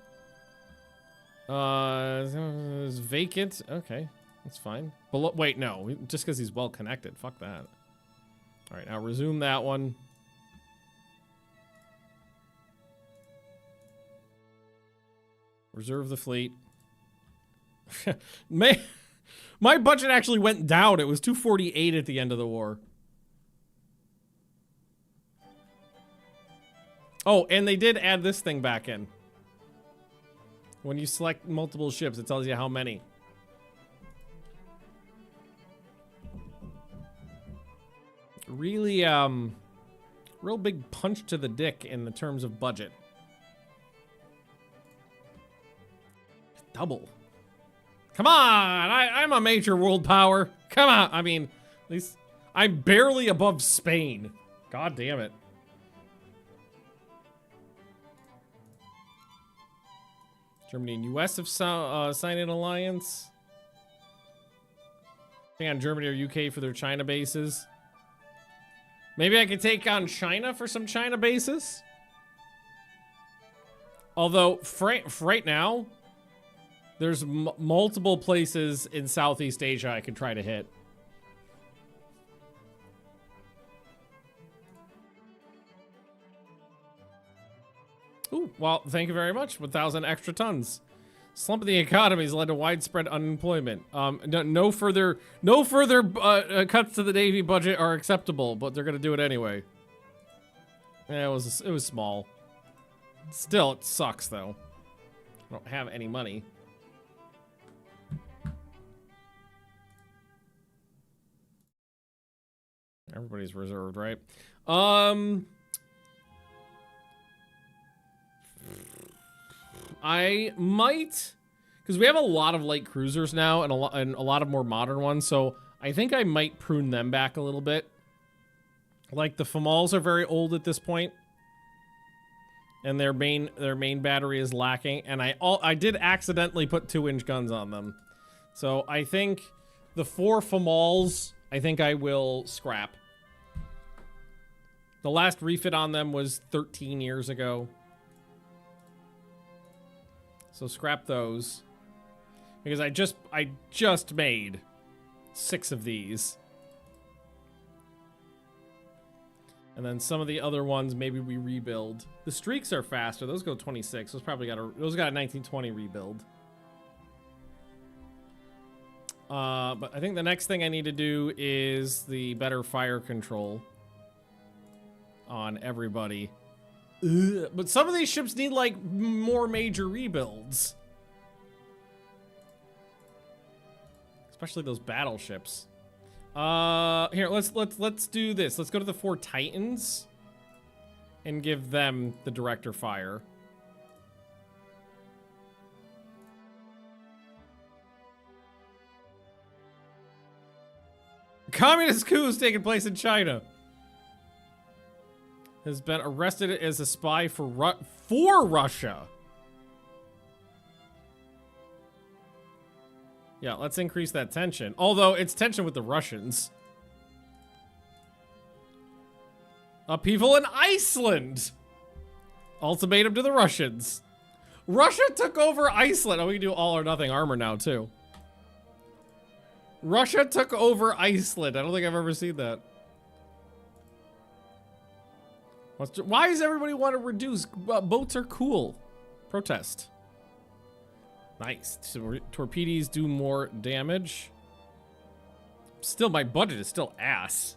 S1: It's vacant. Okay, that's fine. Below, wait, no, just because he's well connected. Fuck that. All right, now resume that one. Reserve the fleet. My budget actually went down. It was 248 at the end of the war. Oh, and they did add this thing back in. When you select multiple ships, it tells you how many. Really, real big punch to the dick in the terms of budget. Double. Come on, I'm a major world power. Come on, I mean, at least I'm barely above Spain. God damn it. Germany and US have signed an alliance. Take on Germany or UK for their China bases. Maybe I could take on China for some China bases. Although, right now, there's multiple places in Southeast Asia I could try to hit. Ooh, well, thank you very much. 1,000 extra tons. Slump of the economy has led to widespread unemployment. No further cuts to the Navy budget are acceptable, but they're gonna do it anyway. Yeah, it was small. Still, it sucks though. I don't have any money. Everybody's reserved, right? I might, because we have a lot of light cruisers now and a lot of more modern ones, so I think I might prune them back a little bit. Like the Famals are very old at this point, and their main battery is lacking, and I did accidentally put 2-inch guns on them, so I think the 4 Famals I think I will scrap. The last refit on them was 13 years ago. So scrap those. Because I just made 6 of these. And then some of the other ones maybe we rebuild. The streaks are faster. Those go 26. Those got a 1920 rebuild. But I think the next thing I need to do is the better fire control on everybody. Ugh, but some of these ships need like more major rebuilds, especially those battleships. Here, let's do this. Let's go to the 4 Titans and give them the director fire. Communist coup is taking place in China. Has been arrested as a spy for Russia. Yeah, let's increase that tension. Although it's tension with the Russians. Upheaval in Iceland. Ultimatum to the Russians. Russia took over Iceland. Oh, we can do all or nothing armor now too. Russia took over Iceland. I don't think I've ever seen that. Why does everybody want to reduce? Boats are cool. Protest. Nice. So torpedoes do more damage. Still, my budget is still ass.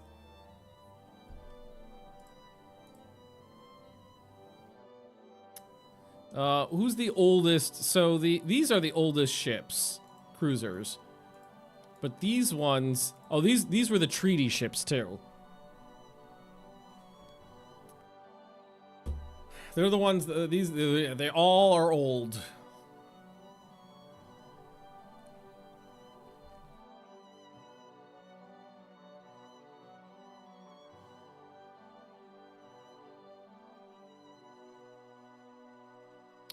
S1: Who's the oldest? So these are the oldest ships, cruisers. But these ones, oh, these were the treaty ships too. They're the ones, they all are old.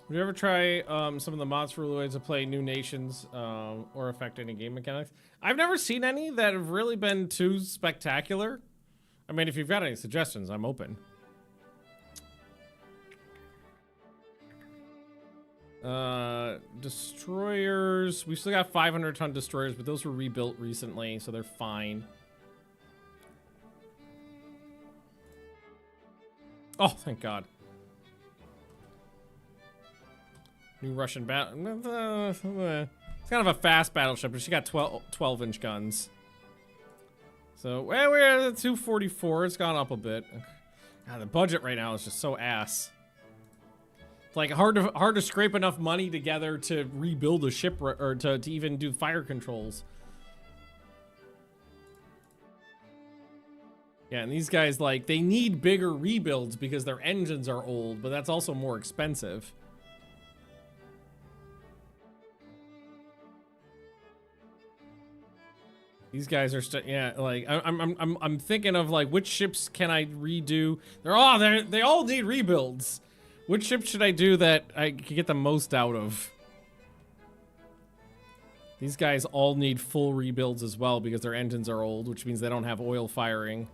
S1: Would you ever try some of the mods for ways to play new nations or affect any game mechanics? I've never seen any that have really been too spectacular. I mean, if you've got any suggestions, I'm open. Destroyers. We still got 500-ton destroyers, but those were rebuilt recently, so they're fine. Oh, thank God. New Russian battle. It's kind of a fast battleship, but she got 12-inch guns. So, well, we're at 244. It's gone up a bit. God, the budget right now is just so ass. It's like hard to scrape enough money together to rebuild a ship or to even do fire controls. Yeah, and these guys, like, they need bigger rebuilds because their engines are old, but that's also more expensive. These guys are yeah, like I'm thinking of like which ships can I redo? They all need rebuilds. Which ship should I do that I can get the most out of? These guys all need full rebuilds as well because their engines are old, which means they don't have oil firing.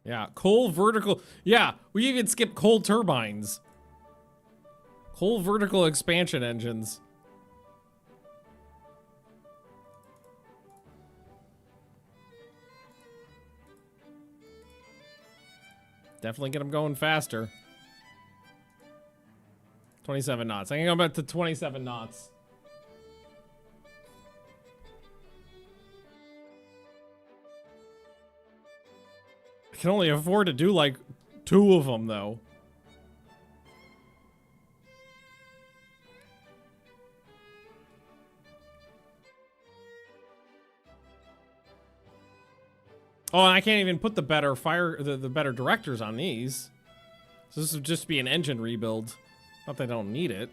S1: Yeah, coal vertical. Yeah, we even skip coal turbines. Coal vertical expansion engines. Definitely get them going faster. 27 knots. I can go back to 27 knots. I can only afford to do like 2 of them though. Oh, and I can't even put the better the better directors on these. So this would just be an engine rebuild. Not that I don't need it.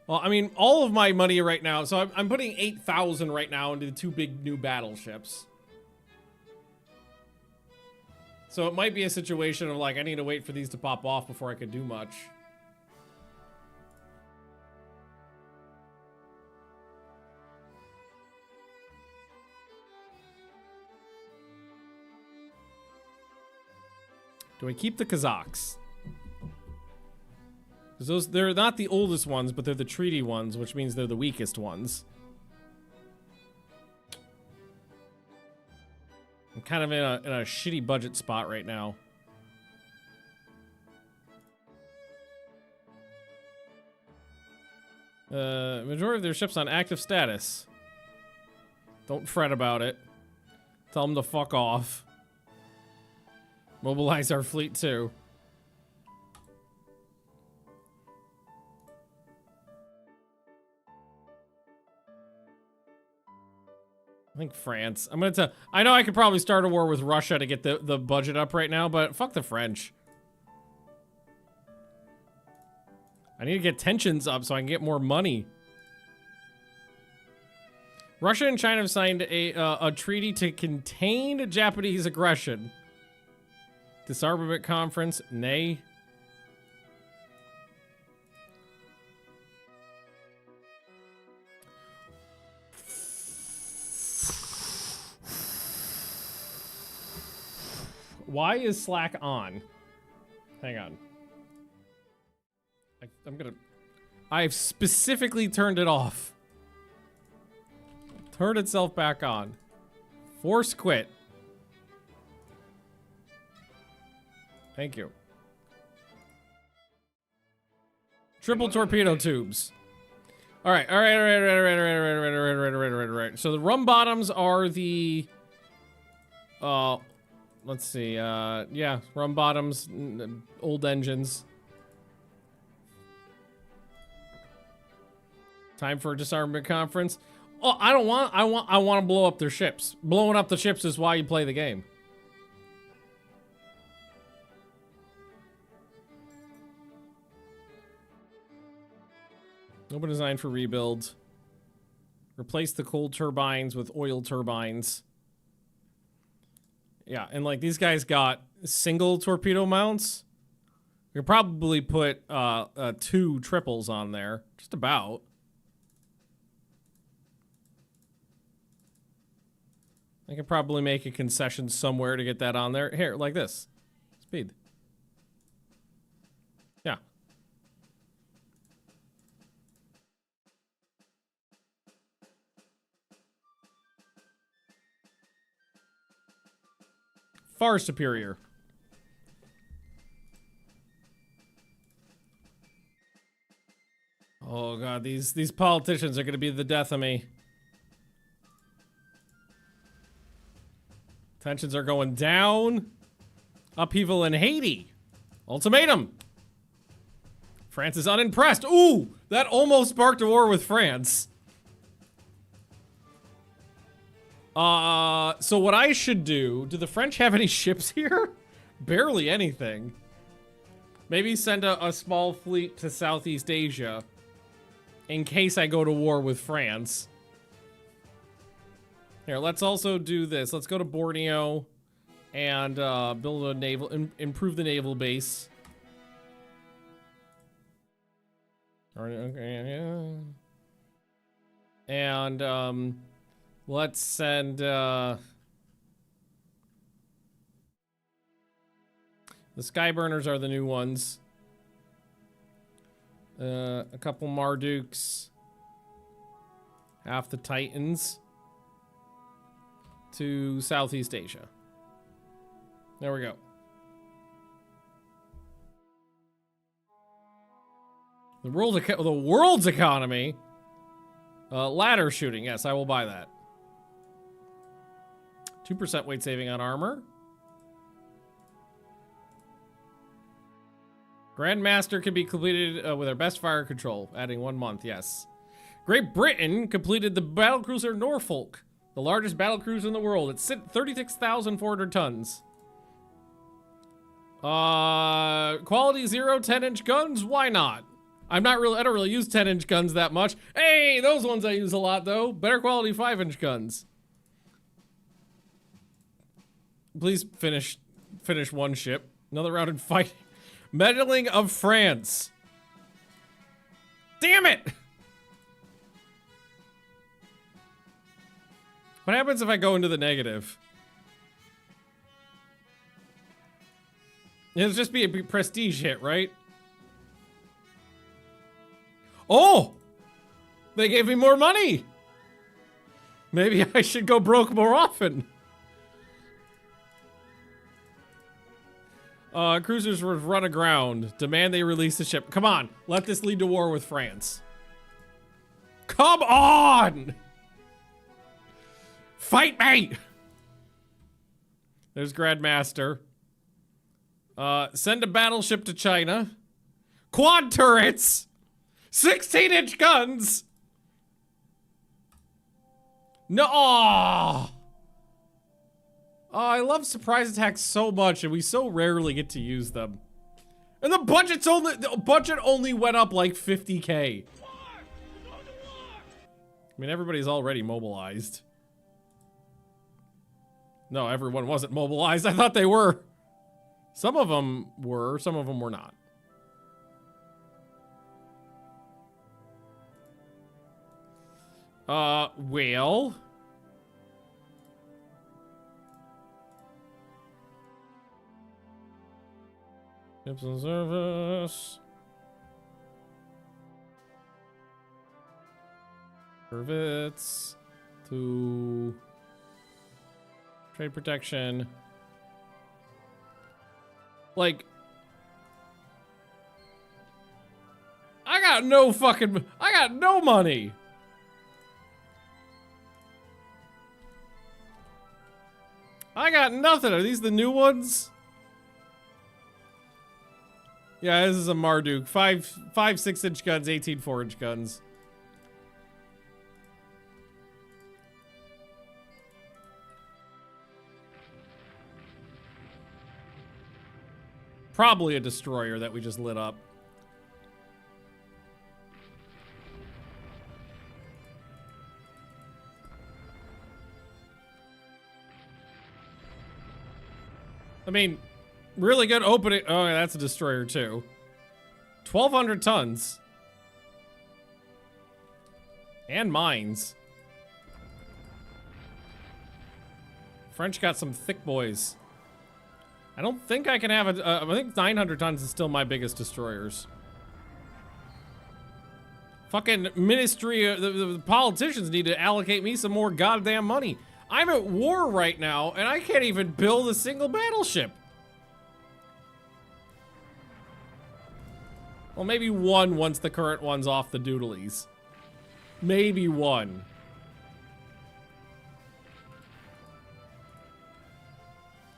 S1: Well, I mean, all of my money right now, so I'm putting 8,000 right now into the 2 big new battleships. So it might be a situation of like, I need to wait for these to pop off before I could do much. Do I keep the Kazakhs? Because they're not the oldest ones, but they're the treaty ones, which means they're the weakest ones. I'm kind of in a shitty budget spot right now. Majority of their ships on active status. Don't fret about it. Tell them to fuck off. Mobilize our fleet too. I think France. I know I could probably start a war with Russia to get the budget up right now, but fuck the French. I need to get tensions up so I can get more money. Russia and China have signed a treaty to contain Japanese aggression. Disarmament conference, nay. Why is Slack on? Hang on. I've specifically turned it off. Turned itself back on. Force quit. Thank you. Triple torpedo tubes. All right. So the rum bottoms are the let's see. Yeah, rum bottoms, old engines. Time for a disarmament conference. Oh, I want to blow up their ships. Blowing up the ships is why you play the game. Open design for rebuild. Replace the coal turbines with oil turbines. Yeah, and like these guys got single torpedo mounts. We could probably put 2 triples on there. Just about. I could probably make a concession somewhere to get that on there. Here, like this. Speed. Yeah. Far superior. Oh god, these politicians are gonna be the death of me. Tensions are going down. Upheaval in Haiti. Ultimatum. France is unimpressed. Ooh, that almost sparked a war with France. So what I should do the French have any ships here? Barely anything. Maybe send a small fleet to Southeast Asia in case I go to war with France. Here, let's also do this. Let's go to Borneo and build a naval, improve the naval base. Okay, yeah. And let's send the Skyburners are the new ones. A couple Mardukes. Half the Titans. To Southeast Asia. There we go. The world's economy. Ladder shooting. Yes, I will buy that. 2% weight saving on armor. Grandmaster can be completed with our best fire control, adding 1 month. Yes. Great Britain completed the battlecruiser Norfolk. The largest battlecruiser in the world. It's 36,400 tons. Quality 0, 10-inch guns? Why not? I don't really use 10-inch guns that much. Hey, those ones I use a lot, though. Better quality 5-inch guns. Please finish one ship. Another round in fighting. Meddling of France. Damn it! What happens if I go into the negative? It'll just be a prestige hit, right? Oh! They gave me more money! Maybe I should go broke more often. Cruisers were run aground. Demand they release the ship. Come on, let this lead to war with France. Come on! Fight me! There's Grandmaster. Send a battleship to China. Quad turrets! 16-inch guns! No! Oh, I love surprise attacks so much, and we so rarely get to use them. And the budget only went up like 50K. I mean, everybody's already mobilized. No, everyone wasn't mobilized. I thought they were. Some of them were, some of them were not. Well. Ships in service. Corvettes. To trade protection. Like, I got no money. I got nothing. Are these the new ones? Yeah, this is a Marduk. 5 6-inch guns, 18 4-inch guns. Probably a destroyer that we just lit up. I mean, really good opening. Oh, yeah, that's a destroyer too. 1,200 tons. And mines. French got some thick boys. I don't think I can have a... I think 900 tons is still my biggest destroyers. Fucking ministry... the politicians need to allocate me some more goddamn money. I'm at war right now, and I can't even build a single battleship. Well, maybe one once the current one's off the doodlies. Maybe one.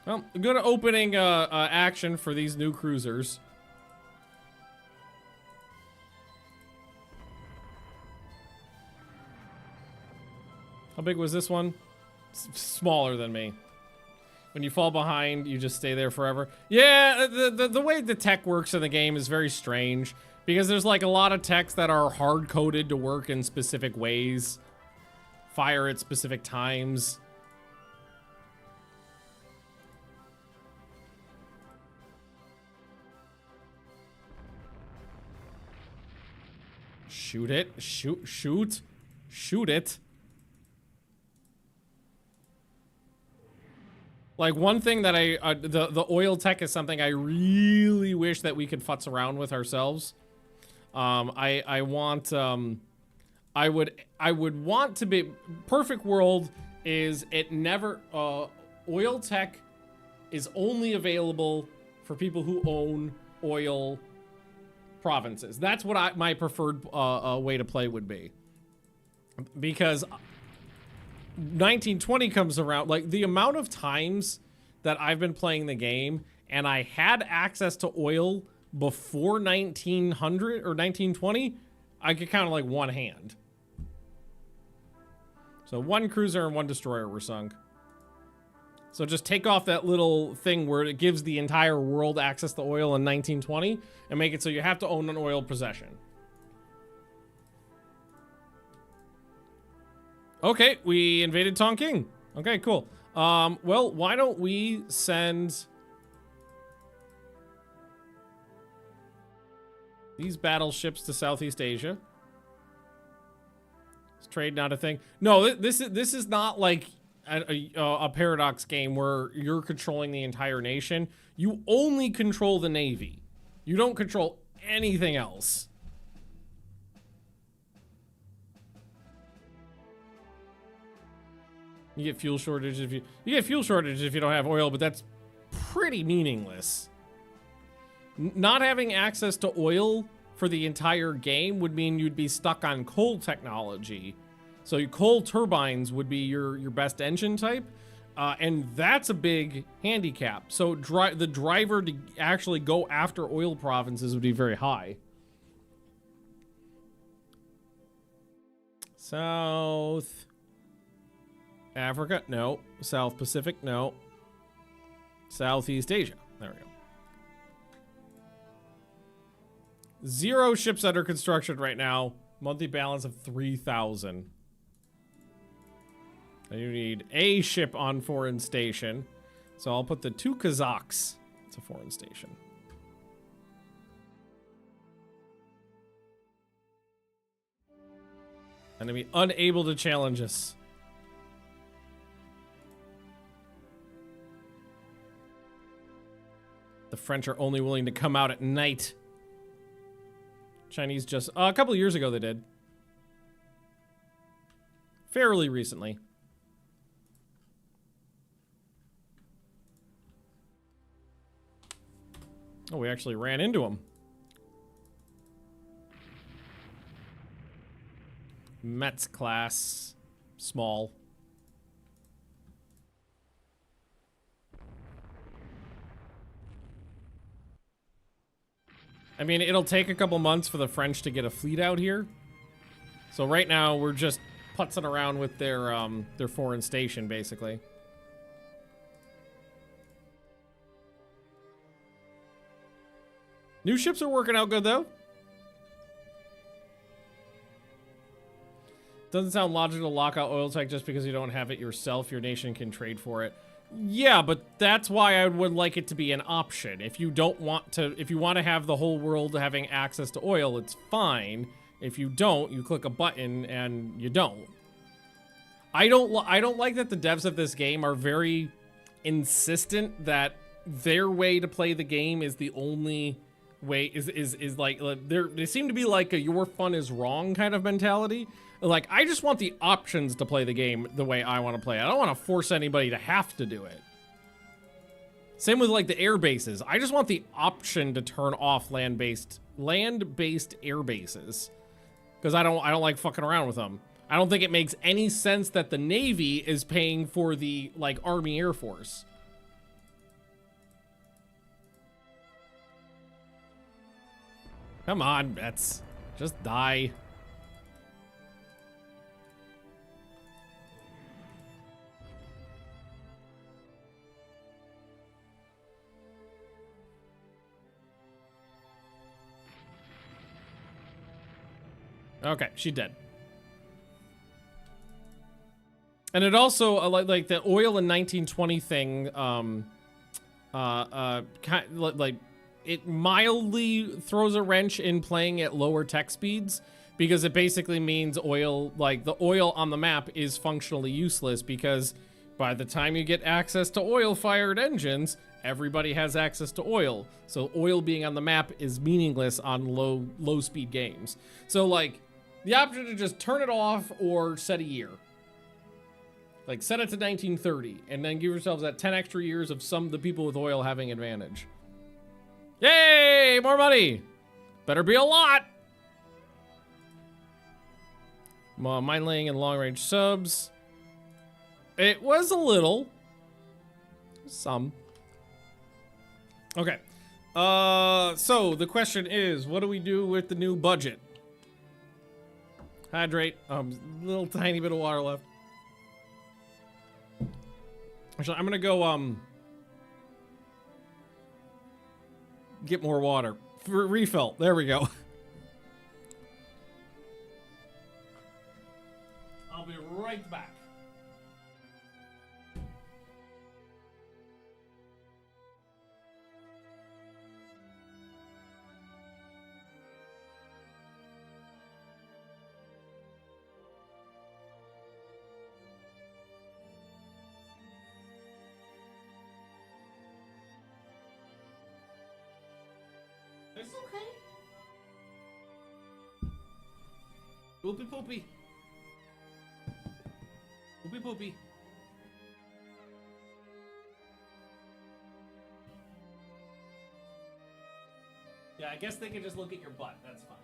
S1: Well, good opening action for these new cruisers. How big was this one? Smaller than me. When you fall behind, you just stay there forever. Yeah, the way the tech works in the game is very strange. Because there's like a lot of techs that are hard-coded to work in specific ways. Fire at specific times. Shoot it. Shoot it. Like, one thing that the oil tech is something I really wish that we could futz around with ourselves. I would want to be, perfect world is it never, oil tech is only available for people who own oil provinces. That's what my preferred way to play would be. Because 1920 comes around, like the amount of times that I've been playing the game and I had access to oil before 1900 or 1920, I could count like one hand. So one cruiser and one destroyer were sunk. So just take off that little thing where it gives the entire world access to oil in 1920 and make it so you have to own an oil possession. Okay, we invaded Tonking. Okay, cool. Well, why don't we send these battleships to Southeast Asia? Is trade not a thing? No, this is not like a Paradox game where you're controlling the entire nation. You only control the Navy. You don't control anything else. You get fuel shortage if you get fuel shortage if you don't have oil, but that's pretty meaningless. Not having access to oil for the entire game would mean you'd be stuck on coal technology. So coal turbines would be your best engine type, and that's a big handicap. So the driver to actually go after oil provinces would be very high. South Africa, no. South Pacific, no. Southeast Asia, there we go. 0 ships under construction right now. Monthly balance of 3,000. You need a ship on foreign station. So I'll put the 2 Kazakhs to foreign station. Enemy unable to challenge us. The French are only willing to come out at night. Chinese just... a couple of years ago they did. Fairly recently. Oh, we actually ran into them. Metz class. Small. I mean, it'll take a couple months for the French to get a fleet out here. So right now, we're just putzing around with their foreign station, basically. New ships are working out good, though. Doesn't sound logical to lock out oil tech just because you don't have it yourself. Your nation can trade for it. Yeah, but that's why I would like it to be an option. If you don't want to, if you want to have the whole world having access to oil, it's fine. If you don't, you click a button and you don't. I don't like that the devs of this game are very insistent that their way to play the game is the only way, is like, they seem to be like a your fun is wrong kind of mentality. Like, I just want the options to play the game the way I want to play it. I don't want to force anybody to have to do it. Same with like the air bases. I just want the option to turn off land-based air bases. Because I don't like fucking around with them. I don't think it makes any sense that the Navy is paying for the, like, Army Air Force. Come on, Bets. Just die. Okay, she dead. And it also, like the oil in 1920 thing, like, it mildly throws a wrench in playing at lower tech speeds, because it basically means oil, like the oil on the map is functionally useless, because by the time you get access to oil-fired engines, everybody has access to oil. So oil being on the map is meaningless on low-speed games. So, like, the option to just turn it off or set a year. Like, set it to 1930, and then give yourselves that 10 extra years of some of the people with oil having advantage. Yay! More money! Better be a lot! Mine laying and long-range subs. It was a little. Some. Okay. So, the question is, what do we do with the new budget? Hydrate. Little tiny bit of water left. Actually, I'm gonna go, get more water. Refill. There we go. I'll be right back. It's okay. Poopy poopy. Poopy poopy. Yeah, I guess they can just look at your butt. That's fine.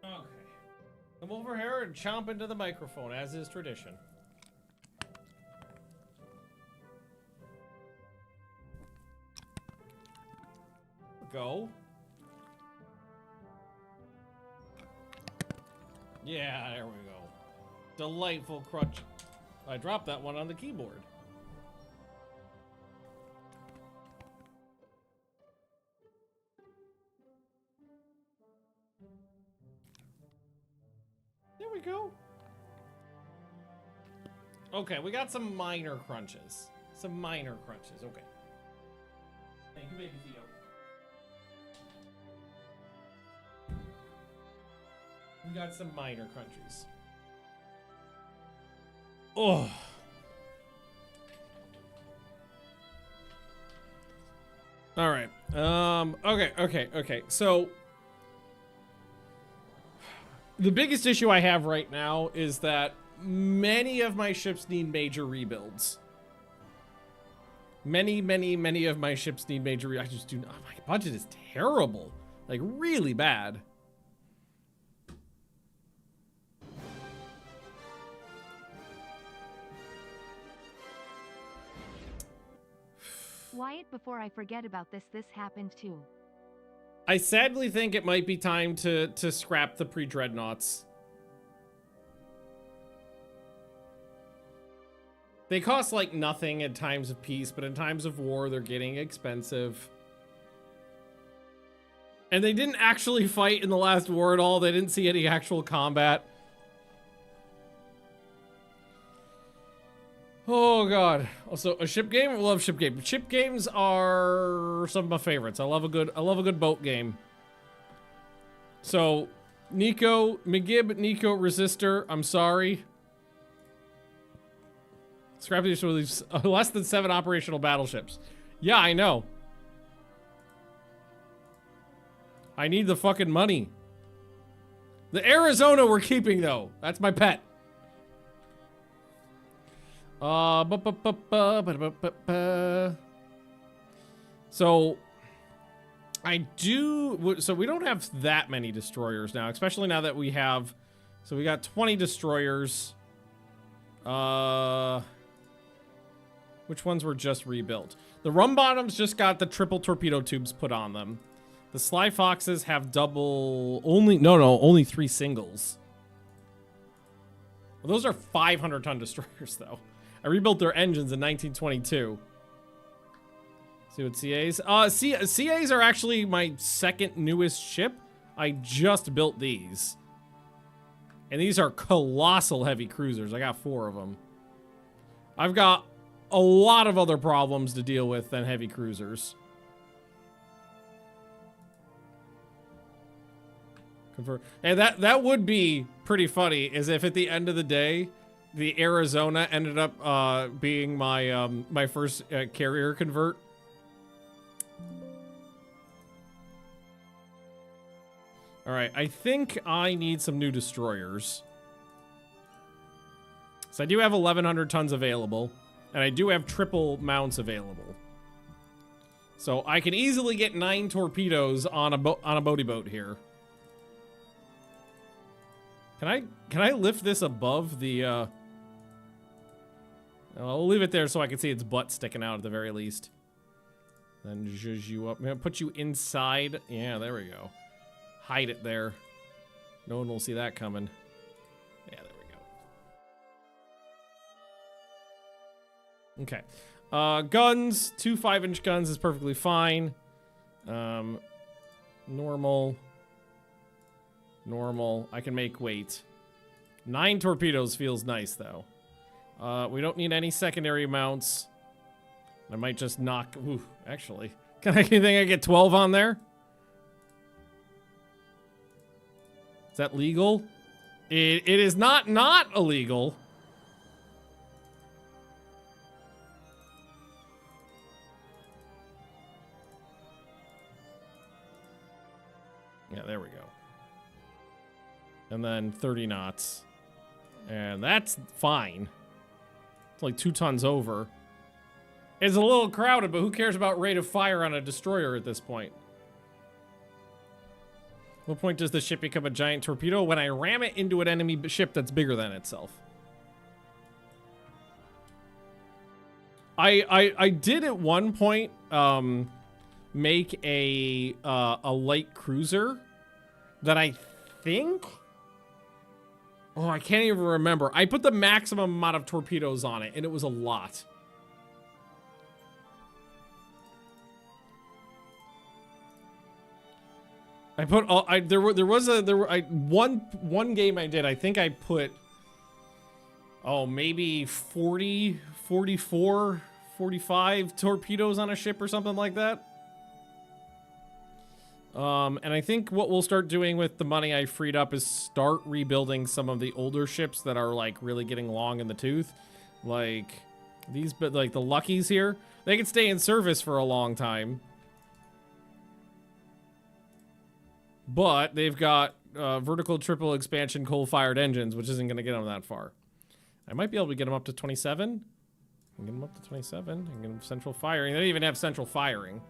S1: Okay. Come over here and chomp into the microphone, as is tradition. Go. Yeah, there we go. Delightful crunch. I dropped that one on the keyboard. There we go. Okay, we got some minor crunches. Some minor crunches, okay. Thank you, baby Theo. We got some minor crunchies. Oh. All right. Okay. So the biggest issue I have right now is that many of my ships need major rebuilds. Many of my ships need major I just do not. My budget is terrible. Like, really bad.
S5: Wyatt, before I forget about this happened too.
S1: I sadly think it might be time to scrap the pre-dreadnoughts. They cost like nothing in times of peace, but in times of war, they're getting expensive. And they didn't actually fight in the last war at all. They didn't see any actual combat. Oh god. Also, a ship game? I love ship games. Ship games are some of my favorites. I love a good boat game. So, Nico, McGib, Nico, Resistor, I'm sorry. Scrap these with these less than 7 operational battleships. Yeah, I know. I need the fucking money. The Arizona we're keeping though. That's my pet. So I do, so we don't have that many destroyers now, especially now that we have, so we got 20 destroyers. Which ones were just rebuilt? The rum bottoms just got the triple torpedo tubes put on them. The Sly Foxes have double, only 3 singles. Well, those are 500-ton destroyers though. I rebuilt their engines in 1922. See what CAs? CAs are actually my second newest ship. I just built these. And these are colossal heavy cruisers. I got 4 of them. I've got a lot of other problems to deal with than heavy cruisers. Confirm. And that would be pretty funny, is if at the end of the day, the Arizona ended up being my my first carrier convert. All right, I think I need some new destroyers. So I do have 1,100 tons available, and I do have triple mounts available. So I can easily get 9 torpedoes on a boaty boat here. Can I lift this above the? I'll leave it there so I can see its butt sticking out at the very least. Then zhuzh you up. I'm gonna put you inside. Yeah, there we go. Hide it there. No one will see that coming. Yeah, there we go. Okay. Guns. 2 5-inch guns is perfectly fine. Normal. I can make weight. 9 torpedoes feels nice, though. We don't need any secondary mounts. I might just knock... Ooh, actually. You think I get 12 on there? Is that legal? It is not illegal. Yeah, there we go. And then 30 knots. And that's fine. It's like 2 tons over. It's a little crowded, but who cares about rate of fire on a destroyer at this point? What point does the ship become a giant torpedo? When I ram it into an enemy ship that's bigger than itself. I did at one point make a light cruiser that I think... Oh, I can't even remember. I put the maximum amount of torpedoes on it, and it was a lot. I put all, one game I did, I think I put, oh, maybe 40, 44, 45 torpedoes on a ship or something like that. And I think what we'll start doing with the money I freed up is start rebuilding some of the older ships that are like really getting long in the tooth. Like these, but like the Luckies here, they can stay in service for a long time. But they've got vertical triple expansion coal-fired engines, which isn't going to get them that far. I might be able to get them up to 27. I can get them up to 27. I can get them central firing. They don't even have central firing.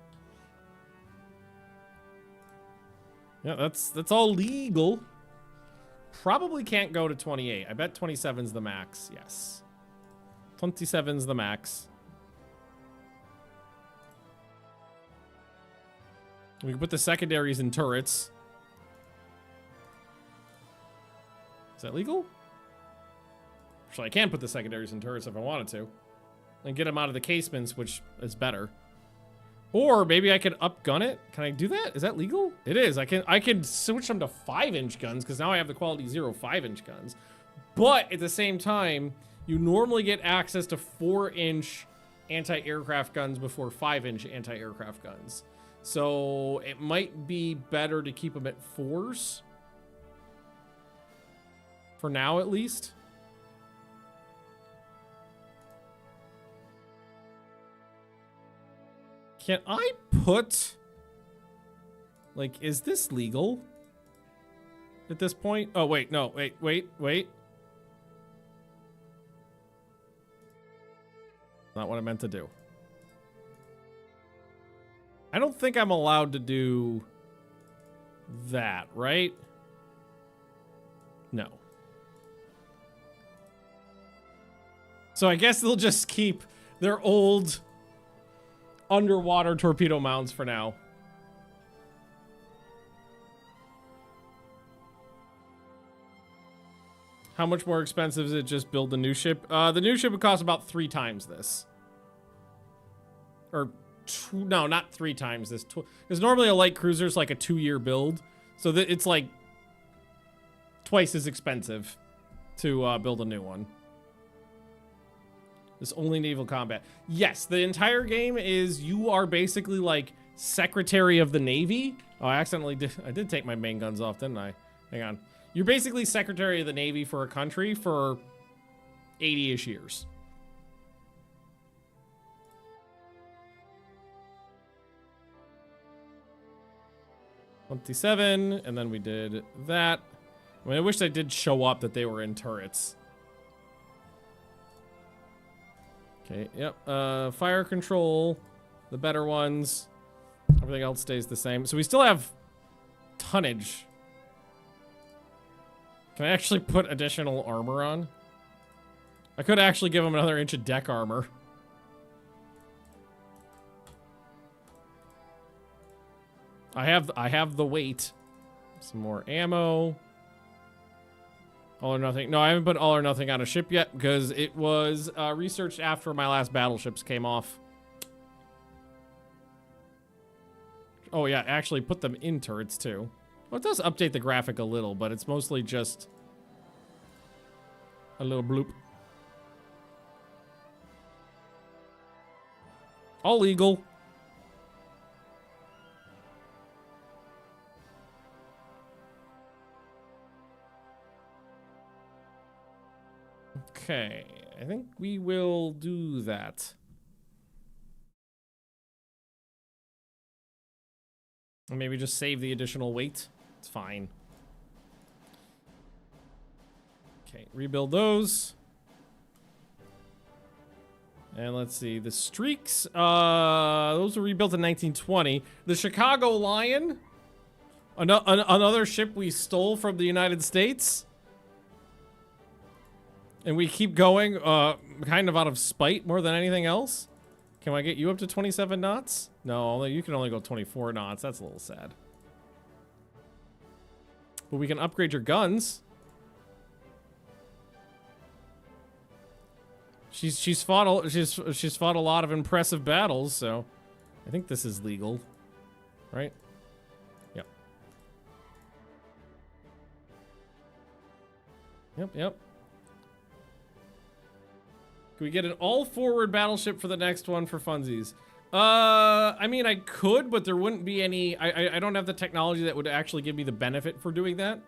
S1: Yeah, that's all legal. Probably can't go to 28. I bet 27's the max. Yes. 27's the max. We can put the secondaries in turrets. Is that legal? Actually, I can put the secondaries in turrets if I wanted to. And get them out of the casements, which is better. Or maybe I could upgun it. Can I do that? Is that legal? It is. I can switch them to 5-inch guns because now I have the quality 0 5-inch guns. But at the same time, you normally get access to 4-inch anti-aircraft guns before 5-inch anti-aircraft guns. So it might be better to keep them at 4s. For now, at least. Can I put... Like, is this legal? At this point? Oh, wait, no, wait. Not what I meant to do. I don't think I'm allowed to do that, right? No. So I guess they'll just keep their old underwater torpedo mounts for now. How much more expensive is it just build the new ship? The new ship would cost about 3 times this. Or, no, not 3 times this. Because normally a light cruiser is like a 2-year build. So that it's like twice as expensive to build a new one. This only naval combat. Yes, the entire game is you are basically like Secretary of the Navy. Oh, I accidentally did. I did take my main guns off, didn't I? Hang on. You're basically Secretary of the Navy for a country for 80-ish years. $27, and then we did that. I mean, I wish I did show up that they were in turrets. Okay, yep. Fire control, the better ones. Everything else stays the same. So we still have tonnage. Can I actually put additional armor on? I could actually give them another inch of deck armor. I have the weight. Some more ammo. All or nothing. No, I haven't put all or nothing on a ship yet because it was researched after my last battleships came off. Oh yeah, actually put them in turrets too. Well, it does update the graphic a little, but it's mostly just a little bloop. All legal. Okay, I think we will do that. Or maybe just save the additional weight. It's fine. Okay, rebuild those. And let's see, the Streaks, those were rebuilt in 1920. The Chicago Lion, another ship we stole from the United States. And we keep going, kind of out of spite more than anything else. Can I get you up to 27 knots? No, you can only go 24 knots. That's a little sad. But we can upgrade your guns. She's fought a lot of impressive battles, so I think this is legal, right? Yep. Yep. Can we get an all-forward battleship for the next one for funsies? I mean, I could, but there wouldn't be any... I don't have the technology that would actually give me the benefit for doing that.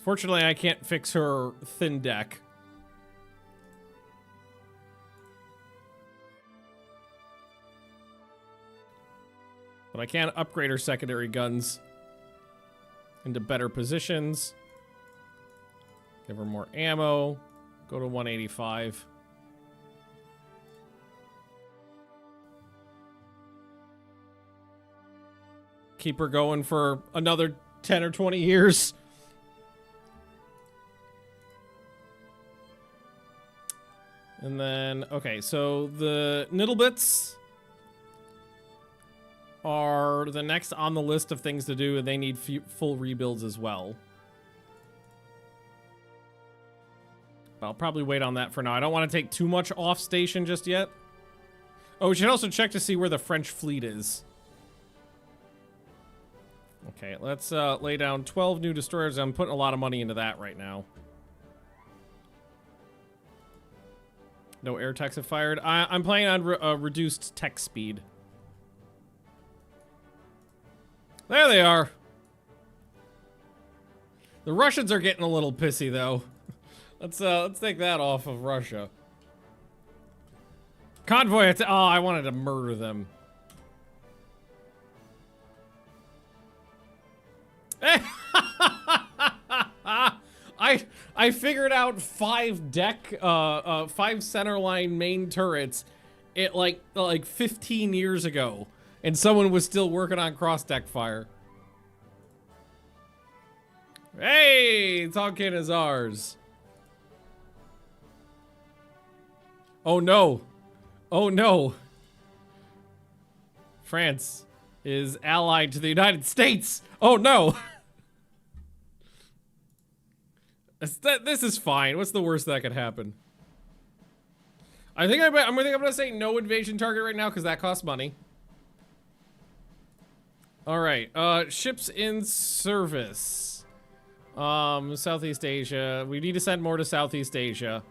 S1: Fortunately, I can't fix her thin deck. But I can upgrade her secondary guns into better positions. Give her more ammo. Go to 185. Keep her going for another 10 or 20 years. And then, okay, so the Nittlebits are the next on the list of things to do, and they need full rebuilds as well. I'll probably wait on that for now. I don't want to take too much off station just yet. Oh, we should also check to see where the French fleet is. Okay, let's lay down 12 new destroyers. I'm putting a lot of money into that right now. No air techs have fired. I'm playing on reduced tech speed. There they are. The Russians are getting a little pissy though. Let's take that off of Russia. Convoy. Oh, I wanted to murder them. I figured out 5 deck, 5 centerline main turrets, like 15 years ago, and someone was still working on cross deck fire. Hey, Tonkin is ours. Oh no! Oh no! France is allied to the United States. Oh no! This is fine. What's the worst that could happen? I think I'm gonna say no invasion target right now because that costs money. All right, ships in service. Southeast Asia. We need to send more to Southeast Asia.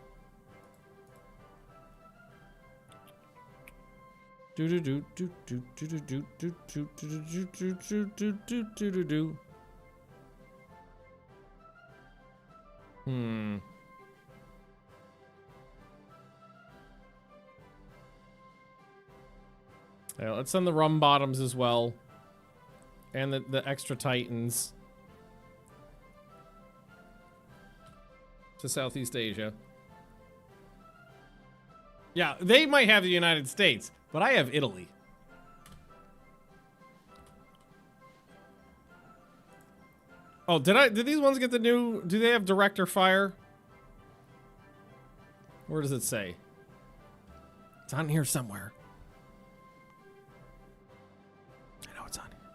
S1: Yeah, let's send the rum bottoms as well. And the extra Titans. To Southeast Asia. Yeah, they might have the United States, but I have Italy. Oh, did these ones get the new, do they have director fire? Where does it say? It's on here somewhere. I know it's on here.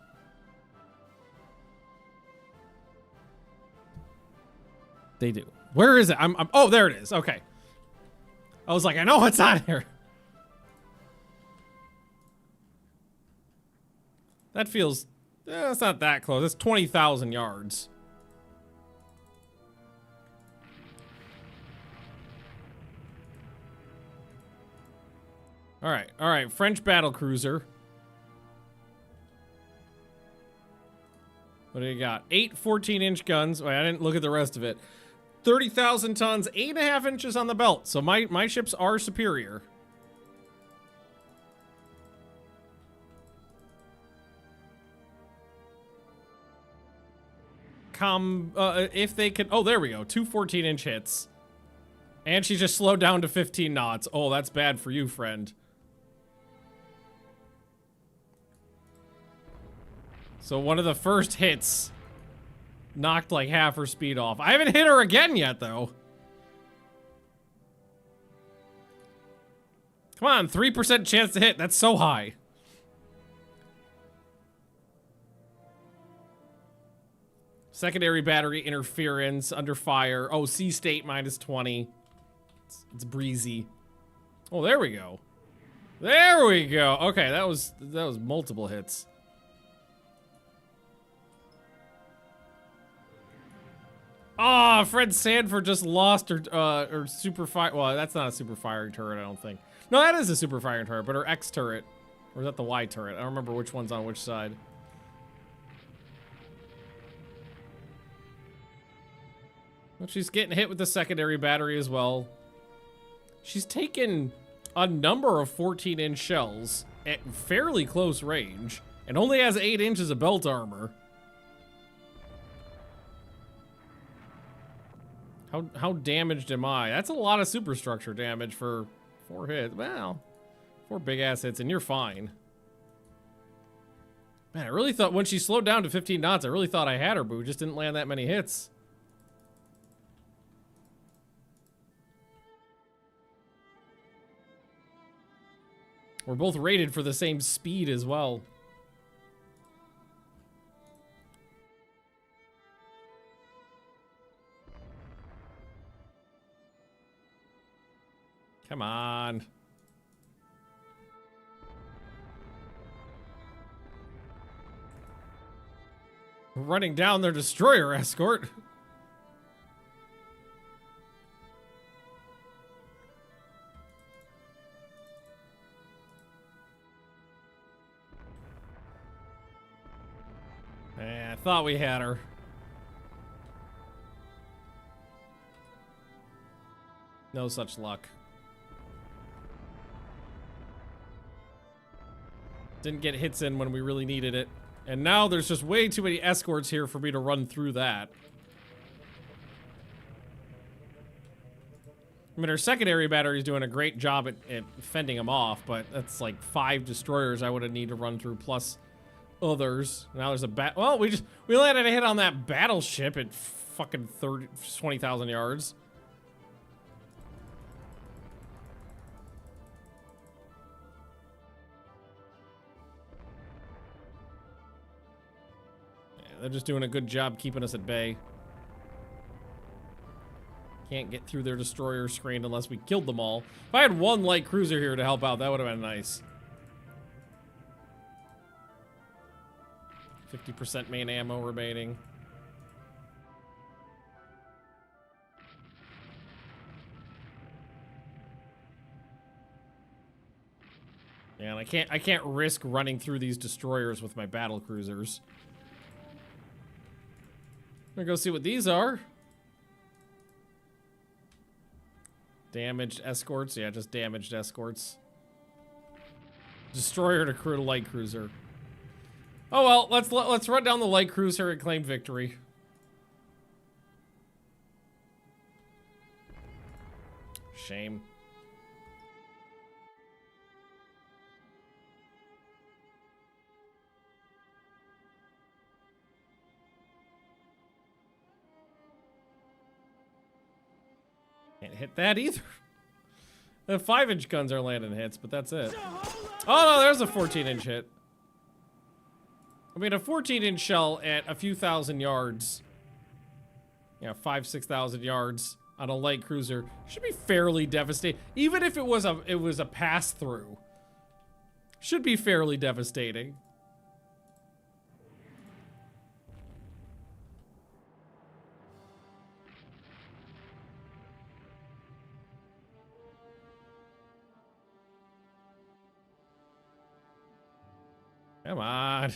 S1: They do. Where is it? Oh, there it is. Okay. I was like, I know it's on here. That feels, it's not that close. It's 20,000 yards. All right, French battle cruiser. What do you got? 8 14-inch guns. Wait, I didn't look at the rest of it. 30,000 tons, 8.5 inches on the belt. So my ships are superior. If they can, oh, there we go. 2 14-inch hits. And she just slowed down to 15 knots. Oh, that's bad for you, friend. So one of the first hits knocked like half her speed off. I haven't hit her again yet, though. Come on, 3% chance to hit. That's so high. Secondary battery interference under fire. Oh, sea state -20. It's breezy. Oh, there we go. There we go. Okay, that was multiple hits. Oh, Fred Sanford just lost her super fire. Well, that's not a super firing turret, I don't think. No, that is a super firing turret, but her X turret, or is that the Y turret? I don't remember which one's on which side. Well, she's getting hit with the secondary battery as well. She's taken a number of 14-inch shells at fairly close range. and only has 8 inches of belt armor. How damaged am I? That's a lot of superstructure damage for 4 hits. Well, 4 big ass hits, and you're fine. Man, I really thought when she slowed down to 15 knots, I really thought I had her, but we just didn't land that many hits. We're both rated for the same speed as well. Come on. We're running down their destroyer escort. I thought we had her. No such luck. Didn't get hits in when we really needed it. And now there's just way too many escorts here for me to run through that. I mean, our secondary battery is doing a great job at fending them off, but that's like 5 destroyers I would have need to run through, plus others. Now there's a well, we landed a hit on that battleship at fucking 20,000 yards. They're just doing a good job keeping us at bay. Can't get through their destroyer screen unless we killed them all. If I had 1 light cruiser here to help out, that would have been nice. 50% main ammo remaining. Yeah, and I can't risk running through these destroyers with my battle cruisers. I'm gonna go see what these are. Damaged escorts. Yeah, just damaged escorts. Destroyer to crew to light cruiser. Oh well, let's run down the light cruiser and claim victory. Shame. Can't hit that either. The 5-inch guns are landing hits, but that's it. Oh no, there's a 14-inch hit. I mean, a 14-inch shell at a few thousand yards, you know, 5,000-6,000 yards on a light cruiser should be fairly devastating. Even if it was a pass-through, should be fairly devastating. Come on.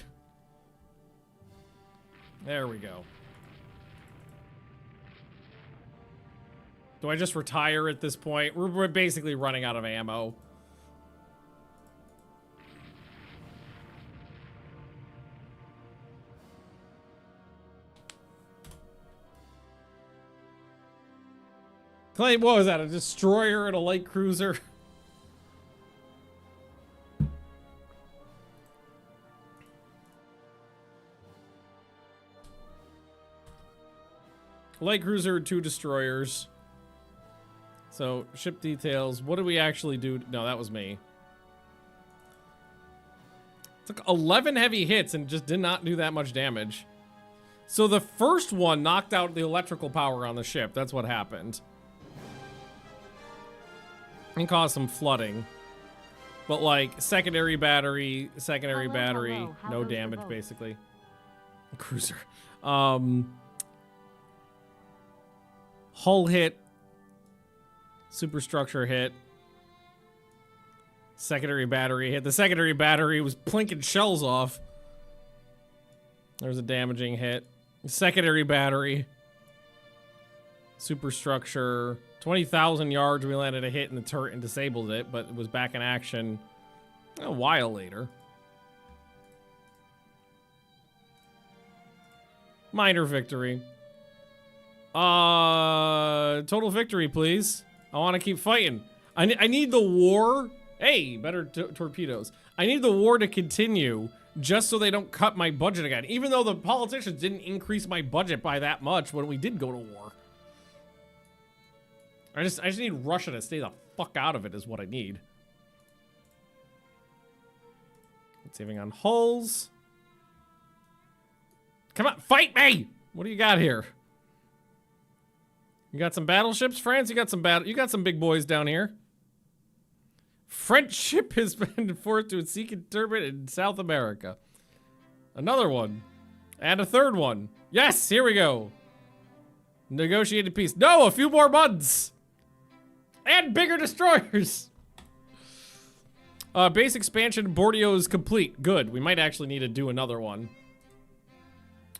S1: There we go. Do I just retire at this point? We're basically running out of ammo. Claim, what was that? A destroyer and a light cruiser? Light cruiser, 2 destroyers. So, ship details. What did we actually do? No, that was me. Took 11 heavy hits and just did not do that much damage. So the first one knocked out the electrical power on the ship. That's what happened. And caused some flooding. But like, secondary battery, no damage basically. Cruiser. Hull hit, superstructure hit, secondary battery hit. The secondary battery was plinking shells off. There's a damaging hit. Secondary battery, superstructure, 20,000 yards. We landed a hit in the turret and disabled it, but it was back in action a while later. Minor victory. Total victory, please. I want to keep fighting. I need the war. Hey, better torpedoes. I need the war to continue just so they don't cut my budget again. Even though the politicians didn't increase my budget by that much when we did go to war. I just need Russia to stay the fuck out of it is what I need. Saving on hulls. Come on, fight me! What do you got here? You got some battleships, France? You got some big boys down here. French ship has been forced to seek interment in South America. Another one. And a third one. Yes, here we go. Negotiated peace. No, a few more months. And bigger destroyers. Base expansion Borneo is complete. Good. We might actually need to do another one.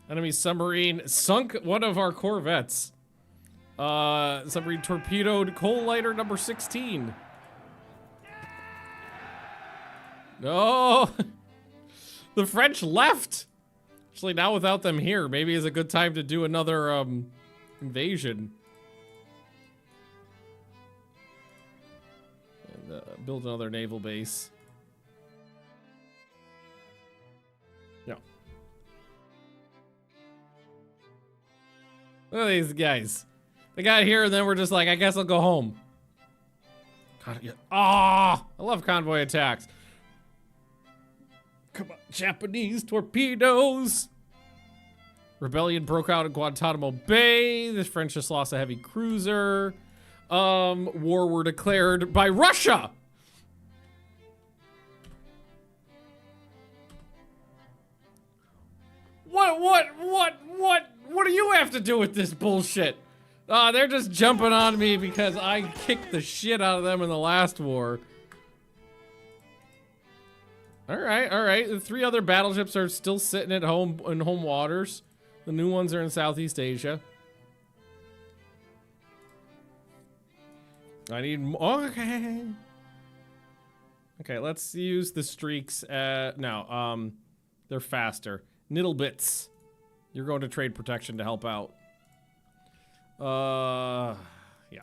S1: Enemy submarine sunk one of our corvettes. Submarine torpedoed coal lighter number 16. No. The French left. Actually, now without them here, maybe is a good time to do another invasion. And build another naval base. Yeah. Look at these guys. They got here and then we're just like, I guess I'll go home. God, yeah. Ah, I love convoy attacks. Come on, Japanese torpedoes. Rebellion broke out in Guantanamo Bay. The French just lost a heavy cruiser. War were declared by Russia. What do you have to do with this bullshit? They're just jumping on me because I kicked the shit out of them in the last war. All right. The 3 other battleships are still sitting at home in home waters. The new ones are in Southeast Asia. I need more. Okay. Okay, let's use the streaks. No, they're faster. Nittlebits. You're going to trade protection to help out. Yeah.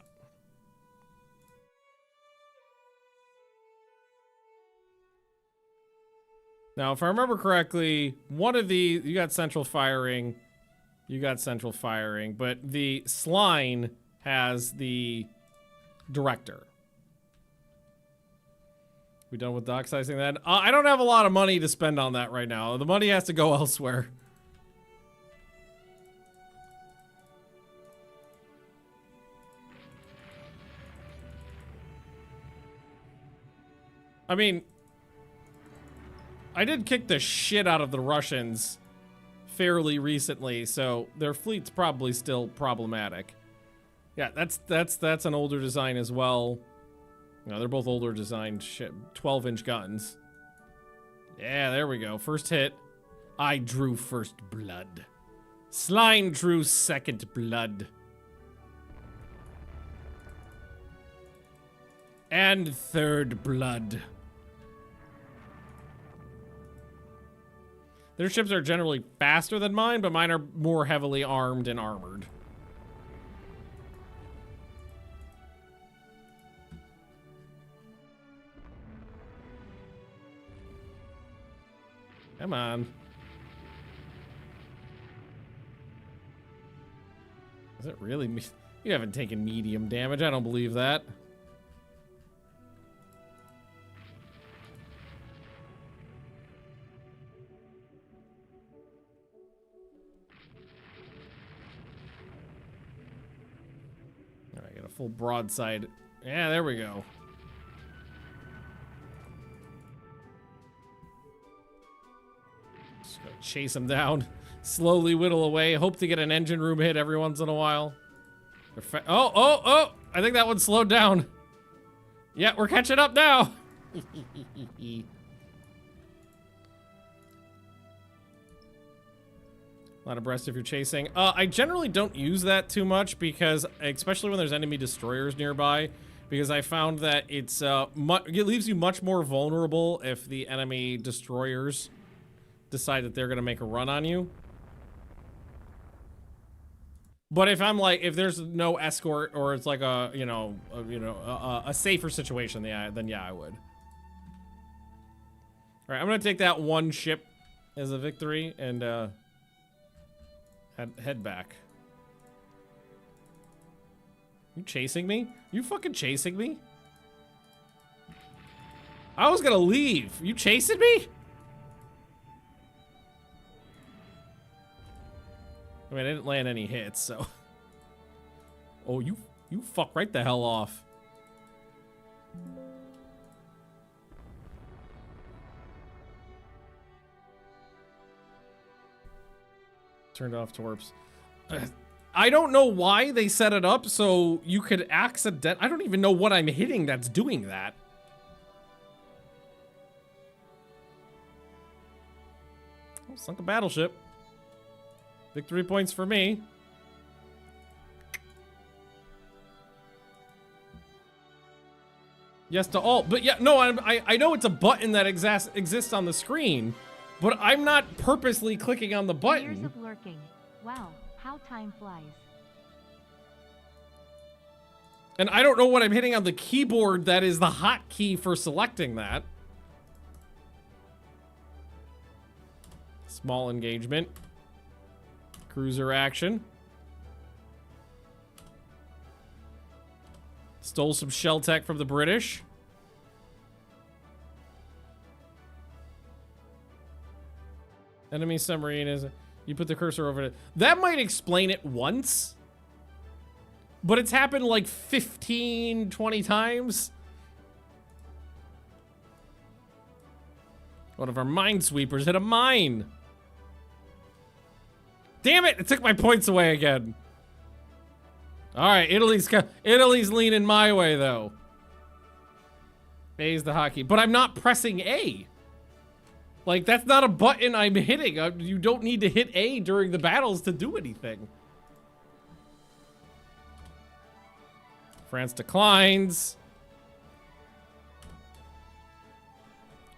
S1: Now, if I remember correctly, one of the, you got central firing, but the Sline has the director. We done with dock sizing then? I don't have a lot of money to spend on that right now. The money has to go elsewhere. I mean, I did kick the shit out of the Russians fairly recently, so their fleet's probably still problematic. Yeah, that's an older design as well. No, they're both older designed 12-inch guns. Yeah, there we go. First hit. I drew first blood. Sline drew second blood. And third blood. Their ships are generally faster than mine, but mine are more heavily armed and armored. Come on. Is it really me? You haven't taken medium damage. I don't believe that. All right, get a full broadside. Yeah, there we go. Chase them down, slowly whittle away. Hope to get an engine room hit every once in a while. Oh! I think that one slowed down. Yeah, we're catching up now. A lot of breast if you're chasing. I generally don't use that too much because, especially when there's enemy destroyers nearby, because I found that it's it leaves you much more vulnerable if the enemy destroyers decide that they're going to make a run on you. But if I'm like, if there's no escort or it's like a, a safer situation, then yeah, I would. All right, I'm gonna take that one ship as a victory and head back. You chasing me? You fucking chasing me? I was gonna leave. You chasing me? I mean, I didn't land any hits, so. Oh, you fuck right the hell off. Turned off torps. I don't know why they set it up so you could accident. I don't even know what I'm hitting that's doing that. Oh, sunk a battleship. Victory points for me. Yes to all. But yeah, no, I know it's a button that exists on the screen, but I'm not purposely clicking on the button.
S5: Years of lurking. Wow, how time flies.
S1: And I don't know what I'm hitting on the keyboard that is the hotkey for selecting that. Small engagement. Cruiser action. Stole some shell tech from the British. Enemy submarine is... You put the cursor over it. That might explain it once. But it's happened like 15, 20 times. One of our minesweepers hit a mine. Damn it! It took my points away again. All right, Italy's leaning my way though. A is the hotkey, but I'm not pressing A. Like that's not a button I'm hitting. You don't need to hit A during the battles to do anything. France declines.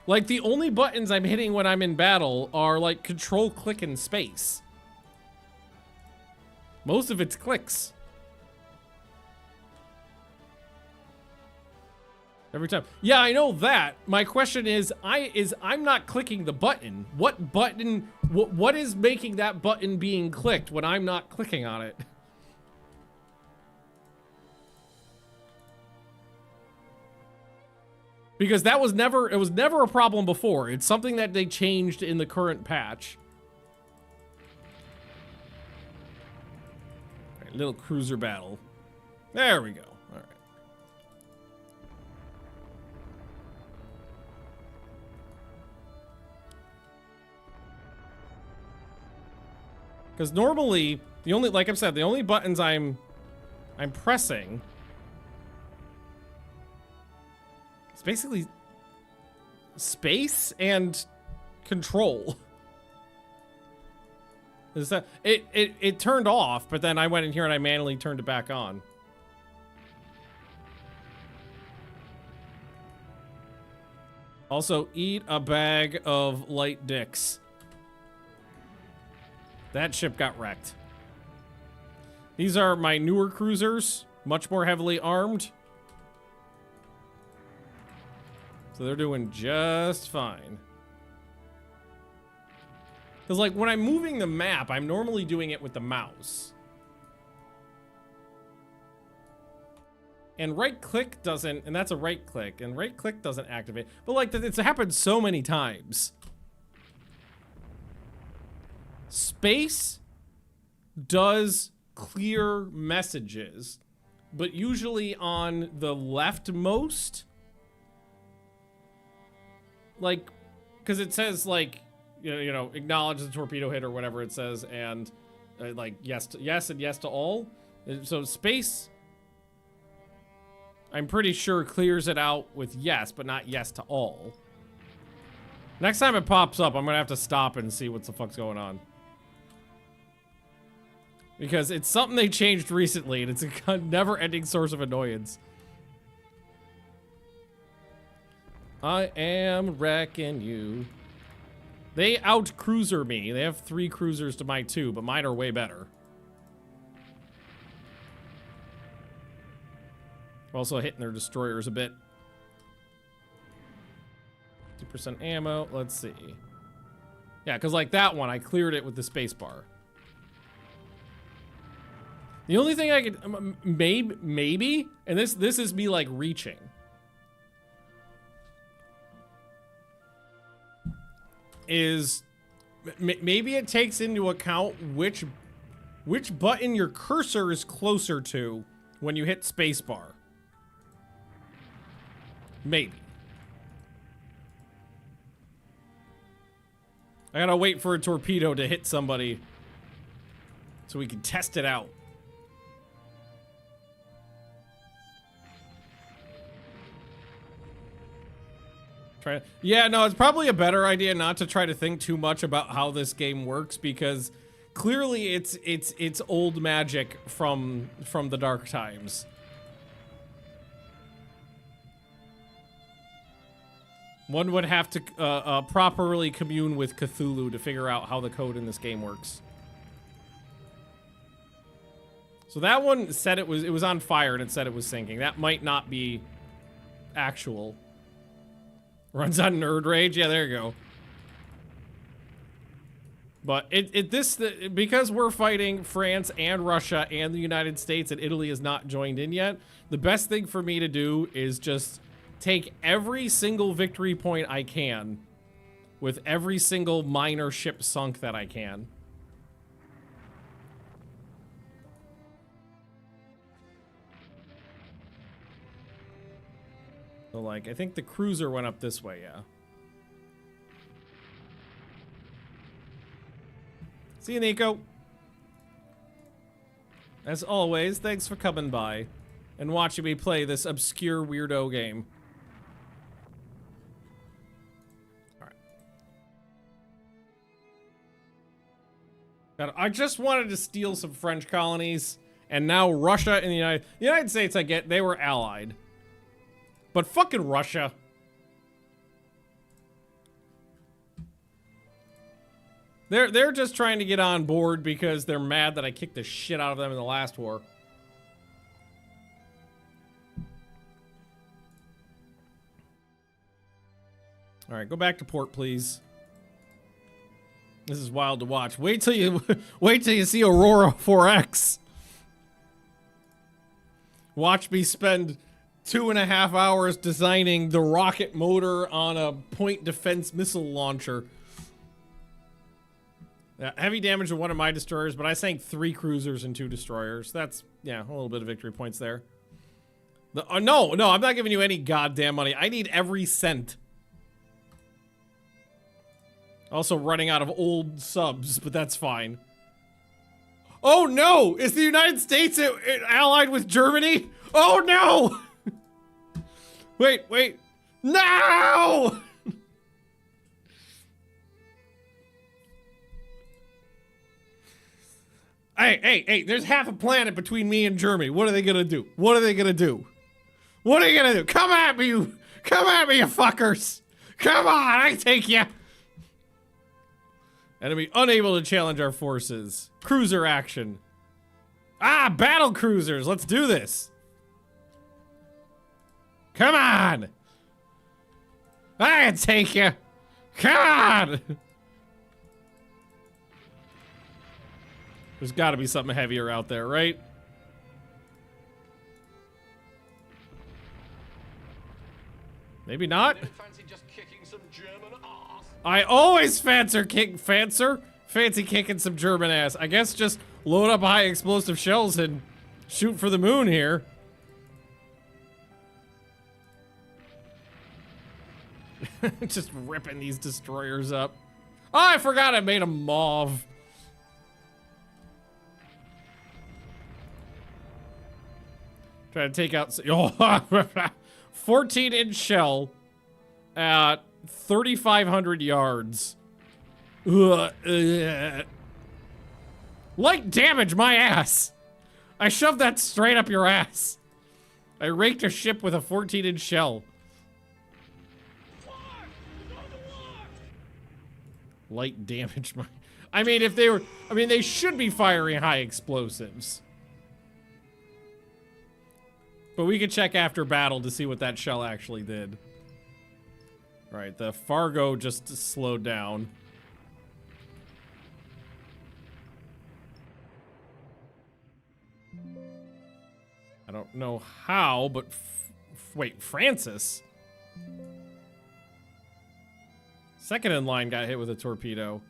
S1: Like the only buttons I'm hitting when I'm in battle are like control, click, and space. Most of it's clicks. Every time. Yeah, I know that. My question is, I'm not clicking the button. What button, what is making that button being clicked when I'm not clicking on it? Because it was never a problem before. It's something that they changed in the current patch. All right, little cruiser battle. There we go. All right. Because normally, like I've said, the only buttons I'm pressing, it's basically space and control. Is that it turned off, but then I went in here and I manually turned it back on. Also, eat a bag of light dicks. That ship got wrecked. These are my newer cruisers, much more heavily armed. So they're doing just fine. Because like when I'm moving the map, I'm normally doing it with the mouse. And right click doesn't, and that's a right click, and right click doesn't activate. But like it's happened so many times. Space does clear messages, but usually on the leftmost. Like, because it says like, you know, acknowledge the torpedo hit or whatever it says, and like yes and yes to all. So space, I'm pretty sure clears it out with yes, but not yes to all. Next time it pops up, I'm gonna have to stop and see what the fuck's going on. Because it's something they changed recently, and it's a never-ending source of annoyance. I am wrecking you. They out-cruiser me. They have 3 cruisers to my 2, but mine are way better. We're also hitting their destroyers a bit. 2% ammo. Let's see. Yeah, because like that one, I cleared it with the spacebar. The only thing I could maybe, and this is me like reaching. Is maybe it takes into account which button your cursor is closer to when you hit spacebar. Maybe. I gotta wait for a torpedo to hit somebody so we can test it out. Yeah, no, it's probably a better idea not to try to think too much about how this game works, because clearly it's old magic from the dark times. One would have to properly commune with Cthulhu to figure out how the code in this game works. So that one said it was on fire and it said it was sinking. That might not be actual. Runs on Nerd Rage. Yeah, there you go. But because we're fighting France and Russia and the United States and Italy is not joined in yet, the best thing for me to do is just take every single victory point I can with every single minor ship sunk that I can. So, like, I think the cruiser went up this way, yeah. See you, Nico. As always, thanks for coming by and watching me play this obscure weirdo game. Alright. I just wanted to steal some French colonies, and now Russia and the United States, I get, they were allied. But fucking Russia. They're just trying to get on board because they're mad that I kicked the shit out of them in the last war. All right, go back to port, please. This is wild to watch. Wait till you see Aurora 4X. Watch me spend 2.5 hours designing the rocket motor on a point defense missile launcher. Heavy damage to one of my destroyers, but I sank 3 cruisers and 2 destroyers. That's, yeah, a little bit of victory points there. No, I'm not giving you any goddamn money. I need every cent. Also running out of old subs, but that's fine. Oh no! Is the United States allied with Germany? Oh no! Wait. No! Hey, there's half a planet between me and Germany. What are they gonna do? What are they gonna do? What are you gonna do? Come at me, you fuckers! Come on, I take ya! Enemy unable to challenge our forces. Cruiser action. Ah, battle cruisers, let's do this. Come on! I can take you! Come on! There's gotta be something heavier out there, right? Maybe not?
S6: Fancy just kicking some German ass.
S1: I always fancy kicking some German ass. I guess just load up high explosive shells and shoot for the moon here. Just ripping these destroyers up. Oh, I forgot I made them mauve. Trying to take out 14-inch shell at 3,500 yards. Light damage my ass. I shoved that straight up your ass. I raked a ship with a 14-inch shell. Light damage my... I mean, if they were... I mean, they should be firing high explosives. But we could check after battle to see what that shell actually did. All right, the Fargo just slowed down. I don't know how, but wait, Francis? Second in line got hit with a torpedo.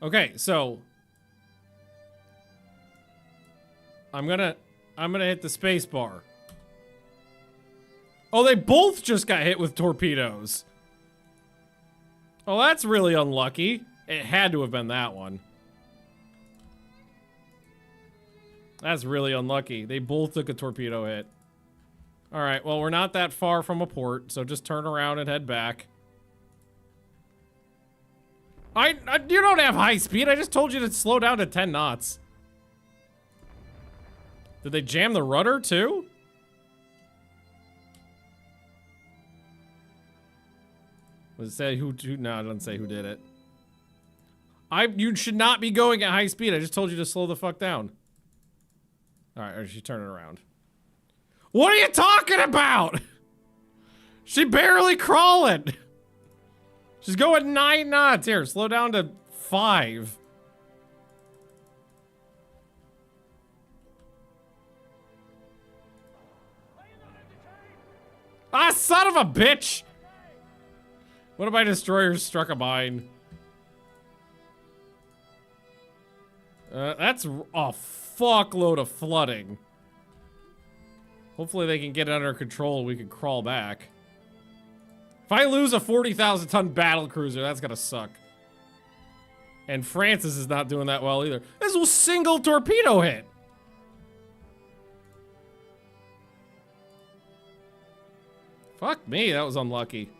S1: Okay, so I'm gonna hit the space bar. Oh, they both just got hit with torpedoes. Oh, that's really unlucky. It had to have been that one. That's really unlucky. They both took a torpedo hit. All right, well, we're not that far from a port, so just turn around and head back. You don't have high speed. I just told you to slow down to 10 knots. Did they jam the rudder too? Does it say who no, it doesn't say who did it. You should not be going at high speed. I just told you to slow the fuck down. All right, she's turning around. What are you talking about? She barely crawling. She's going 9 knots. Here, slow down to 5. Ah, son of a bitch! One of my destroyers struck a mine. That's a fuckload of flooding. Hopefully they can get it under control and we can crawl back. If I lose a 40,000 ton battle cruiser, that's gonna suck. And Francis is not doing that well either. This was single torpedo hit. Fuck me, that was unlucky.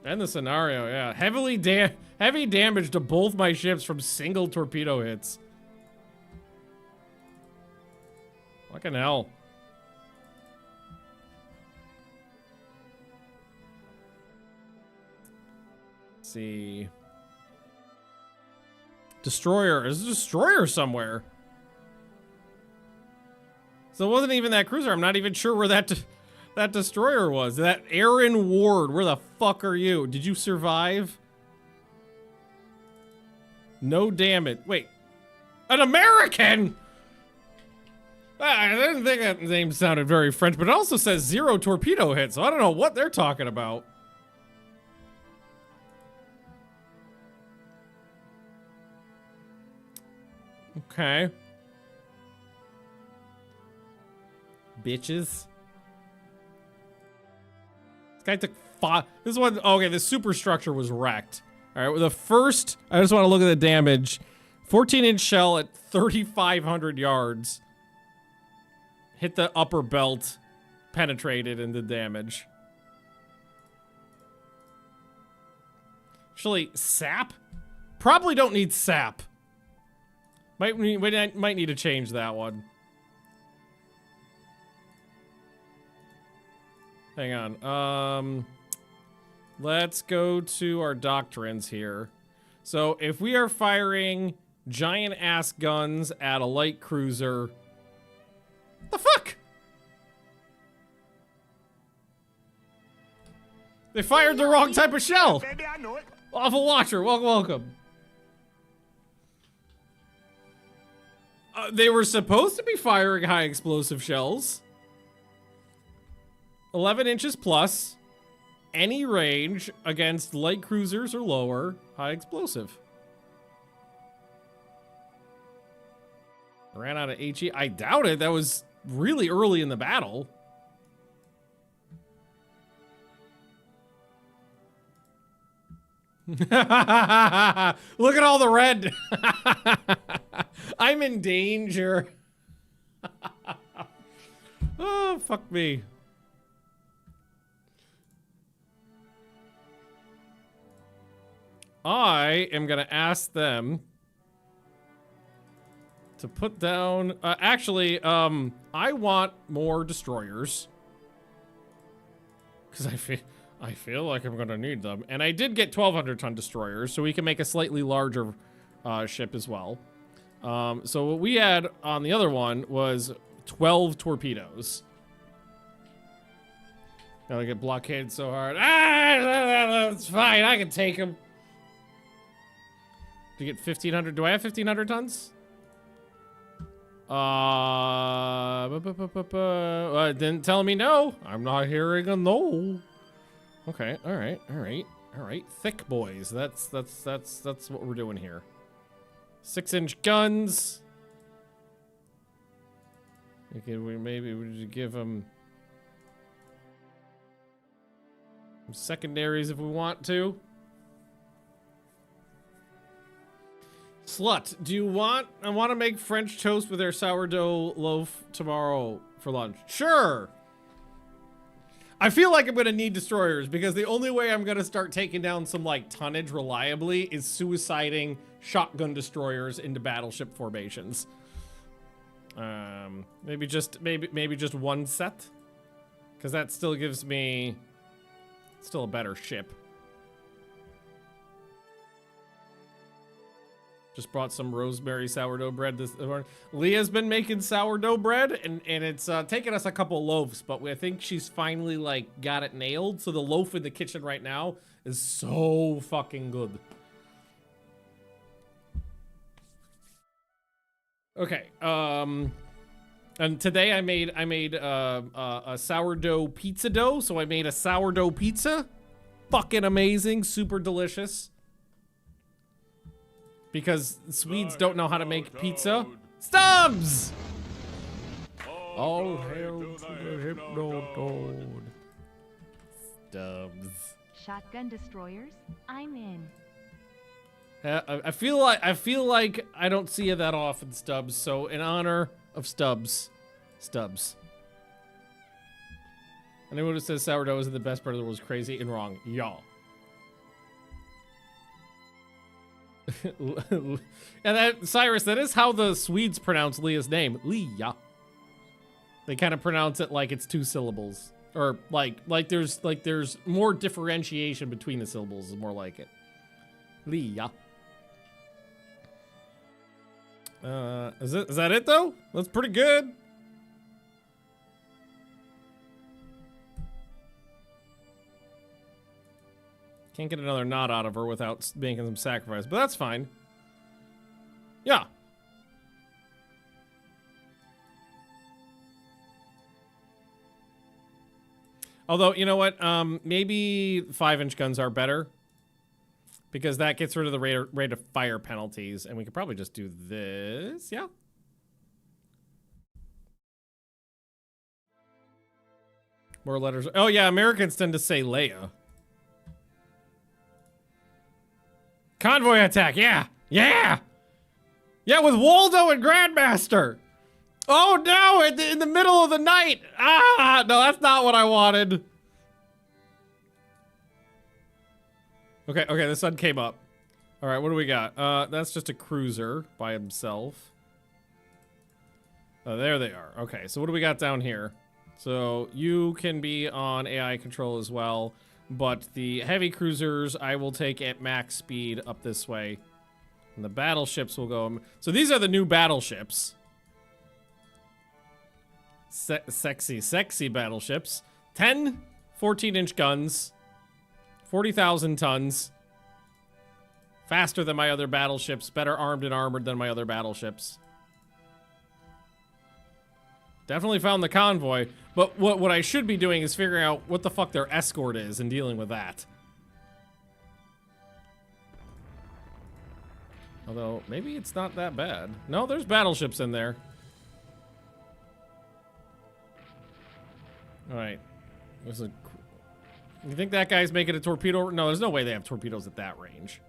S1: And the scenario, yeah. Heavy damage to both my ships from single torpedo hits. Fucking hell. Let's see. Destroyer. There's a destroyer somewhere. So it wasn't even that cruiser. I'm not even sure where that destroyer was. That Aaron Ward. Where the fuck are you? Did you survive? No damage. Wait. An American? I didn't think that name sounded very French, but it also says 0 torpedo hit, so I don't know what they're talking about. Okay. Bitches. This guy took 5. This one, okay, the superstructure was wrecked. All right, well, the first, I just want to look at the damage. 14-inch shell at 3,500 yards. Hit the upper belt, penetrated into damage. Actually, sap? Probably don't need sap. Might need to change that one. Hang on. Let's go to our doctrines here. So if we are firing giant ass guns at a light cruiser, the fuck? They fired the wrong type of shell.
S3: Baby, I know it.
S1: Awful Watcher, welcome. They were supposed to be firing high explosive shells. 11 inches plus. Any range against light cruisers or lower. High explosive. Ran out of HE. I doubt it. That was really early in the battle. Look at all the red. I'm in danger. Oh, fuck me. I am gonna ask them to put down, I want more destroyers. Because I feel like I'm gonna need them. And I did get 1,200 ton destroyers, so we can make a slightly larger ship as well. So what we had on the other one was 12 torpedoes. Now I get blockaded so hard. Ah, it's fine. I can take them. To get 1,500. Do I have 1,500 tons? Didn't tell me no. I'm not hearing a no. Okay. All right. All right. All right. Thick boys. That's what we're doing here. 6-inch guns. Maybe we should give them some secondaries if we want to. Slut, do you want... I want to make French toast with their sourdough loaf tomorrow for lunch. Sure! I feel like I'm going to need destroyers because the only way I'm going to start taking down some, like, tonnage reliably is suiciding shotgun destroyers into battleship formations. Maybe just one set? Because that still gives me... still a better ship. Just brought some rosemary sourdough bread this morning. Leah's been making sourdough bread, and it's taken us a couple loaves, but I think she's finally, like, got it nailed. So the loaf in the kitchen right now is so fucking good. Okay, and today I made a sourdough pizza dough, so I made a sourdough pizza. Fucking amazing, super delicious. Because Swedes don't know how to make pizza. Stubbs! All hail to the Hypno-Toad. Stubbs.
S5: Shotgun destroyers? I'm in.
S1: I feel like I don't see it that often, Stubbs. So in honor of Stubbs. Anyone who says sourdough isn't the best part of the world is crazy and wrong. Y'all. And that, Cyrus, that is how the Swedes pronounce Leah's name. Leah. They kind of pronounce it like it's 2 syllables. Or like there's more differentiation between the syllables is more like it. Leah. Is that it though? That's pretty good. Can't get another knot out of her without making some sacrifice, but that's fine. Yeah. Although, you know what? Maybe 5-inch guns are better. Because that gets rid of the rate of fire penalties. And we could probably just do this. Yeah. More letters. Oh, yeah. Americans tend to say Leia. Convoy attack. Yeah. Yeah. Yeah, with Waldo and Grandmaster. Oh, no. In the middle of the night. Ah, no, that's not what I wanted. Okay, the sun came up. All right, what do we got? That's just a cruiser by himself. Oh, there they are. Okay, so what do we got down here? So you can be on AI control as well, but the heavy cruisers I will take at max speed up this way. And the battleships will go... So these are the new battleships. Sexy battleships. 10 14-inch guns. 40,000 tons. Faster than my other battleships. Better armed and armored than my other battleships. Definitely found the convoy. But what I should be doing is figuring out what the fuck their escort is and dealing with that. Although, maybe it's not that bad. No, there's battleships in there. Alright. There's a... You think that guy's making a torpedo? No, there's no way they have torpedoes at that range.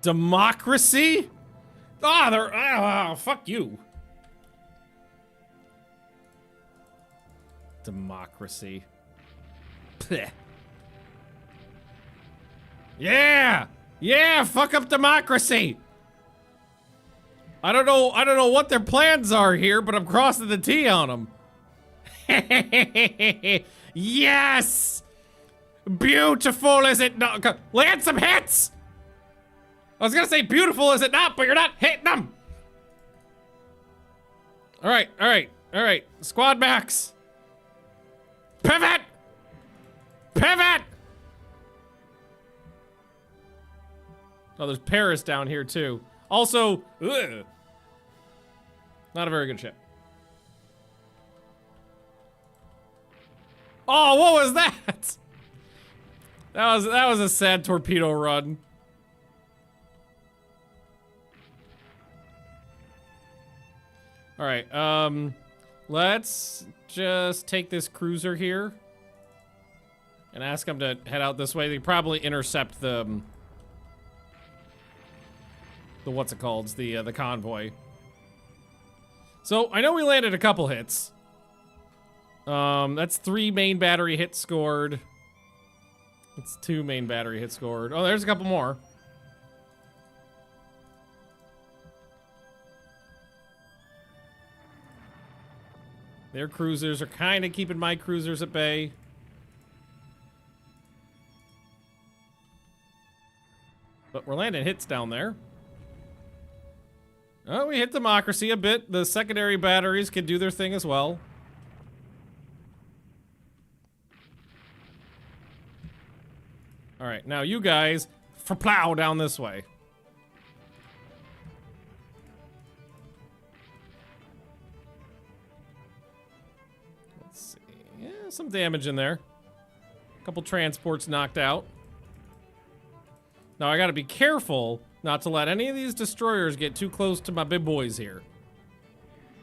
S1: Democracy? Ah, they're... Ah, fuck you. Democracy. Blech. Yeah! Yeah, fuck up democracy! I don't know what their plans are here, but I'm crossing the T on them. Yes! Beautiful, is it not? Land some hits! I was gonna say beautiful, is it not? But you're not hitting them! Alright, alright, alright. Squad max. Pivot! Pivot! Oh, there's Paris down here, too. Also, ugh, not a very good ship. Oh, what was that? That was a sad torpedo run. All right, let's just take this cruiser here and ask them to head out this way. They probably intercept the what's it called? The convoy. So I know we landed a couple hits. That's 3 main battery hits scored. That's 2 main battery hits scored. Oh, there's a couple more. Their cruisers are kind of keeping my cruisers at bay. But we're landing hits down there. Oh, we hit democracy a bit. The secondary batteries can do their thing as well. All right, now you guys plow down this way. Let's see. Yeah, some damage in there. A couple transports knocked out. Now I gotta be careful not to let any of these destroyers get too close to my big boys here.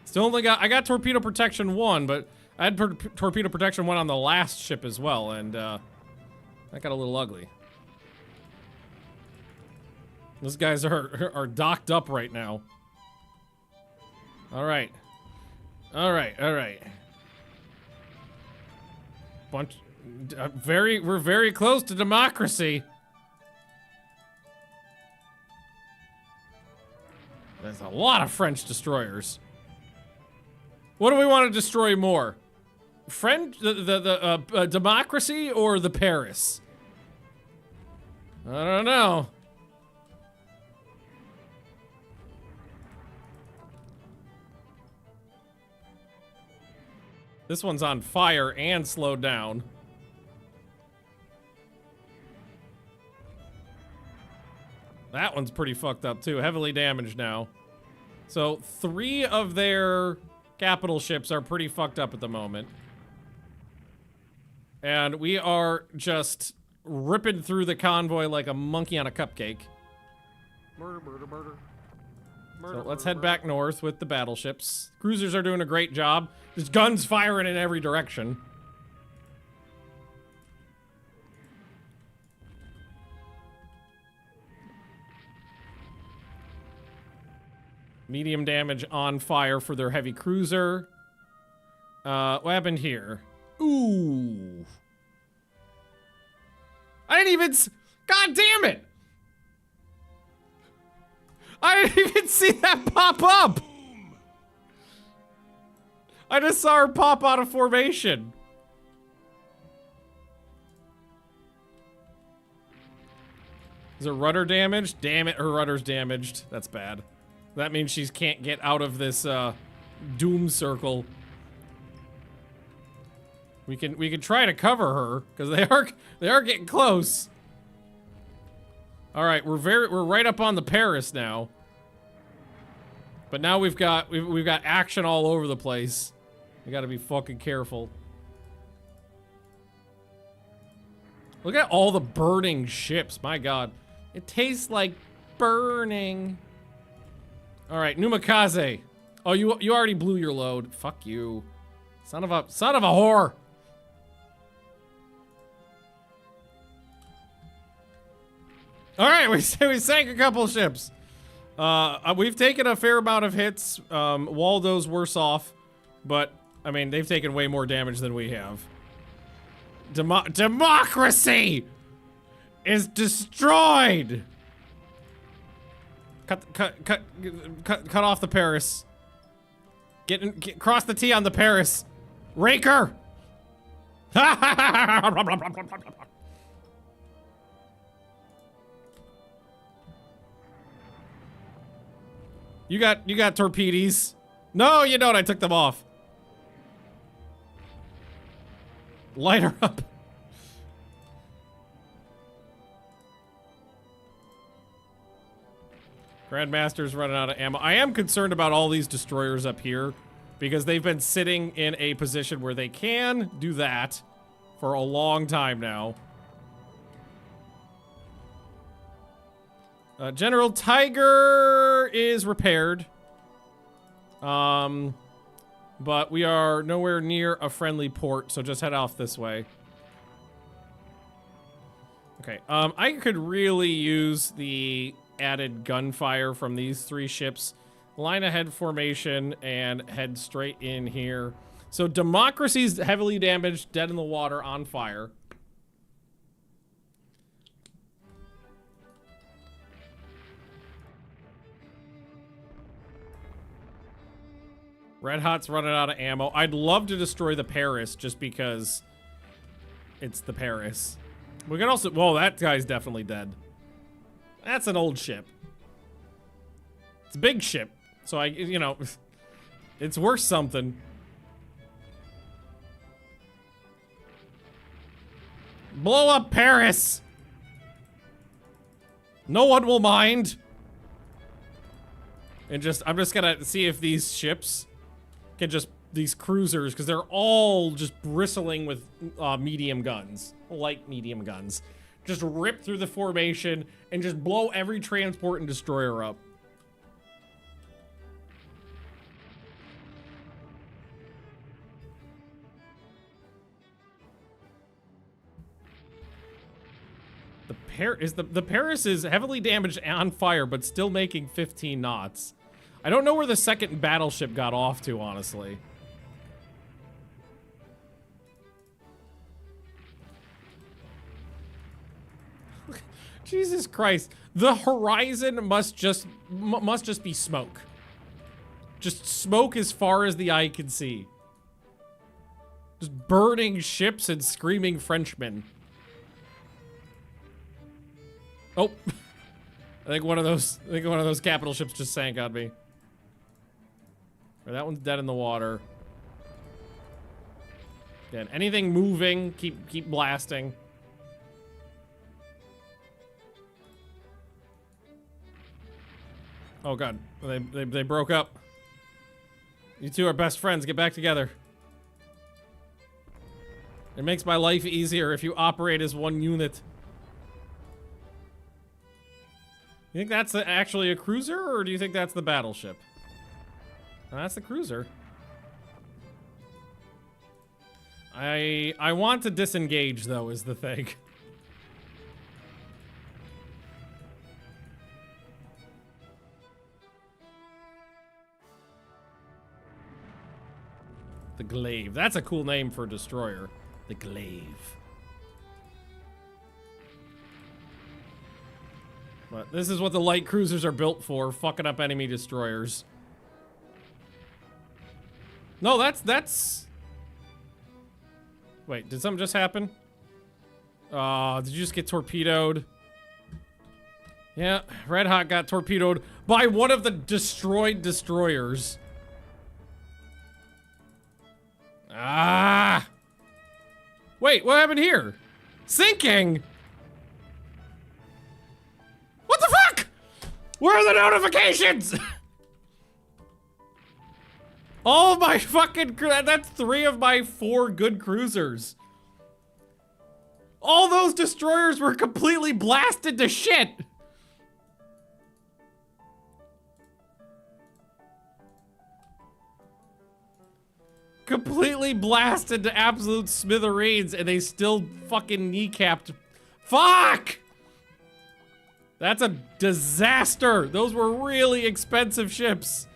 S1: Still only I got torpedo protection 1, but I had torpedo protection 1 on the last ship as well, and that got a little ugly. Those guys are docked up right now. All right. All right, all right. We're very close to democracy. There's a lot of French destroyers. What do we want to destroy more? The democracy or the Paris? I don't know. This one's on fire and slowed down. That one's pretty fucked up too, heavily damaged now. So 3 of their capital ships are pretty fucked up at the moment. And we are just ripping through the convoy like a monkey on a cupcake.
S3: Murder, murder, murder.
S1: So let's head back north with the battleships. Cruisers are doing a great job. There's guns firing in every direction. Medium damage on fire for their heavy cruiser. What happened here? Ooh. I didn't even God damn it! I didn't even see that pop up! I just saw her pop out of formation. Is her rudder damaged? Damn it, her rudder's damaged. That's bad. That means she can't get out of this doom circle. We can try to cover her because they are getting close. All right, we're right up on the Paris now. But now we've got action all over the place. We got to be fucking careful. Look at all the burning ships. My God, it tastes like burning. All right, Numikaze. Oh, you already blew your load. Fuck you, son of a whore. All right, we sank a couple ships. We've taken a fair amount of hits. Waldo's worse off, but I mean they've taken way more damage than we have. Democracy is destroyed. Cut off the Paris. Cross the T on the Paris. Raker! You got torpedoes. No, you don't. I took them off. Light her up. Grandmaster's running out of ammo. I am concerned about all these destroyers up here because they've been sitting in a position where they can do that for a long time now. General Tiger is repaired. But we are nowhere near a friendly port, so just head off this way. Okay, I could really use the added gunfire from these 3 ships. Line ahead formation and head straight in here. So Democracy's heavily damaged, dead in the water, on fire. Red Hot's running out of ammo. I'd love to destroy the Paris just because it's the Paris. We can also... Whoa, that guy's definitely dead. That's an old ship. It's a big ship. So you know, it's worth something. Blow up Paris! No one will mind. And I'm just gonna see if these ships can these cruisers, because they're all just bristling with medium guns. Light medium guns. Just rip through the formation and just blow every transport and destroyer up. The Paris is heavily damaged and on fire, but still making 15 knots. I don't know where the second battleship got off to, honestly. Jesus Christ. The horizon must just be smoke. Just smoke as far as the eye can see. Just burning ships and screaming Frenchmen. Oh. I think one of those capital ships just sank on me. Or that one's dead in the water. Again, anything moving, keep blasting. Oh god, they broke up. You two are best friends. Get back together. It makes my life easier if you operate as one unit. You think that's actually a cruiser, or do you think that's the battleship? No, that's the cruiser. I want to disengage, though, is the thing. The Glaive. That's a cool name for a destroyer. The Glaive. But this is what the light cruisers are built for, fucking up enemy destroyers. No, that's... Wait, did something just happen? Did you just get torpedoed? Yeah, Red Hot got torpedoed by one of the destroyed destroyers. Ah! Wait, what happened here? Sinking? What the fuck? Where are the notifications? All of my fucking... That's 3 of my 4 good cruisers. All those destroyers were completely blasted to shit. Completely blasted to absolute smithereens, and they still fucking kneecapped. Fuck! That's a disaster. Those were really expensive ships.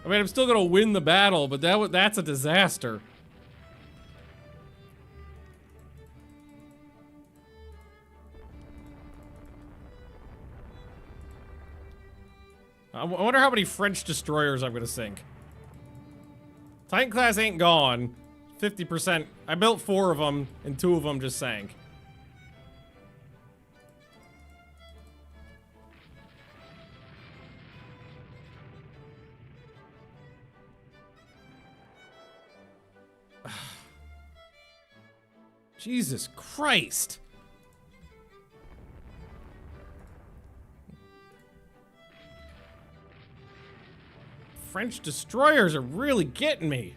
S1: I mean, I'm still gonna win the battle, but that's a disaster. I wonder how many French destroyers I'm gonna sink. Titan class ain't gone. 50%. I built 4 of them, and 2 of them just sank. Jesus Christ. French destroyers are really getting me.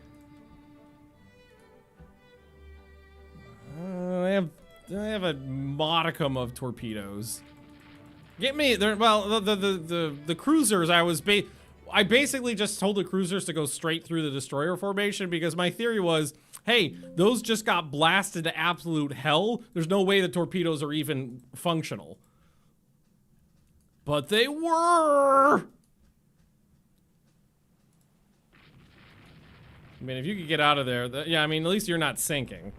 S1: They have a modicum of torpedoes. Get me there. Well, the cruisers. I basically just told the cruisers to go straight through the destroyer formation because my theory was, hey, those just got blasted to absolute hell. There's no way the torpedoes are even functional. But they were. I mean, if you could get out of there, yeah, I mean, at least you're not sinking.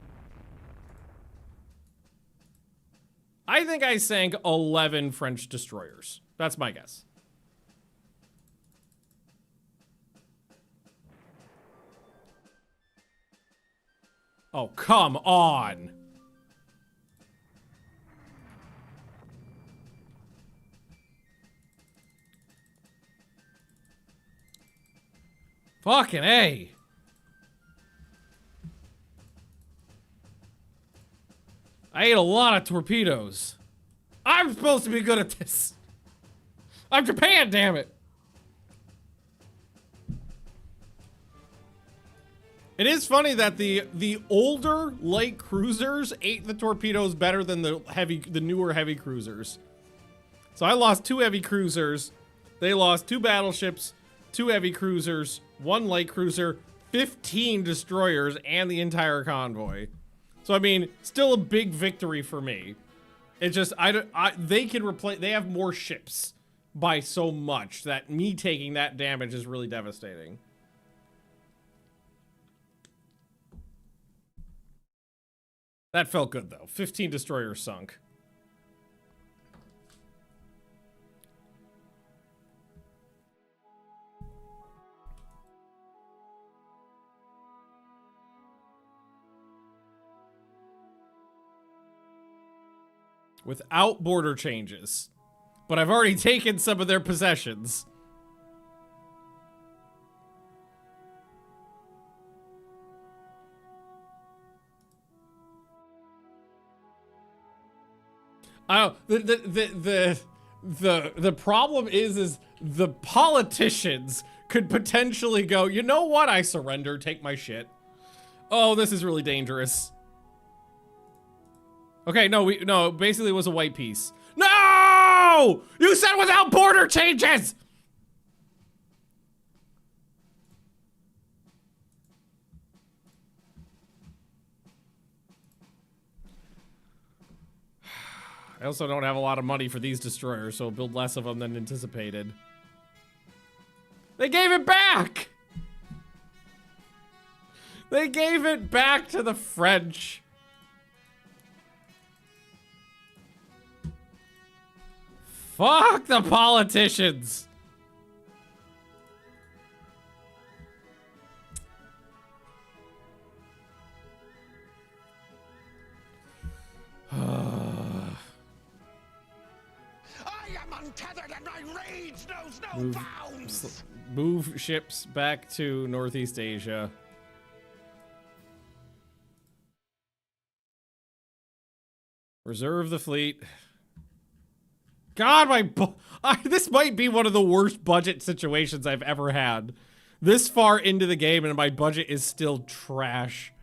S1: I think I sank 11 French destroyers. That's my guess. Oh, come on. Fucking A. I ate a lot of torpedoes. I'm supposed to be good at this. I'm Japan, damn it. It is funny that the older light cruisers ate the torpedoes better than the newer heavy cruisers. So I lost 2 heavy cruisers. They lost 2 battleships, 2 heavy cruisers, 1 light cruiser, 15 destroyers, and the entire convoy. So I mean, still a big victory for me. It's just they can replace. They have more ships by so much that me taking that damage is really devastating. That felt good though. 15 destroyers sunk. Without border changes. But I've already taken some of their possessions. Oh, the problem is the politicians could potentially go, you know what? I surrender, take my shit. Oh, this is really dangerous. Okay, no, basically it was a white piece. No! You said without border changes! I also don't have a lot of money for these destroyers, so I'll build less of them than anticipated. They gave it back! They gave it back to the French. Fuck the politicians!
S6: I am untethered and my rage knows no bounds!
S1: Move ships back to Northeast Asia. Reserve the fleet. God, this might be one of the worst budget situations I've ever had. This far into the game and my budget is still trash.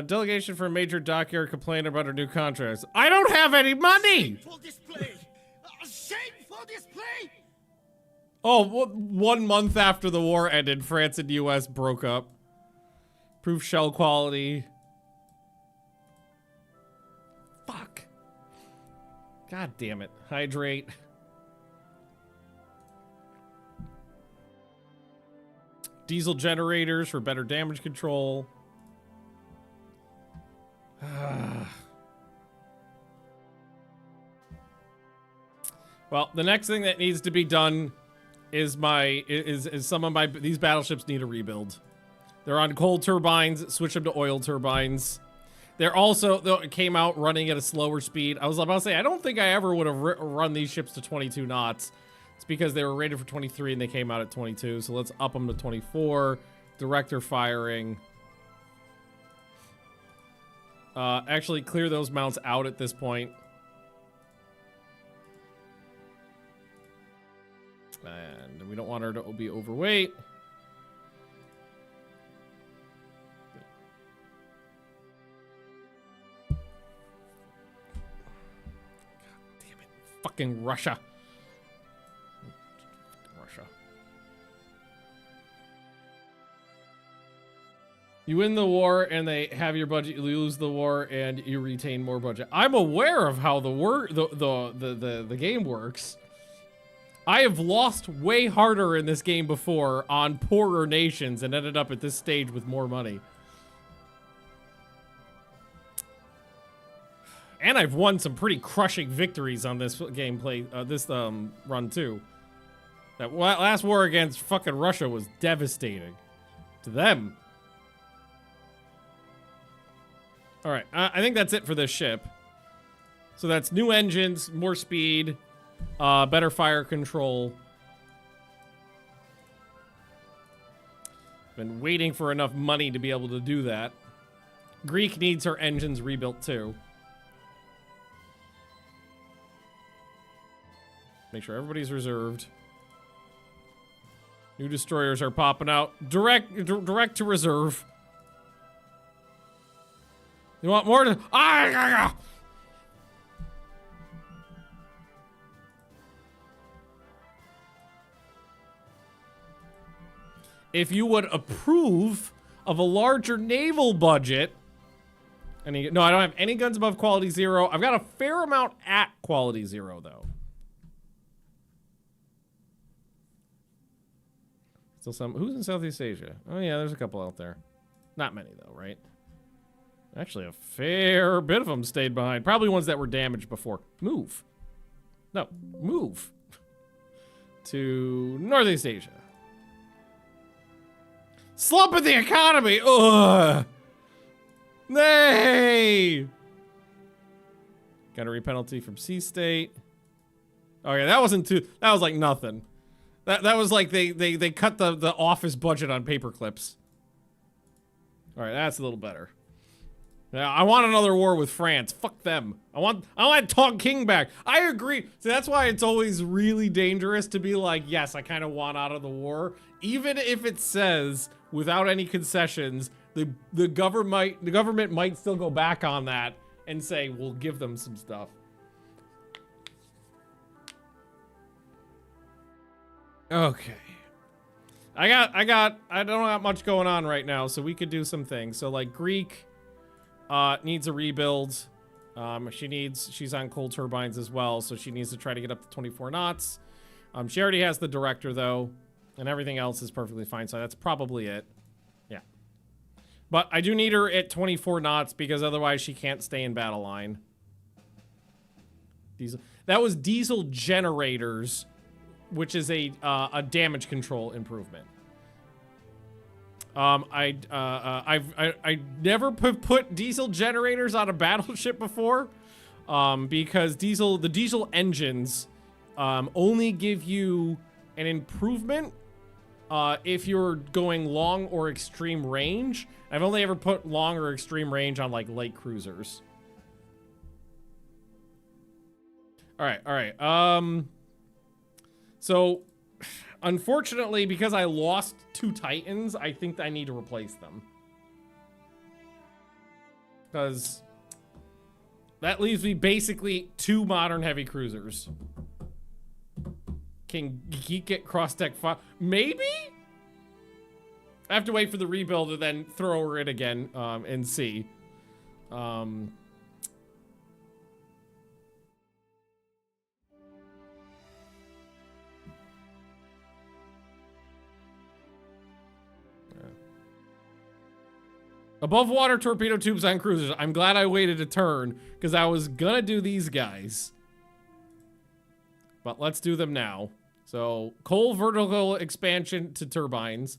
S1: Delegation for a major dockyard complained about our new contracts. I don't have any money!
S6: Shameful display! A shameful display!
S1: Oh, 1 month after the war ended, France and US broke up. Proof shell quality. Fuck. God damn it. Hydrate. Diesel generators for better damage control. Well, the next thing that needs to be done is these battleships need a rebuild. They're on coal turbines, switch them to oil turbines. They're also, though, it came out running at a slower speed. I was about to say, I don't think I ever would have run these ships to 22 knots. It's because they were rated for 23 and they came out at 22. So let's up them to 24. Director firing. Actually clear those mounts out at this point. And we don't want her to be overweight. God damn it. Fucking Russia. Russia. You win the war and they have your budget, you lose the war and you retain more budget. I'm aware of how the game works. I have lost way harder in this game before on poorer nations and ended up at this stage with more money. And I've won some pretty crushing victories on this gameplay, run too. That last war against fucking Russia was devastating to them. All right, I think that's it for this ship. So that's new engines, more speed, better fire control. Been waiting for enough money to be able to do that. Greek needs her engines rebuilt too. Make sure everybody's reserved. New destroyers are popping out. Direct to reserve. You want more to... If you would approve of a larger naval budget... No, I don't have any guns above quality 0. I've got a fair amount at quality 0, though. Still some... Who's in Southeast Asia? Oh, yeah, there's a couple out there. Not many, though, right? Actually, a fair bit of them stayed behind. Probably ones that were damaged before. Move. No, move. To Northeast Asia. Slump in the economy! Ugh! Nay! Gunnery penalty from Sea State. Oh yeah, that wasn't too... That was like nothing. That was like they cut the office budget on paper clips. Alright, that's a little better. Now, I want another war with France. Fuck them. I want Tonkin back. I agree. So that's why it's always really dangerous to be like, yes, I kind of want out of the war. Even if it says, without any concessions, the government might still go back on that and say, we'll give them some stuff. Okay. I don't have much going on right now, so we could do some things. So like Greek needs a rebuild. She's on coal turbines as well, so she needs to try to get up to 24 knots. She already has the director though, and everything else is perfectly fine, so that's probably it. Yeah. But I do need her at 24 knots because otherwise she can't stay in battle line. That was diesel generators, which is a damage control improvement. I never put diesel generators on a battleship before, because the diesel engines only give you an improvement if you're going long or extreme range. I've only ever put long or extreme range on like light cruisers. All right. So, unfortunately, because I lost 2 Titans, I think I need to replace them. Because that leaves me basically 2 modern heavy cruisers. Can Geek it cross-deck fire? Maybe? I have to wait for the rebuild and then throw her in again and see. Above water torpedo tubes on cruisers. I'm glad I waited a turn because I was gonna do these guys. But let's do them now. So, coal vertical expansion to turbines.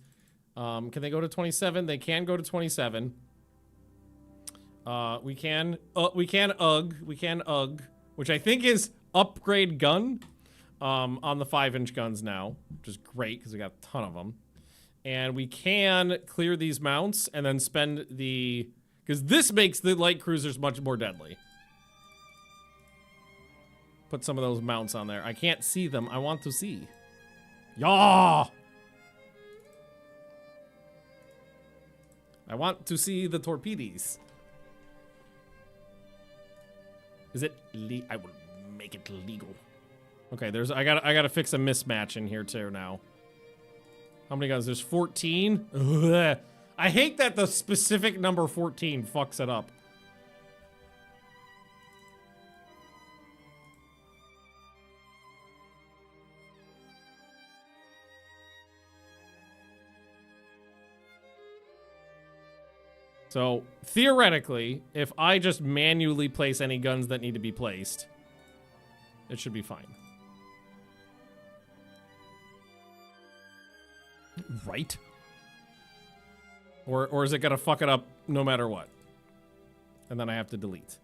S1: Can they go to 27? They can go to 27. We can UG, which I think is upgrade gun, on the 5-inch guns now, which is great because we got a ton of them. And we can clear these mounts and then spend the, because this makes the light cruisers much more deadly. Put some of those mounts on there. I can't see them. I want to see. Yaw! I want to see the torpedoes. Is it I will make it legal. Okay, I gotta fix a mismatch in here too now. How many guns? There's 14. Ugh. I hate that the specific number 14 fucks it up. So, theoretically, if I just manually place any guns that need to be placed, it should be fine. Right? Or is it gonna fuck it up no matter what? And then I have to delete.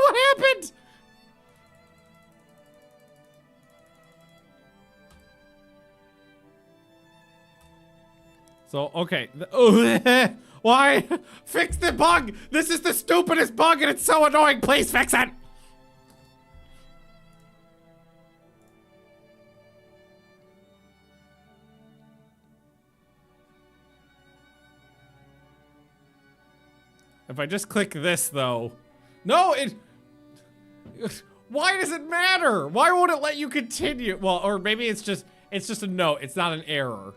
S1: What happened? So, okay. Why? Fix the bug! This is the stupidest bug and it's so annoying! Please fix it! If I just click this, though... No, why does it matter? Why won't it let you continue? Well, or maybe it's just a note. It's not an error.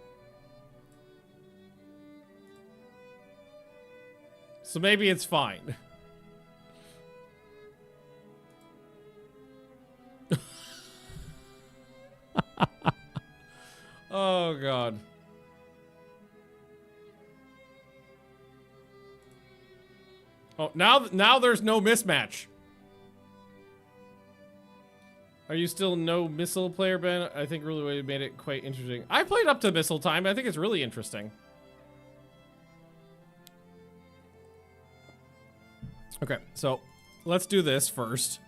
S1: So maybe it's fine. Oh, God. Oh, now there's no mismatch. Are you still no missile player, Ben? I think really made it quite interesting. I played up to missile time. I think it's really interesting. Okay, so let's do this first.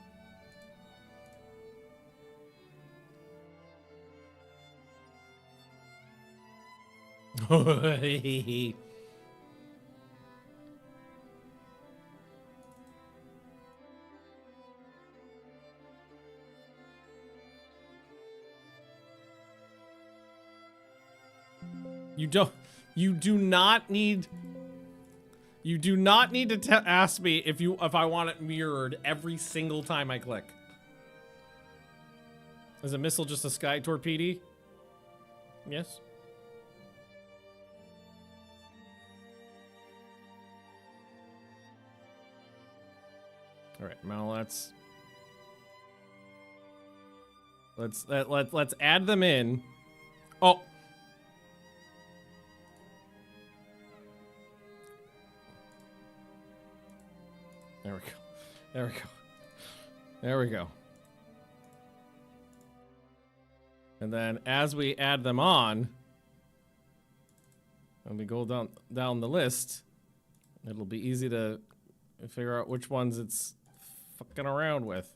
S1: You do not need to ask me if I want it mirrored every single time I click. Is a missile just a sky torpedo? Yes. All right, now let's add them in. Oh. There we go. There we go. There we go. And then as we add them on, and we go down the list, it'll be easy to figure out which ones it's fucking around with.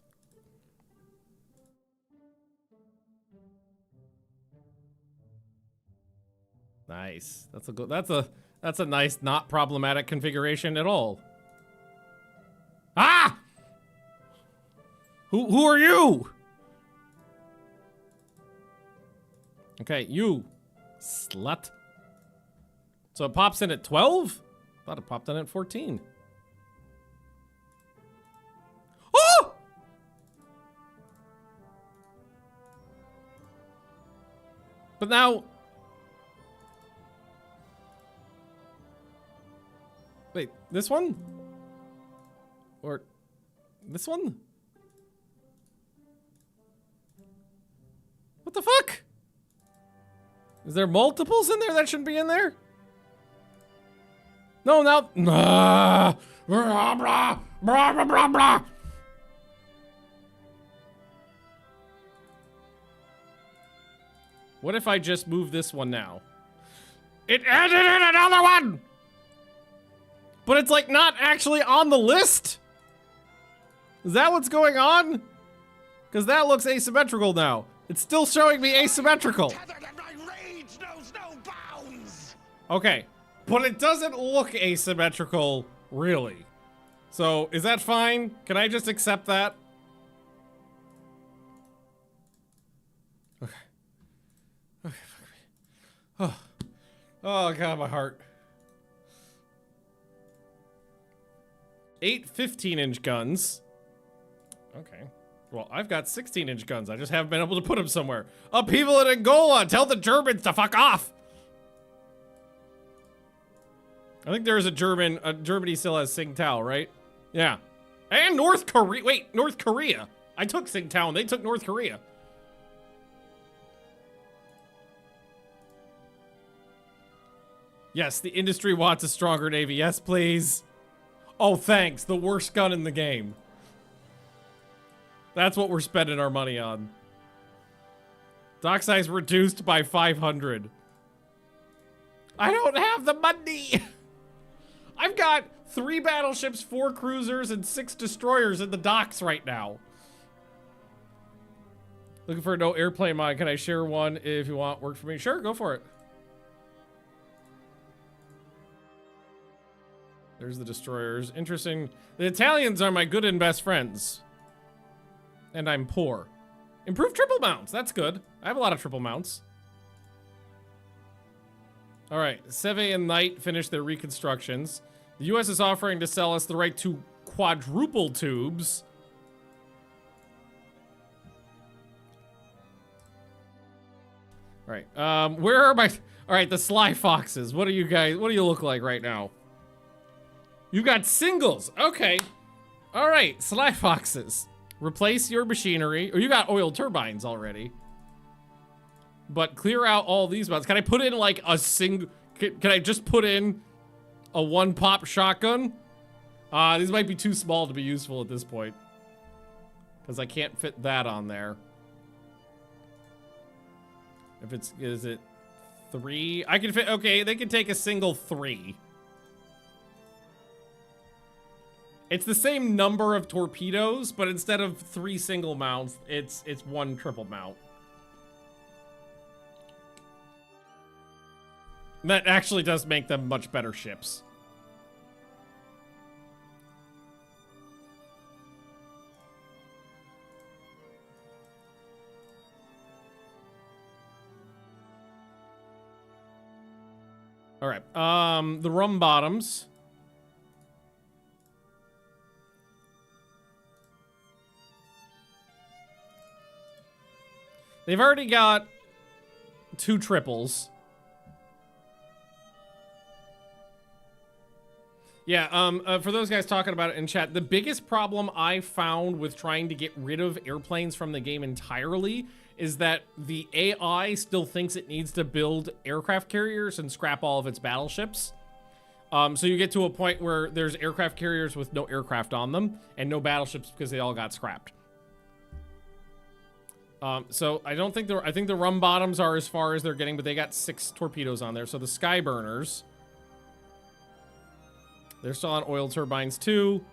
S1: Nice. That's a nice, not problematic configuration at all. Ah! Who are you? Okay, you slut. So it pops in at 12? Thought it popped in at 14. Oh! But now... Wait, this one? Or this one? What the fuck? Is there multiples in there that shouldn't be in there? No, now. Blah, blah, blah, blah, blah, blah. What if I just move this one now? It added in another one! But it's like not actually on the list? Is that what's going on? Because that looks asymmetrical now. It's still showing me asymmetrical.
S6: Tethered and my rage knows no bounds.
S1: Okay, but it doesn't look asymmetrical, really. So, is that fine? Can I just accept that? Okay. Okay, fuck me. Oh, God, my heart. 8 15-inch guns. Okay. Well, I've got 16-inch guns. I just haven't been able to put them somewhere. Upheaval in Angola! Tell the Germans to fuck off! I think there is a Germany still has Tsingtao, right? Yeah. And North Korea. Wait, North Korea. I took Tsingtao and they took North Korea. Yes, the industry wants a stronger navy. Yes, please. Oh, thanks. The worst gun in the game. That's what we're spending our money on. Dock size reduced by 500. I don't have the money. I've got 3 battleships, 4 cruisers, and 6 destroyers in the docks right now. Looking for a no airplane mod. Can I share one if you want? Work for me. Sure, go for it. There's the destroyers. Interesting. The Italians are my good and best friends. And I'm poor. Improved triple mounts. That's good. I have a lot of triple mounts. All right. Seve and Knight finished their reconstructions. The U.S. is offering to sell us the right to quadruple tubes. All right. Where are my... All right, the Sly Foxes. What do you guys... What do you look like right now? You got singles. Okay. All right, Sly Foxes. Replace your machinery. Or you got oil turbines already. But clear out all these mounts. Can I put in like a single... Can I just put in a 1-pop shotgun? These might be too small to be useful at this point. Because I can't fit that on there. If it's... Is it 3? I can fit... Okay, they can take a single 3. It's the same number of torpedoes, but instead of 3 single mounts, it's 1 triple mount. That actually does make them much better ships. All right, the rum bottoms. They've already got 2 triples. Yeah, for those guys talking about it in chat, the biggest problem I found with trying to get rid of airplanes from the game entirely is that the AI still thinks it needs to build aircraft carriers and scrap all of its battleships. So you get to a point where there's aircraft carriers with no aircraft on them and no battleships because they all got scrapped. So I don't think I think the rum bottoms are as far as they're getting, but they got 6 torpedoes on there. So the Skyburners, they're still on oil turbines too.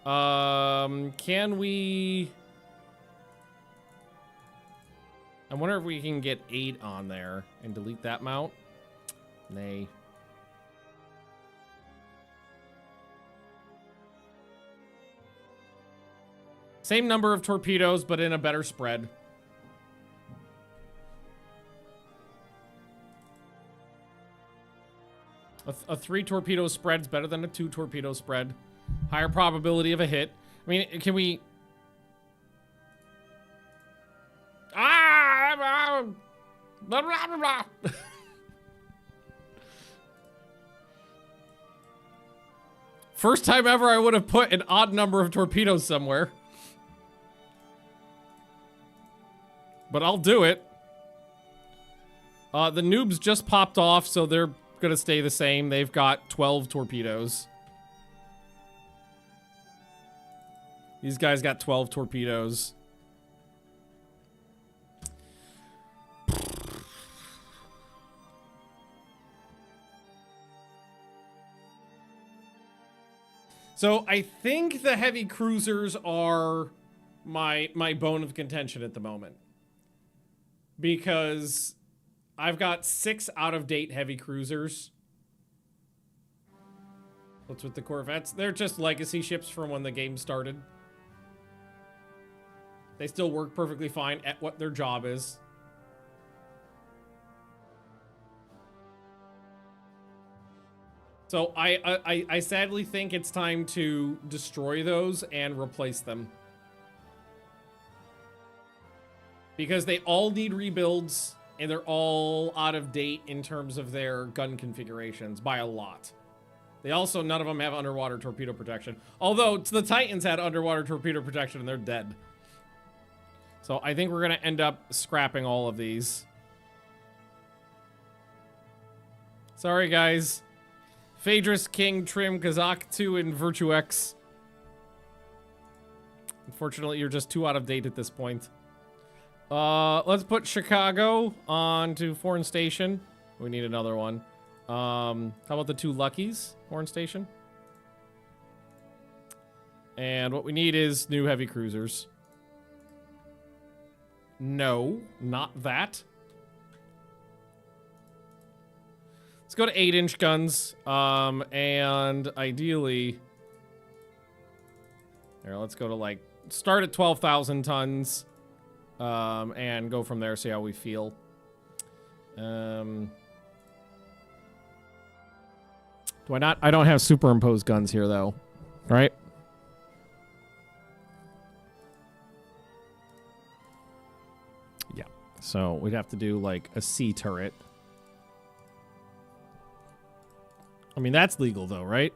S1: Can we... I wonder if we can get 8 on there and delete that mount. Nay. Same number of torpedoes, but in a better spread. A 3 torpedo spread's better than a 2 torpedo spread. Higher probability of a hit. I mean, can we... Blah, blah, blah, blah. First time ever I would have put an odd number of torpedoes somewhere. But I'll do it. The noobs just popped off, so they're gonna stay the same. They've got 12 torpedoes. These guys got 12 torpedoes. So I think the heavy cruisers are my bone of contention at the moment. Because I've got 6 out-of-date heavy cruisers. What's with the corvettes? They're just legacy ships from when the game started. They still work perfectly fine at what their job is. So I sadly think it's time to destroy those and replace them. Because they all need rebuilds, and they're all out of date in terms of their gun configurations by a lot. They also, none of them have underwater torpedo protection. Although, the Titans had underwater torpedo protection, and they're dead. So I think we're going to end up scrapping all of these. Sorry, guys. Phaedrus, King, Trim, Kazakh 2, and Virtue X. Unfortunately, you're just too out of date at this point. Let's put Chicago onto Foreign Station. We need another one. How about the 2 Luckies, Foreign Station? And what we need is new heavy cruisers. No, not that. Let's go to 8-inch guns. And ideally... Here, let's go to, like, start at 12,000 tons. And go from there, see how we feel. Do I not? I don't have superimposed guns here, though. Right? Yeah. So we'd have to do, like, a C turret. I mean, that's legal, though, right?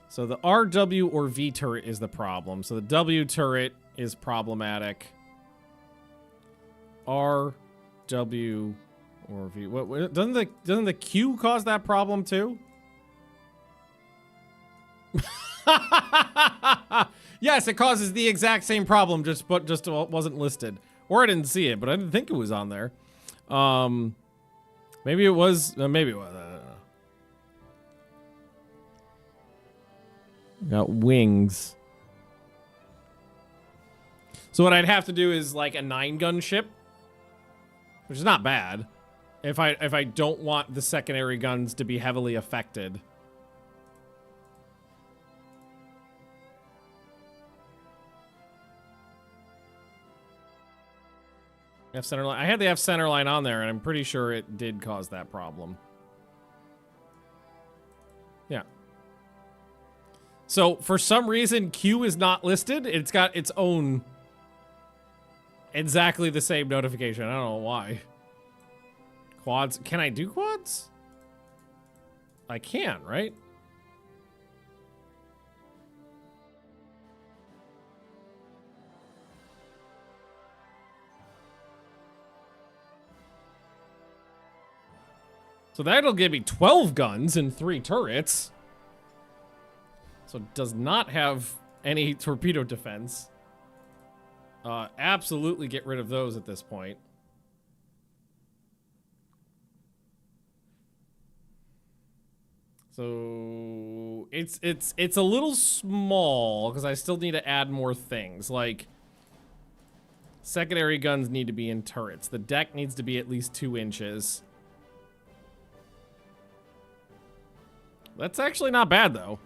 S1: So the RW or V turret is the problem. So the W turret is problematic. RW or V. What doesn't the Q cause that problem too? Yes, it causes the exact same problem, just wasn't listed. Or I didn't see it, but I didn't think it was on there. Maybe it was. Maybe it was. Got wings. So what I'd have to do is like a 9-gun ship, which is not bad. If I don't want the secondary guns to be heavily affected. F center line. I had the F center line on there, and I'm pretty sure it did cause that problem. Yeah. So, for some reason, Q is not listed. It's got its own exactly the same notification. I don't know why. Quads. Can I do quads? I can, right? So that'll give me 12 guns and 3 turrets. So it does not have any torpedo defense. Absolutely get rid of those at this point. So it's a little small because I still need to add more things. Like secondary guns need to be in turrets. The deck needs to be at least 2 inches. That's actually not bad though.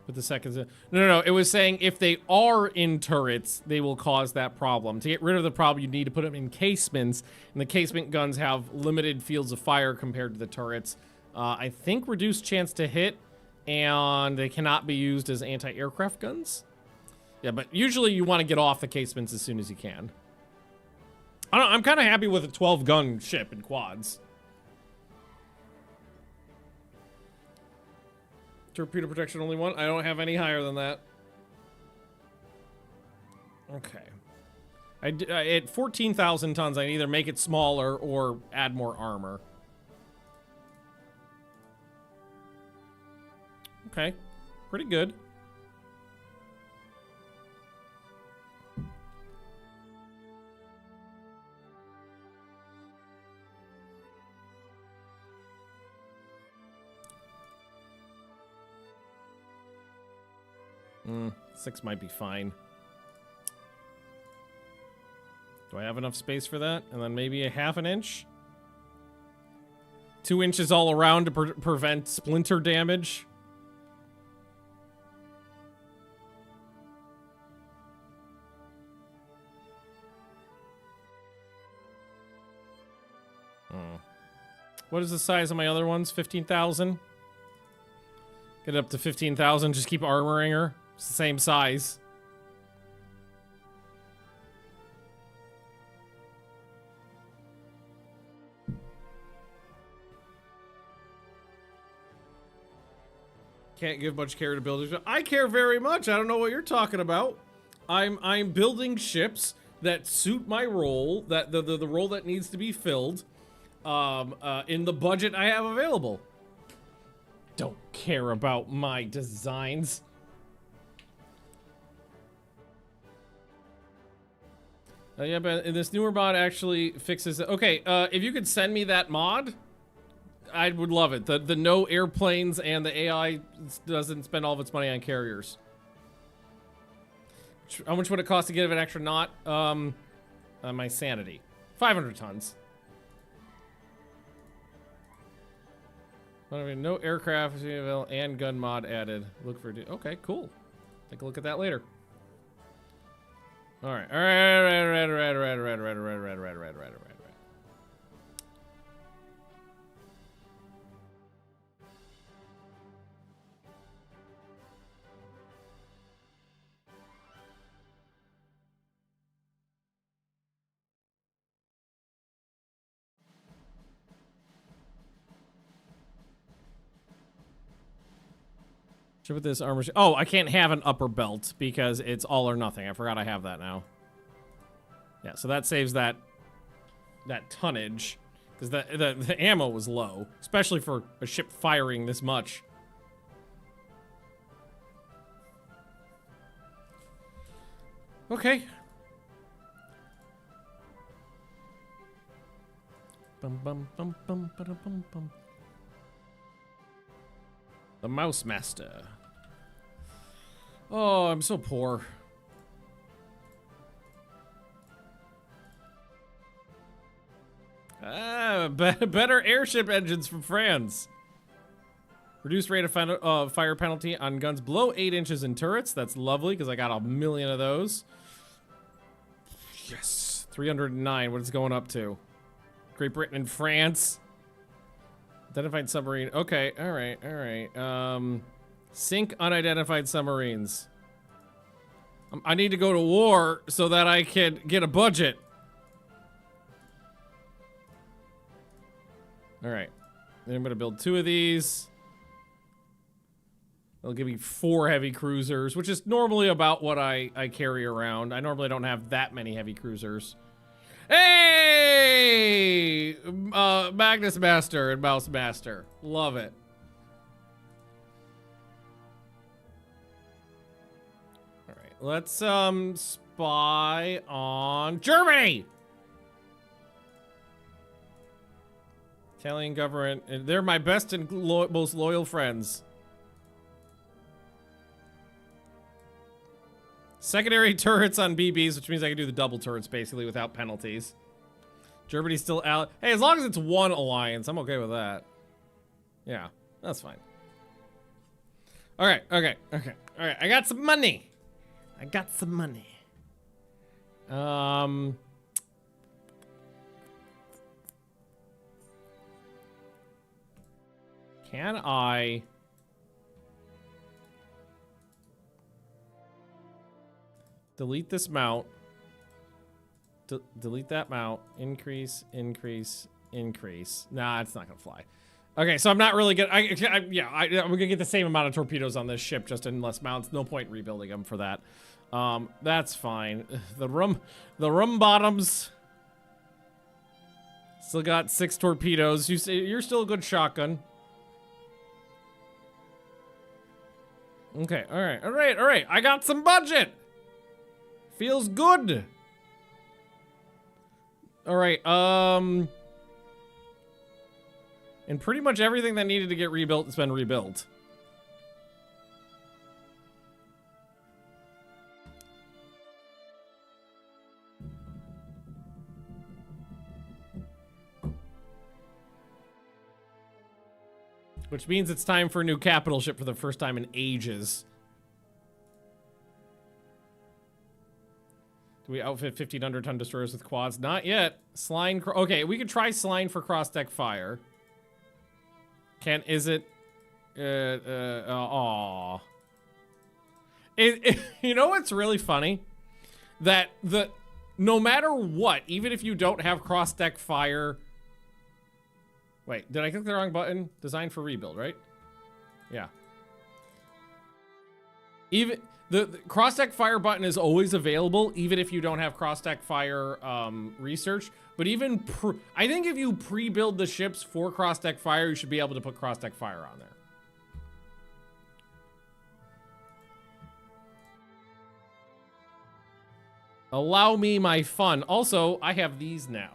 S1: But the seconds... No. It was saying if they are in turrets, they will cause that problem. To get rid of the problem, you need to put them in casements. And the casement guns have limited fields of fire compared to the turrets. I think reduced chance to hit. And they cannot be used as anti-aircraft guns. Yeah, but usually you want to get off the casements as soon as you can. I don't know, I'm kind of happy with a 12-gun ship in quads. Torpedo protection only 1. I don't have any higher than that. Okay. At 14,000 tons, I either make it smaller or add more armor. Okay. Pretty good. Hmm, 6 might be fine. Do I have enough space for that? And then maybe a half an inch? 2 inches all around to prevent splinter damage. What is the size of my other ones? 15,000? Get it up to 15,000, just keep armoring her. It's the same size. Can't give much care to builders. I care very much. I don't know what you're talking about. I'm building ships that suit my role, that the role that needs to be filled, in the budget I have available. Don't care about my designs. Yeah, but this newer mod actually fixes it. Okay, if you could send me that mod, I would love it. The no airplanes and the AI doesn't spend all of its money on carriers. How much would it cost to get an extra knot? My sanity. 500 tons. No aircraft and gun mod added. Look for okay, cool. Take a look at that later. All right, all right. Ship with this armor. Oh, I can't have an upper belt because it's all or nothing. I forgot I have that now. Yeah, so that saves that tonnage because the ammo was low, especially for a ship firing this much. Okay. Bum bum bum bum bum bum bum. The Mouse Master. Oh, I'm so poor. Better airship engines from France. Reduced rate of fire penalty on guns below 8 inches in turrets. That's lovely because I got 1 million of those. Yes. 309. What is it going up to? Great Britain and France. Identified submarine. Okay, all right. Sink unidentified submarines. I need to go to war so that I can get a budget. All right. Then I'm gonna build 2 of these. They'll give me 4 heavy cruisers, which is normally about what I carry around. I normally don't have that many heavy cruisers. Hey! Magnus Master and Mouse Master. Love it. All right, let's spy on Germany. Italian government, and they're my best and most loyal friends. Secondary turrets on BBs, which means I can do the double turrets basically without penalties. Germany's still out. Hey, as long as it's 1 alliance, I'm okay with that. Yeah, that's fine. Okay. All right, I got some money. Can I... delete this mount. Delete that mount. Increase. Nah, it's not gonna fly. Okay, so I'm not really good. I'm gonna get the same amount of torpedoes on this ship, just in less mounts. No point rebuilding them for that. That's fine. The room bottoms still got 6 torpedoes. You're still a good shotgun. Okay, all right. I got some budget. Feels good. All right, and pretty much everything that needed to get rebuilt has been rebuilt. Which means it's time for a new capital ship for the first time in ages. Do we outfit 1,500-ton destroyers with quads? Not yet. Sline. Okay, we could try Sline for cross-deck fire. Is it? Aw. You know what's really funny? That no matter what, even if you don't have cross-deck fire. Wait, did I click the wrong button? Design for rebuild, right? Yeah. Even the cross-deck fire button is always available, even if you don't have cross-deck fire research. But even I think if you pre-build the ships for cross-deck fire, you should be able to put cross-deck fire on there. Allow me my fun. Also, I have these now.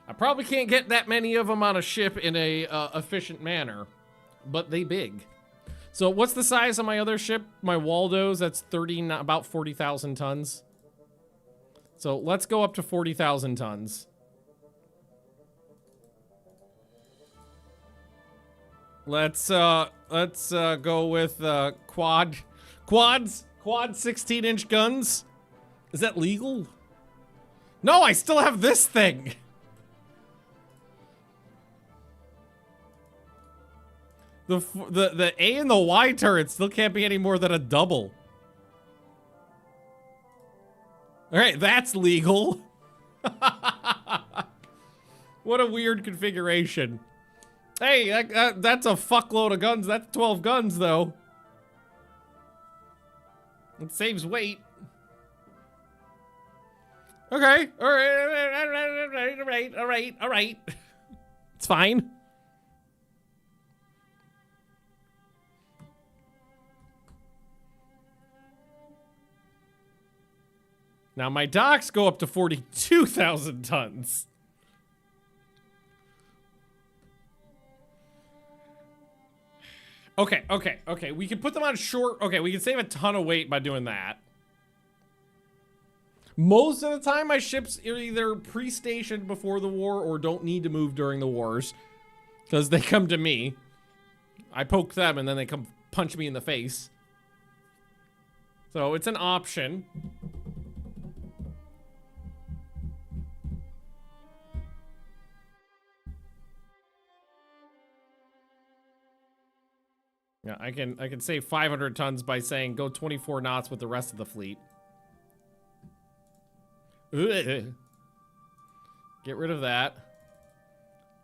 S1: I probably can't get that many of them on a ship in a efficient manner, but they big. So what's the size of my other ship? My Waldo's, that's about 40,000 tons. So let's go up to 40,000 tons. Let's go with quad 16-inch guns. Is that legal? No, I still have this thing. The A and the Y turret still can't be any more than a double. All right, that's legal. What a weird configuration. Hey, that's a fuckload of guns. That's 12 guns, though. It saves weight. Okay, all right. It's fine. Now my docks go up to 42,000 tons. Okay. We can put them on short. Okay, we can save a ton of weight by doing that. Most of the time, my ships are either pre-stationed before the war or don't need to move during the wars. Because they come to me. I poke them and then they come punch me in the face. So it's an option. Yeah, I can save 500 tons by saying go 24 knots with the rest of the fleet. Ugh. Get rid of that.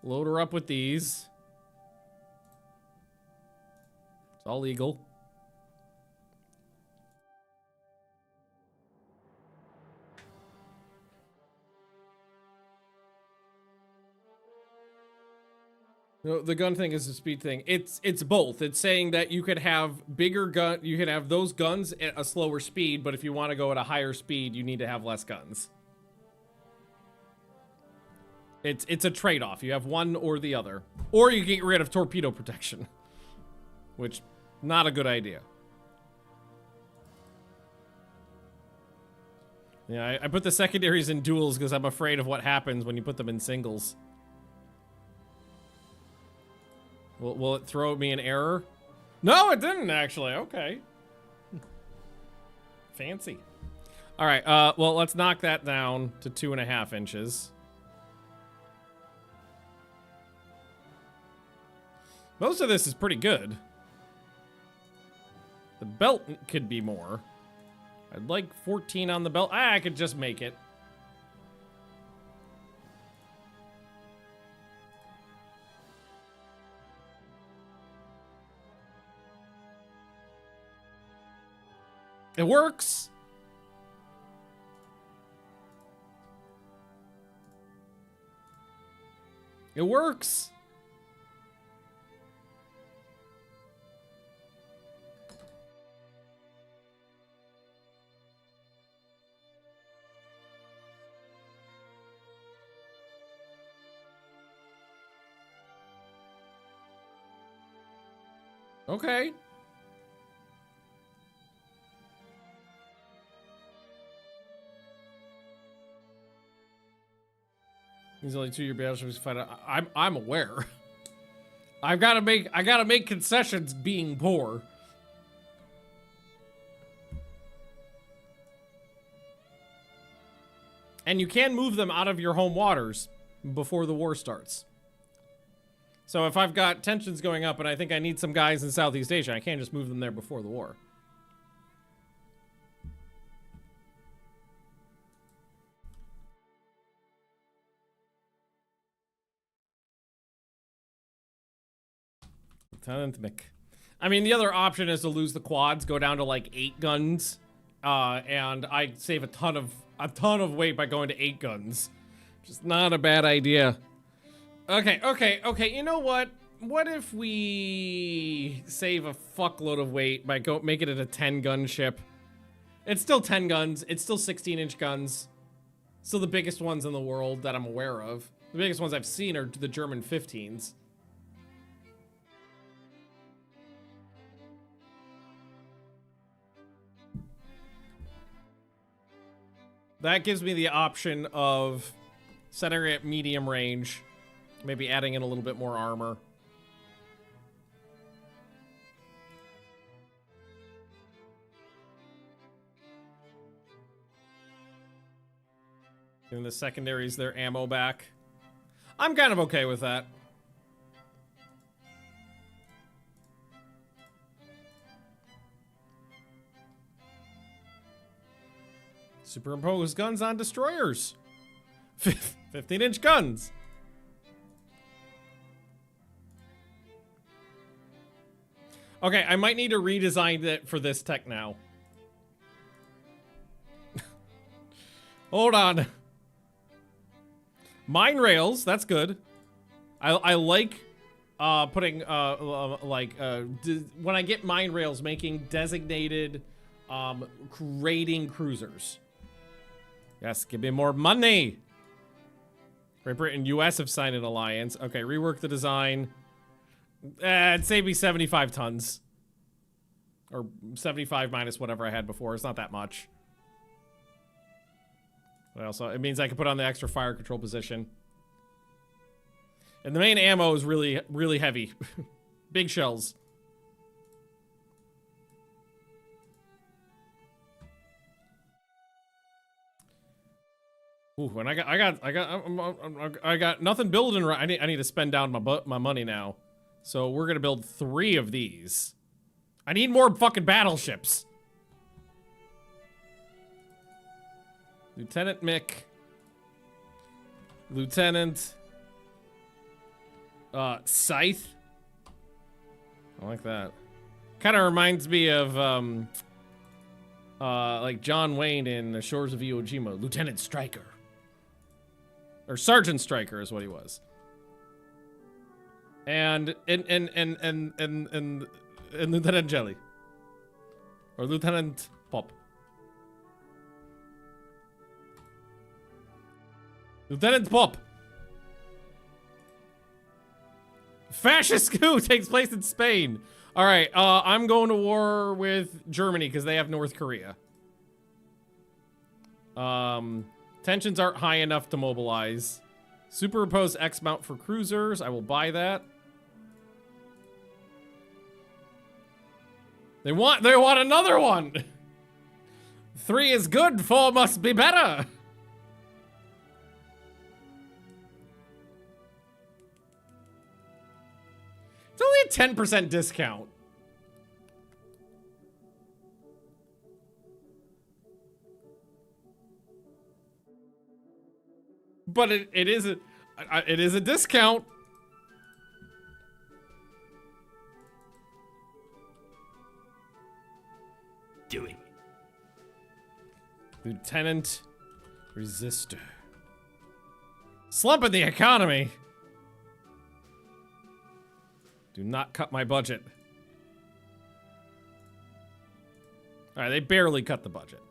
S1: Load her up with these. It's all legal. No, the gun thing is a speed thing. It's both. It's saying that you could have bigger gun, you can have those guns at a slower speed, but if you want to go at a higher speed, you need to have less guns. It's a trade-off. You have one or the other. Or you get rid of torpedo protection. Which, not a good idea. Yeah, I put the secondaries in duels because I'm afraid of what happens when you put them in singles. Will it throw me an error? No, it didn't actually. Okay. Fancy. All right. Well, let's knock that down to 2.5 inches. Most of this is pretty good. The belt could be more. I'd like 14 on the belt. I could just make it. It works. It works. Okay. He's only 2-year battleships fight. I'm aware. I gotta make concessions being poor. And you can move them out of your home waters before the war starts. So if I've got tensions going up and I think I need some guys in Southeast Asia, I can't just move them there before the war. Lieutenant Mick. I mean, the other option is to lose the quads, go down to like 8 guns, and I save a ton of weight by going to 8 guns. Just not a bad idea. Okay. You know what? What if we save a fuckload of weight by making it a 10-gun ship? It's still 10 guns. It's still 16-inch guns. Still the biggest ones in the world that I'm aware of. The biggest ones I've seen are the German 15s. That gives me the option of centering it at medium range. Maybe adding in a little bit more armor. Giving the secondaries their ammo back. I'm kind of okay with that. Superimpose guns on destroyers. 15-inch guns. Okay, I might need to redesign it for this tech now. Hold on. Mine rails, that's good. I like putting when I get mine rails, making designated raiding cruisers. Yes, give me more money. Great Britain, US have signed an alliance. Okay, rework the design. It'd save me 75 tons. Or 75 minus whatever I had before. It's not that much. But also, it means I can put on the extra fire control position. And the main ammo is really, really heavy. Big shells. Ooh, and I got nothing building right. I need to spend down my money now. So we're gonna build 3 of these. I need more fucking battleships. Lieutenant Mick. Lieutenant. Scythe. I like that. Kind of reminds me of, like John Wayne in The Shores of Iwo Jima. Lieutenant Stryker. Or Sergeant Stryker is what he was. And Lieutenant Jelly. Or Lieutenant Pop. Lieutenant Pop. Fascist coup takes place in Spain. All right, I'm going to war with Germany because they have North Korea. Tensions aren't high enough to mobilize. Superimpose X mount for cruisers. I will buy that. They want another one. 3 is good, 4 must be better. It's only a 10% discount. But it is a discount.
S6: Do it.
S1: Lieutenant Resistor. Slump in the economy. Do not cut my budget. Alright, they barely cut the budget.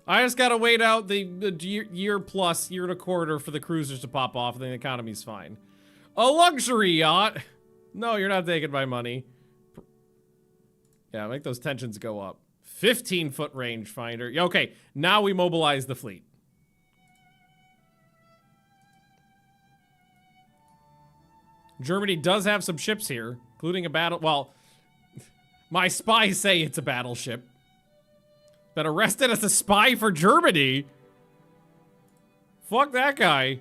S1: I just gotta wait out the year and a quarter for the cruisers to pop off, and then the economy's fine. A luxury yacht? No, you're not taking my money. Yeah, make those tensions go up. 15-foot rangefinder. Yeah, okay, now we mobilize the fleet. Germany does have some ships here, including a battle. Well, my spies say it's a battleship. Been arrested as a spy for Germany? Fuck that guy.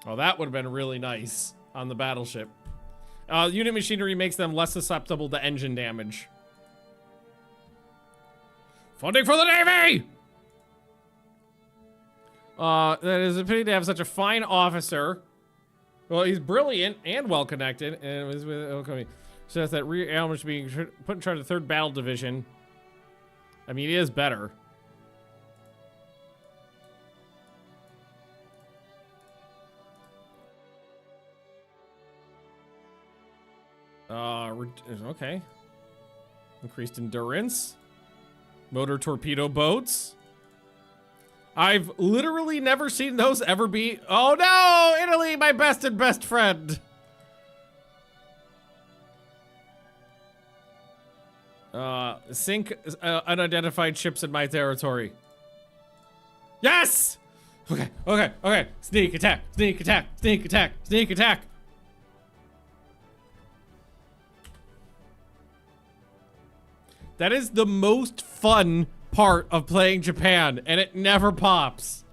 S1: Oh, that would have been really nice on the battleship. Unit machinery makes them less susceptible to engine damage. Funding for the Navy! That is a pity to have such a fine officer. Well, he's brilliant and well-connected. And it was with, okay. Says that rear admiral is being put in charge of the 3rd Battle Division. I mean, he is better. Okay. Increased endurance. Motor torpedo boats. I've literally never seen those ever be. Oh no! Italy, my best and best friend! Sink unidentified ships in my territory. Yes! Okay, okay, okay. Sneak attack, sneak attack, sneak attack, sneak attack. That is the most fun part of playing Japan, and it never pops.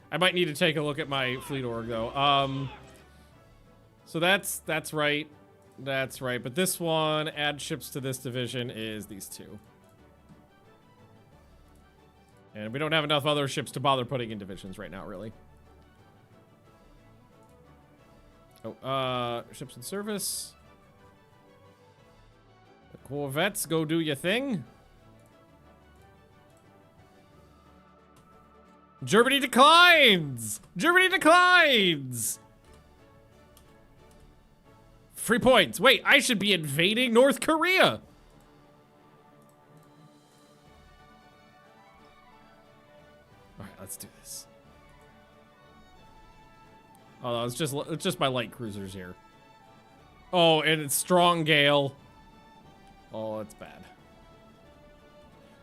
S1: I might need to take a look at my fleet org, though. So that's right. That's right. But this one, add ships to this division, is these two. And we don't have enough other ships to bother putting in divisions right now, really. Oh, ships in service. The corvettes, go do your thing. Germany declines! Germany declines! Free points. Wait, I should be invading North Korea. All right, let's do this. Oh, no, it's just my light cruisers here. Oh, and it's strong gale. Oh, that's bad.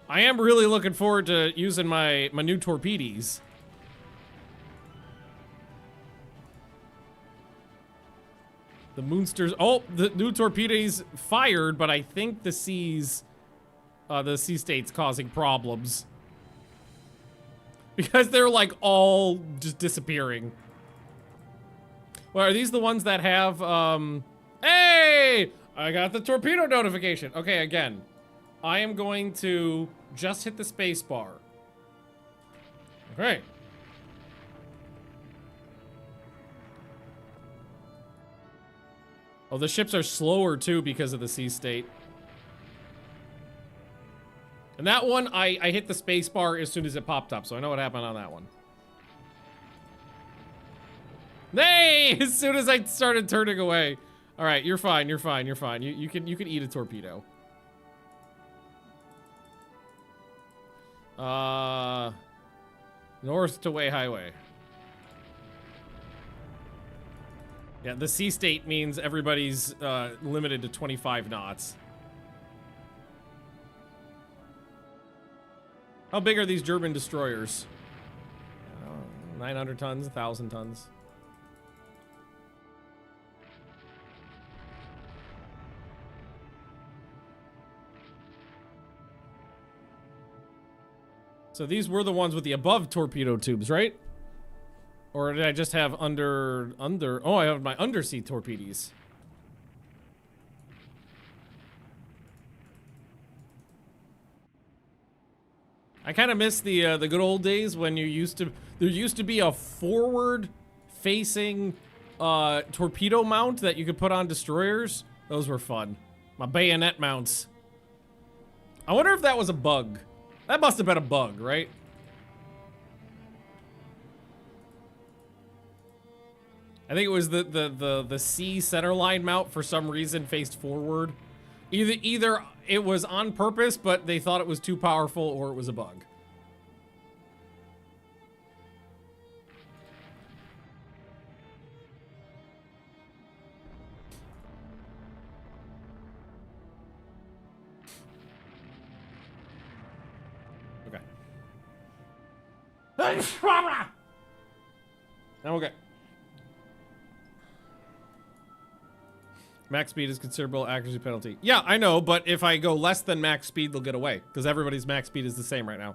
S1: I am really looking forward to using my new torpedoes. The Moonsters. Oh, the new torpedoes fired, but I think the sea state's causing problems. Because they're like all just disappearing. Well, are these the ones that have, hey! I got the torpedo notification. Okay, again. I am going to just hit the space bar. Okay. Oh, the ships are slower too because of the sea state. And that one, I hit the space bar as soon as it popped up, so I know what happened on that one. Hey! As soon as I started turning away. All right, you're fine, you're fine, you're fine. You can eat a torpedo. North to Way Highway. Yeah, the sea state means everybody's limited to 25 knots. How big are these German destroyers? 900 tons, 1,000 tons. So these were the ones with the above torpedo tubes, right? Or did I just have under? Oh, I have my undersea torpedoes. I kind of miss the good old days when there used to be a forward-facing torpedo mount that you could put on destroyers. Those were fun. My bayonet mounts. I wonder if that was a bug. That must have been a bug, right? I think it was the C centerline mount for some reason faced forward. Either it was on purpose, but they thought it was too powerful, or it was a bug. Okay. Okay. Max speed is considerable accuracy penalty. Yeah, I know, but if I go less than max speed, they'll get away. Because everybody's max speed is the same right now.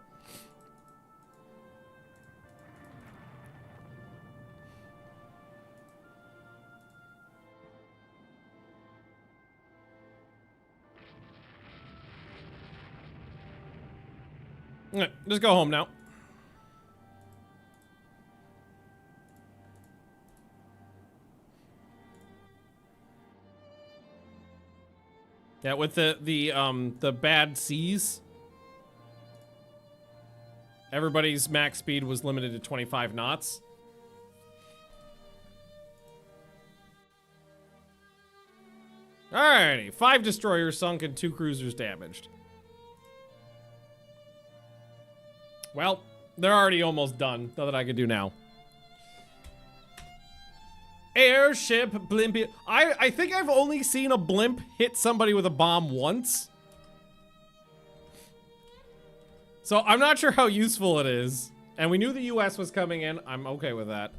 S1: Okay, just go home now. Yeah, with the bad seas, everybody's max speed was limited to 25 knots. Alrighty, 5 destroyers sunk and 2 cruisers damaged. Well, they're already almost done. Nothing I can do now. Airship blimp. I think I've only seen a blimp hit somebody with a bomb once. So I'm not sure how useful it is. And we knew the US was coming in. I'm okay with that.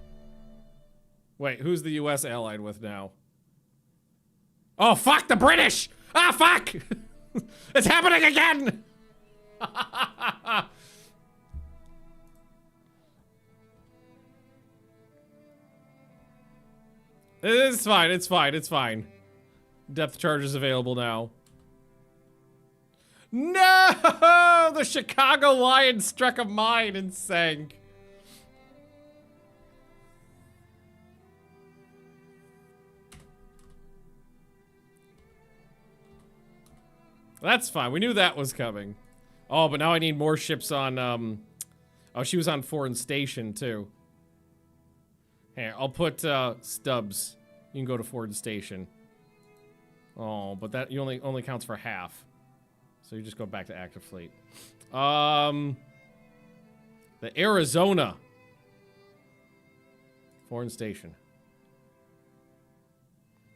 S1: Wait, who's the US allied with now? Oh, fuck the British! Ah, fuck! It's happening again! It's fine, it's fine, it's fine. Depth charges available now. No! The Chicago Lion struck a mine and sank. That's fine, we knew that was coming. Oh, but now I need more ships on, oh, she was on Foreign Station, too. Here, I'll put, Stubbs. You can go to Ford Station. Oh, but that only counts for half. So you just go back to active fleet. The Arizona. Foreign Station.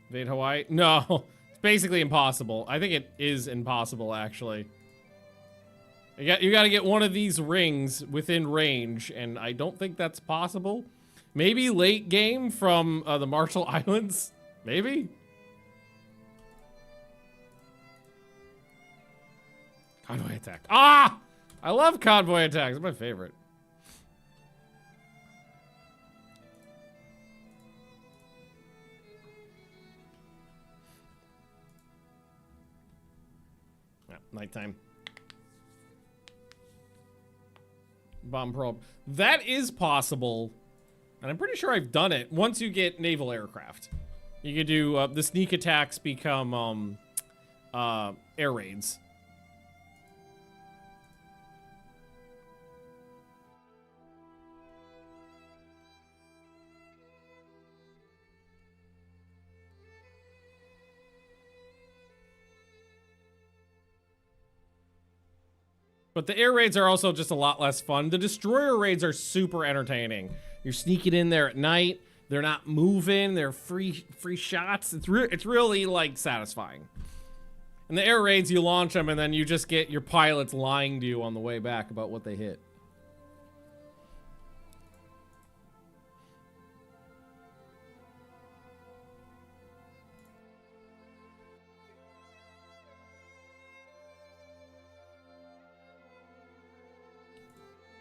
S1: Invade Hawaii? No. It's basically impossible. I think it is impossible, actually. You gotta get one of these rings within range, and I don't think that's possible. Maybe late game from the Marshall Islands? Maybe? Convoy attack. Ah! I love convoy attacks. It's my favorite. Yeah, nighttime. Bomb probe. That is possible. And I'm pretty sure I've done it. Once you get naval aircraft, you can do the sneak attacks become air raids. But the air raids are also just a lot less fun. The destroyer raids are super entertaining. You're sneaking in there at night. They're not moving. They're free shots. It's really like satisfying. And the air raids, you launch them and then you just get your pilots lying to you on the way back about what they hit.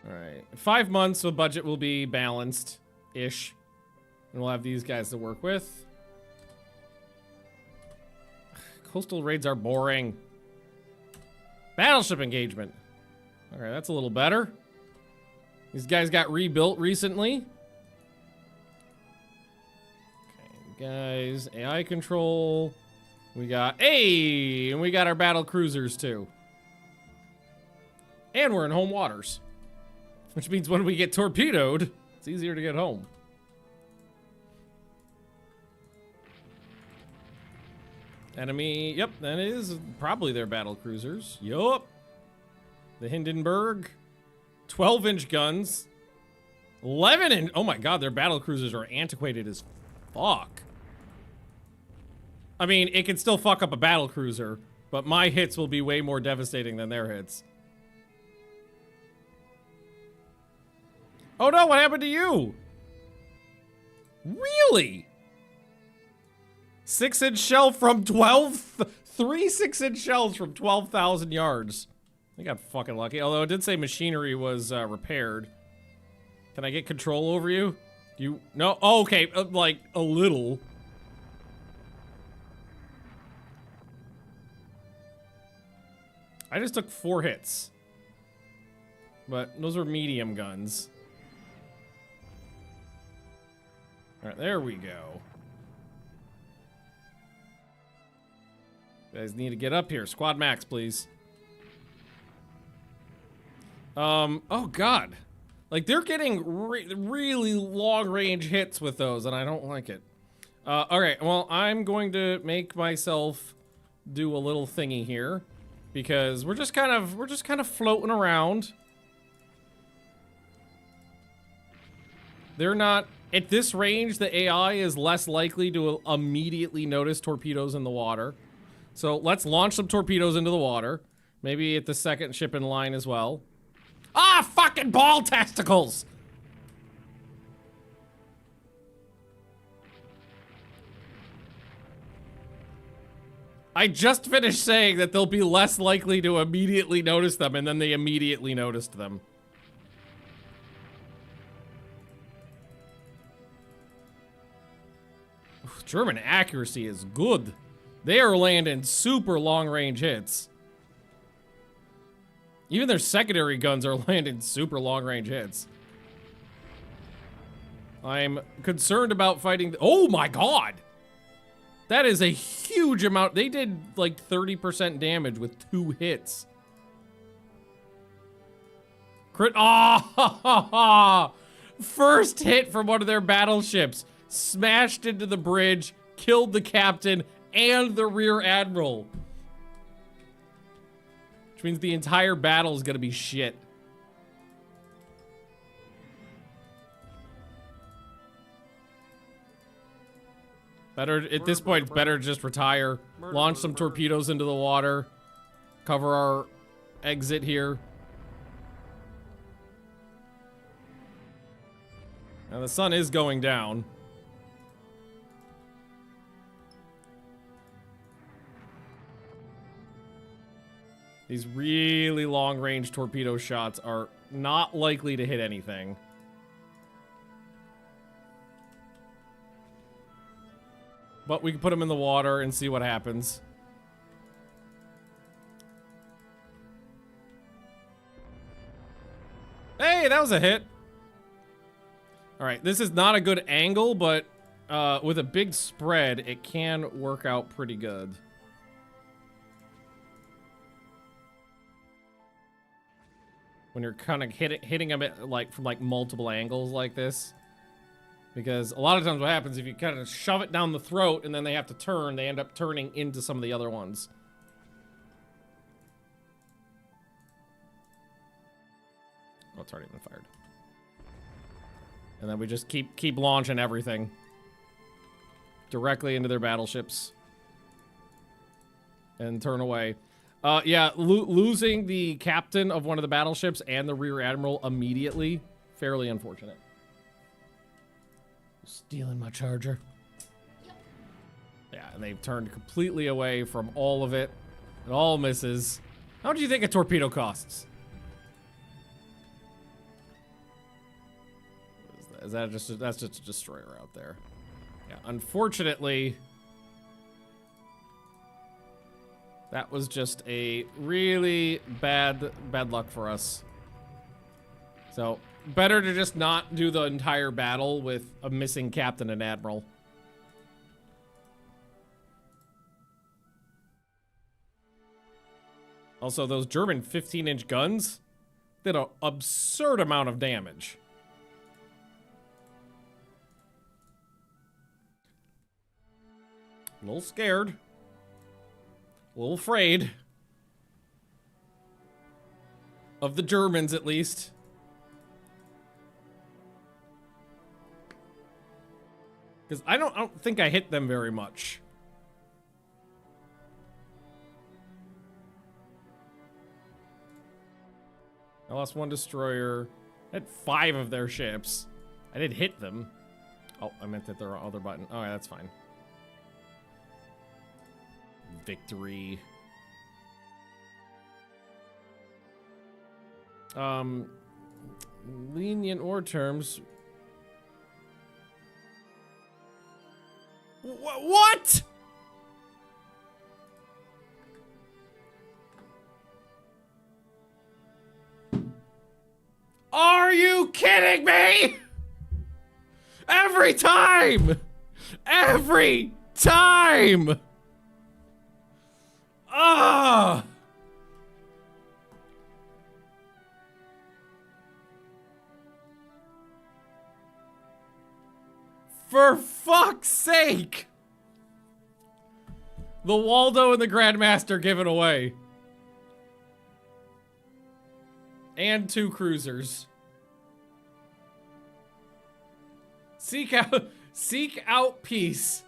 S1: All right, 5 months, so budget will be balanced-ish. And we'll have these guys to work with. Coastal raids are boring. Battleship engagement. All right, that's a little better. These guys got rebuilt recently. Okay, guys, AI control. We got, hey, and we got our battle cruisers too. And we're in home waters. Which means when we get torpedoed, it's easier to get home. Enemy, yep, that is probably their battle cruisers. Yup. The Hindenburg. 12-inch guns. 11-inch, oh my god, their battle cruisers are antiquated as fuck. I mean, it can still fuck up a battle cruiser, but my hits will be way more devastating than their hits. Oh no, what happened to you? Really? 6-inch shell from 3 6-inch shells from 12,000 yards. I got fucking lucky, although it did say machinery was repaired. Can I get control over you? You, no, oh, okay, like a little. I just took 4 hits. But those were medium guns. All right, there we go. You guys need to get up here. Squad max, please. Oh god. Like, they're getting really long-range hits with those, and I don't like it. Alright, well, I'm going to make myself do a little thingy here. Because we're just kind of floating around. They're not, at this range, the AI is less likely to immediately notice torpedoes in the water. So let's launch some torpedoes into the water. Maybe at the second ship in line as well. Ah, fucking ball testicles! I just finished saying that they'll be less likely to immediately notice them, and then they immediately noticed them. German accuracy is good. They are landing super long-range hits. Even their secondary guns are landing super long-range hits. I'm concerned about fighting oh my god! That is a huge amount. They did like 30% damage with 2 hits. Crit. Ah! First hit from one of their battleships. Smashed into the bridge, killed the captain and the rear admiral. Which means the entire battle is gonna be shit. Better, at this point, it's better to just retire. Launch some torpedoes into the water. Cover our exit here. Now the sun is going down. These really long-range torpedo shots are not likely to hit anything. But we can put them in the water and see what happens. Hey, that was a hit. All right, this is not a good angle, but with a big spread, it can work out pretty good. When you're kind of hitting them at, like, from like multiple angles like this. Because a lot of times what happens if you kind of shove it down the throat and then they have to turn, they end up turning into some of the other ones. Oh, it's already been fired. And then we just keep launching everything directly into their battleships and turn away. Yeah, losing the captain of one of the battleships and the rear admiral immediately, fairly unfortunate. Stealing my charger. Yeah, and they've turned completely away from all of it. It all misses. How much do you think a torpedo costs? Is that just that's just a destroyer out there? Yeah, unfortunately, that was just a really bad luck for us. So, better to just not do the entire battle with a missing captain and admiral. Also, those German 15-inch guns, Did an absurd amount of damage. A little scared. A little afraid. Of the Germans, at least. Because I don't think I hit them very much. I lost one destroyer. I had 5 of their ships. I did hit them. Oh, I meant that there were other button. Oh, yeah, that's fine. Victory. Lenient war terms. What? Are you kidding me? Every time! Every time! Ah! For fuck's sake! The Waldo and the Grandmaster given away. And 2 cruisers. Seek out peace.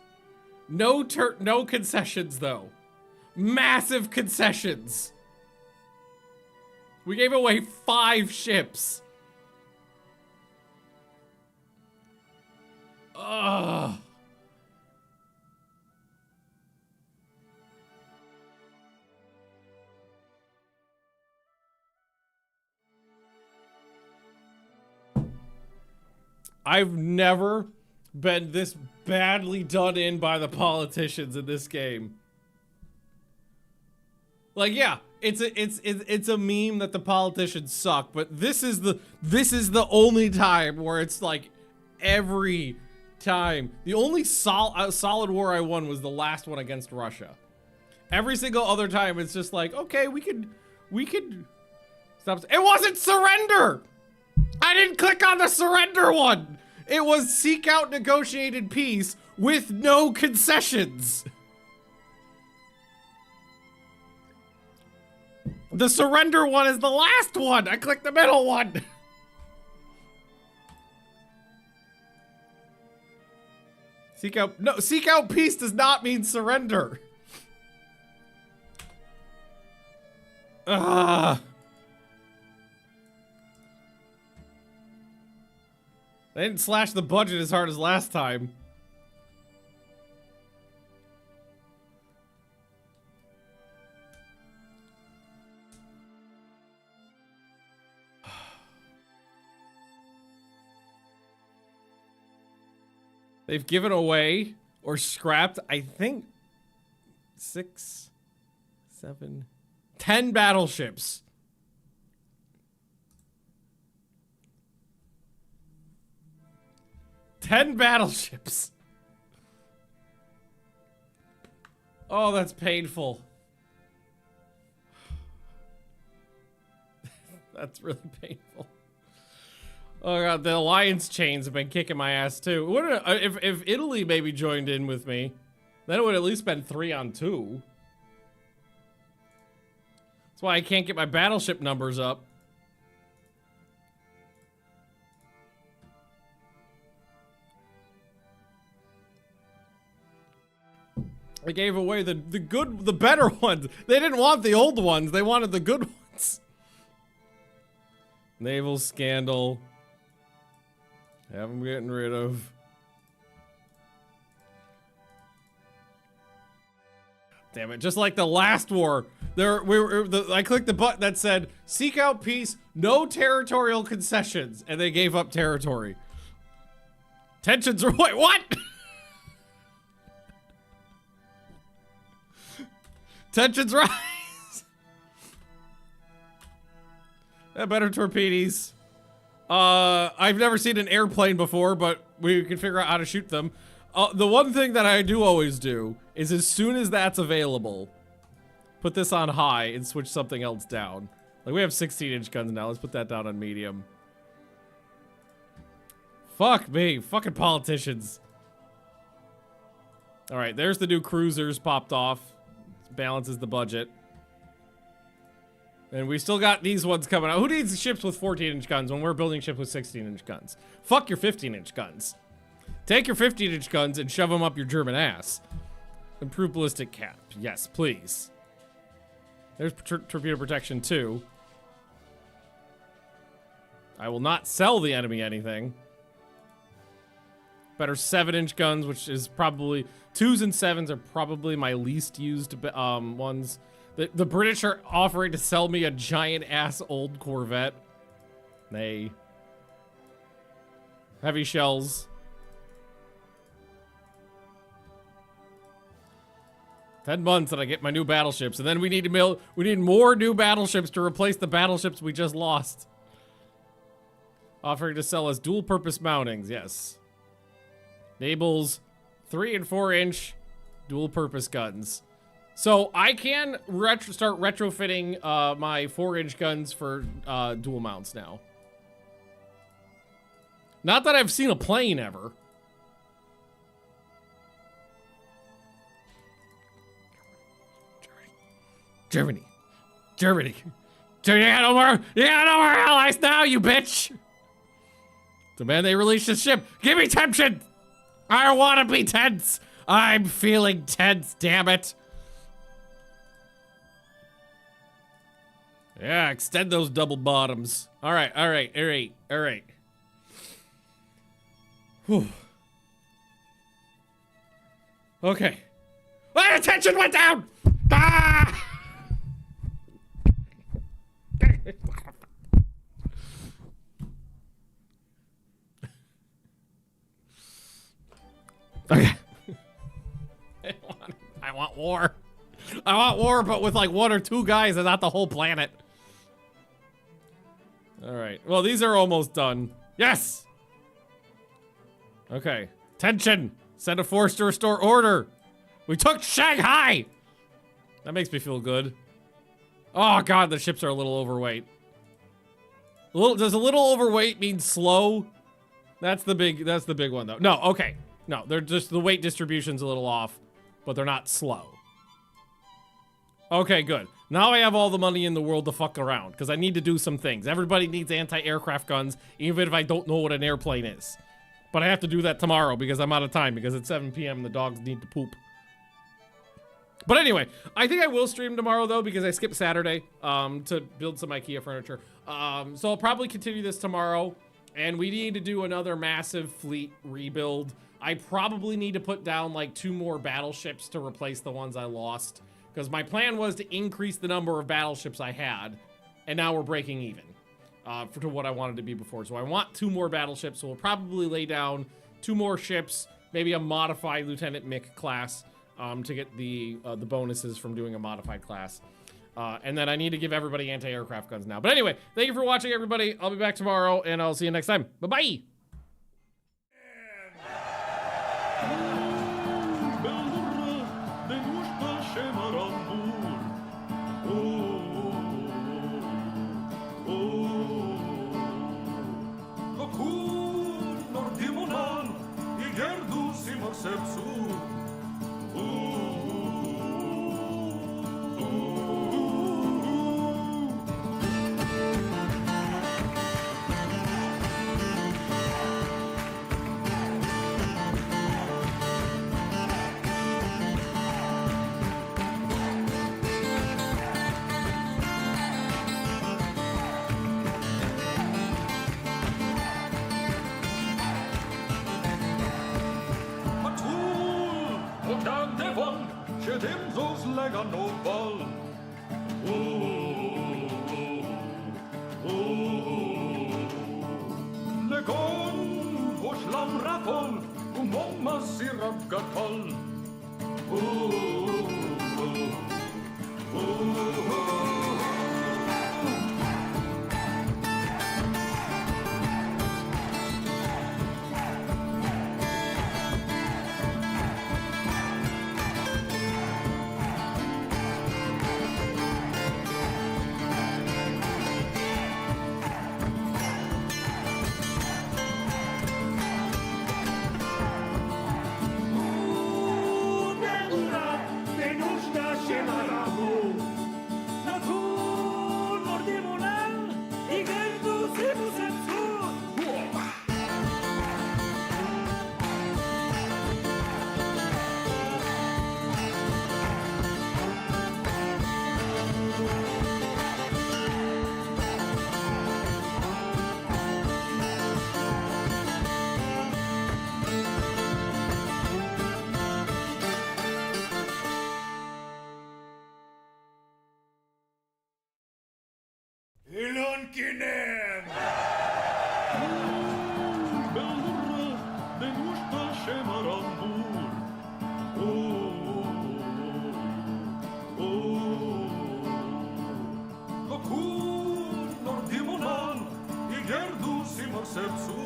S1: No concessions though. Massive concessions. We gave away 5 ships. Ugh. I've never been this badly done in by the politicians in this game. Like, yeah, it's a meme that the politicians suck, but this is the only time where it's like every time. The only solid war I won was the last one against Russia. Every single other time it's just like, okay, we could stop. It wasn't surrender. I didn't click on the surrender one. It was seek out negotiated peace with no concessions. The surrender one is the last one. I clicked the middle one. Seek out peace does not mean surrender. Ugh. They didn't slash the budget as hard as last time. They've given away or scrapped, I think, 6, 7, 10 battleships. 10 battleships. Oh, that's painful. That's really painful. Oh god, the alliance chains have been kicking my ass too. If Italy maybe joined in with me, then it would at least been 3-on-2. That's why I can't get my battleship numbers up. They gave away the better ones. They didn't want the old ones. They wanted the good ones. Naval scandal. Have them getting rid of. Damn it! Just like the last war, I clicked the button that said "Seek out peace, no territorial concessions," and they gave up territory. Tensions are wait, what? Tensions rise. Better torpedoes. I've never seen an airplane before, but we can figure out how to shoot them. The one thing that I do always do is as soon as that's available, put this on high and switch something else down. Like, we have 16-inch guns now. Let's put that down on medium. Fuck me. Fucking politicians. All right, there's the new cruisers popped off. Balances the budget. And we still got these ones coming out. Who needs ships with 14-inch guns when we're building ships with 16-inch guns? Fuck your 15-inch guns. Take your 15-inch guns and shove them up your German ass. Improve ballistic cap. Yes, please. There's torpedo protection too. I will not sell the enemy anything. Better 7-inch guns, which is probably 2s and 7s are probably my least used ones. The British are offering to sell me a giant ass old Corvette. Nay. Heavy shells. 10 months and I get my new battleships, and then we need more new battleships to replace the battleships we just lost. Offering to sell us dual-purpose mountings, yes. Naval's 3 and 4-inch dual-purpose guns. So I can start retrofitting my 4-inch guns for dual mounts now. Not that I've seen a plane ever. Germany. You got no more allies now, you bitch. Demand they release the ship. Give me tension. I want to be tense. I'm feeling tense, damn it. Yeah, extend those double bottoms. All right. Whew. Okay. My attention went down. Ah! Okay. I want war. I want war, but with like 1 or 2 guys and not the whole planet. All right. Well, these are almost done. Yes. Okay. Tension. Send a force to restore order. We took Shanghai. That makes me feel good. Oh God, the ships are a little overweight. Does a little overweight mean slow? That's the big one though. No, okay. No, they're just, the weight distribution's a little off, but they're not slow. Okay, good. Now I have all the money in the world to fuck around, because I need to do some things. Everybody needs anti-aircraft guns, even if I don't know what an airplane is. But I have to do that tomorrow, because I'm out of time, because it's 7 p.m. and the dogs need to poop. But anyway, I think I will stream tomorrow, though, because I skipped Saturday to build some IKEA furniture. So I'll probably continue this tomorrow, and we need to do another massive fleet rebuild. I probably need to put down, like, 2 more battleships to replace the ones I lost. Because my plan was to increase the number of battleships I had, and now we're breaking even to what I wanted to be before. So I want 2 more battleships, so we'll probably lay down 2 more ships, maybe a modified Lieutenant Mick class to get the bonuses from doing a modified class. And then I need to give everybody anti-aircraft guns now. But anyway, thank you for watching, everybody. I'll be back tomorrow, and I'll see you next time. Bye-bye!
S7: Naval. Legon, Hoshlam Rapol, Umoma Sirap Gatol.
S6: Ilonkinen!
S7: Bellurra, de nușta și marambur. Locun nordimonan, I gerdu si mor sercu.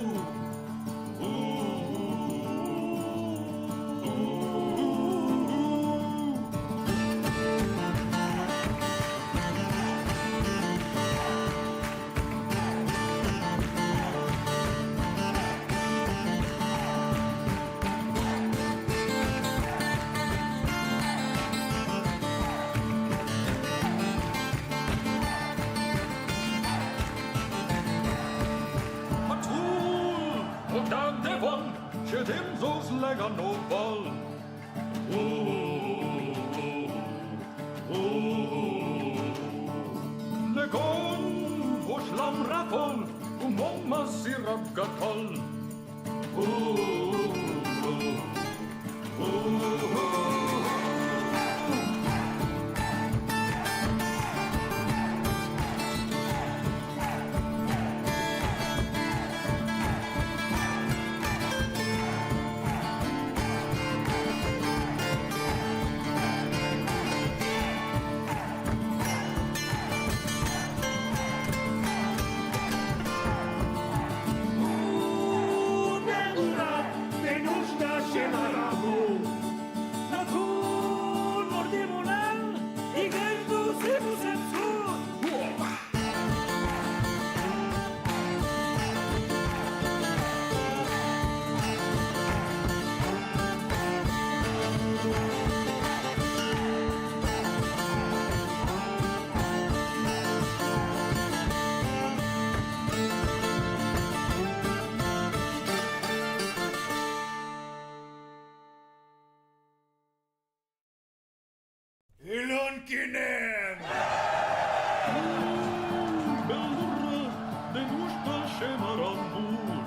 S7: Dem zos lega Naval. Legon hoşlam rapol, momma sirap gatal.
S6: Ilonkinen!
S7: Bellurra, de nușta și marambur.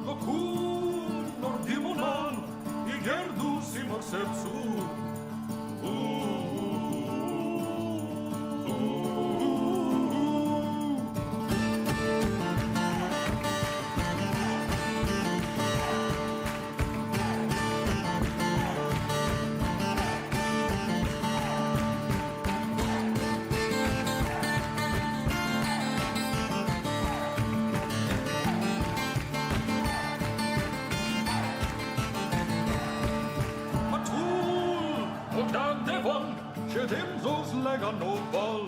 S7: Locun nordimonan, I gerdu si mor sercu. Dem zos lega Naval.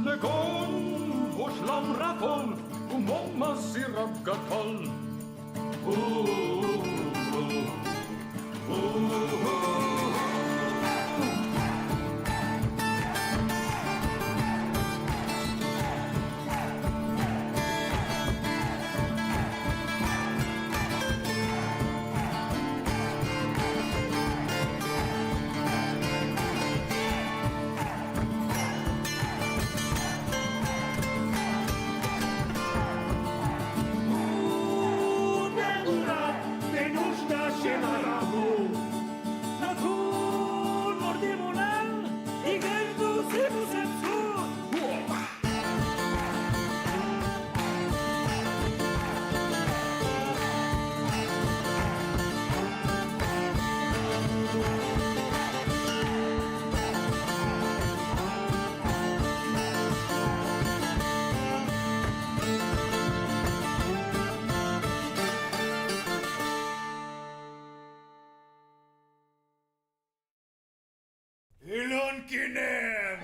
S7: Legon hoşlam rapol, momma sirap gatal.
S6: Ilonkinen!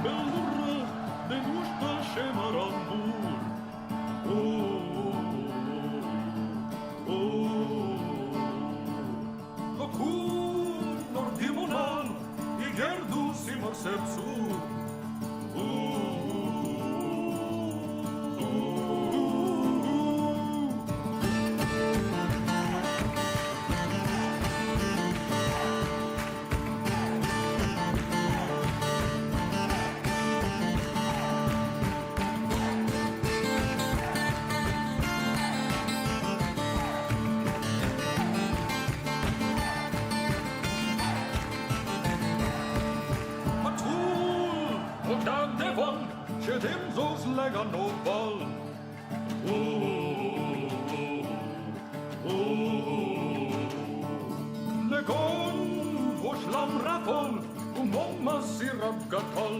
S7: Bellurra, de nușta și marambur. Locun nordimonan, I gerdu si mor sercu. lega Naval. Legon poślam rapol, umoma sirap gatol.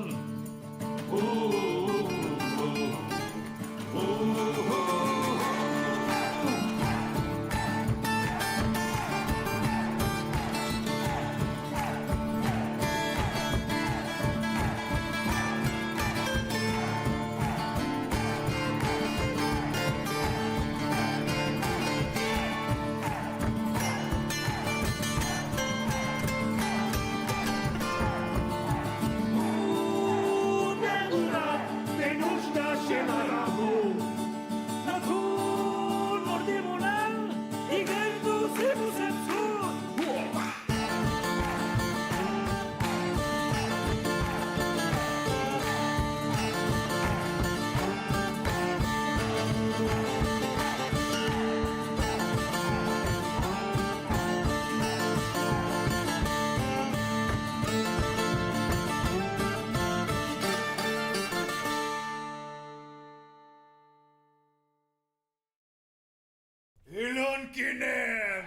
S6: Ilonkinen!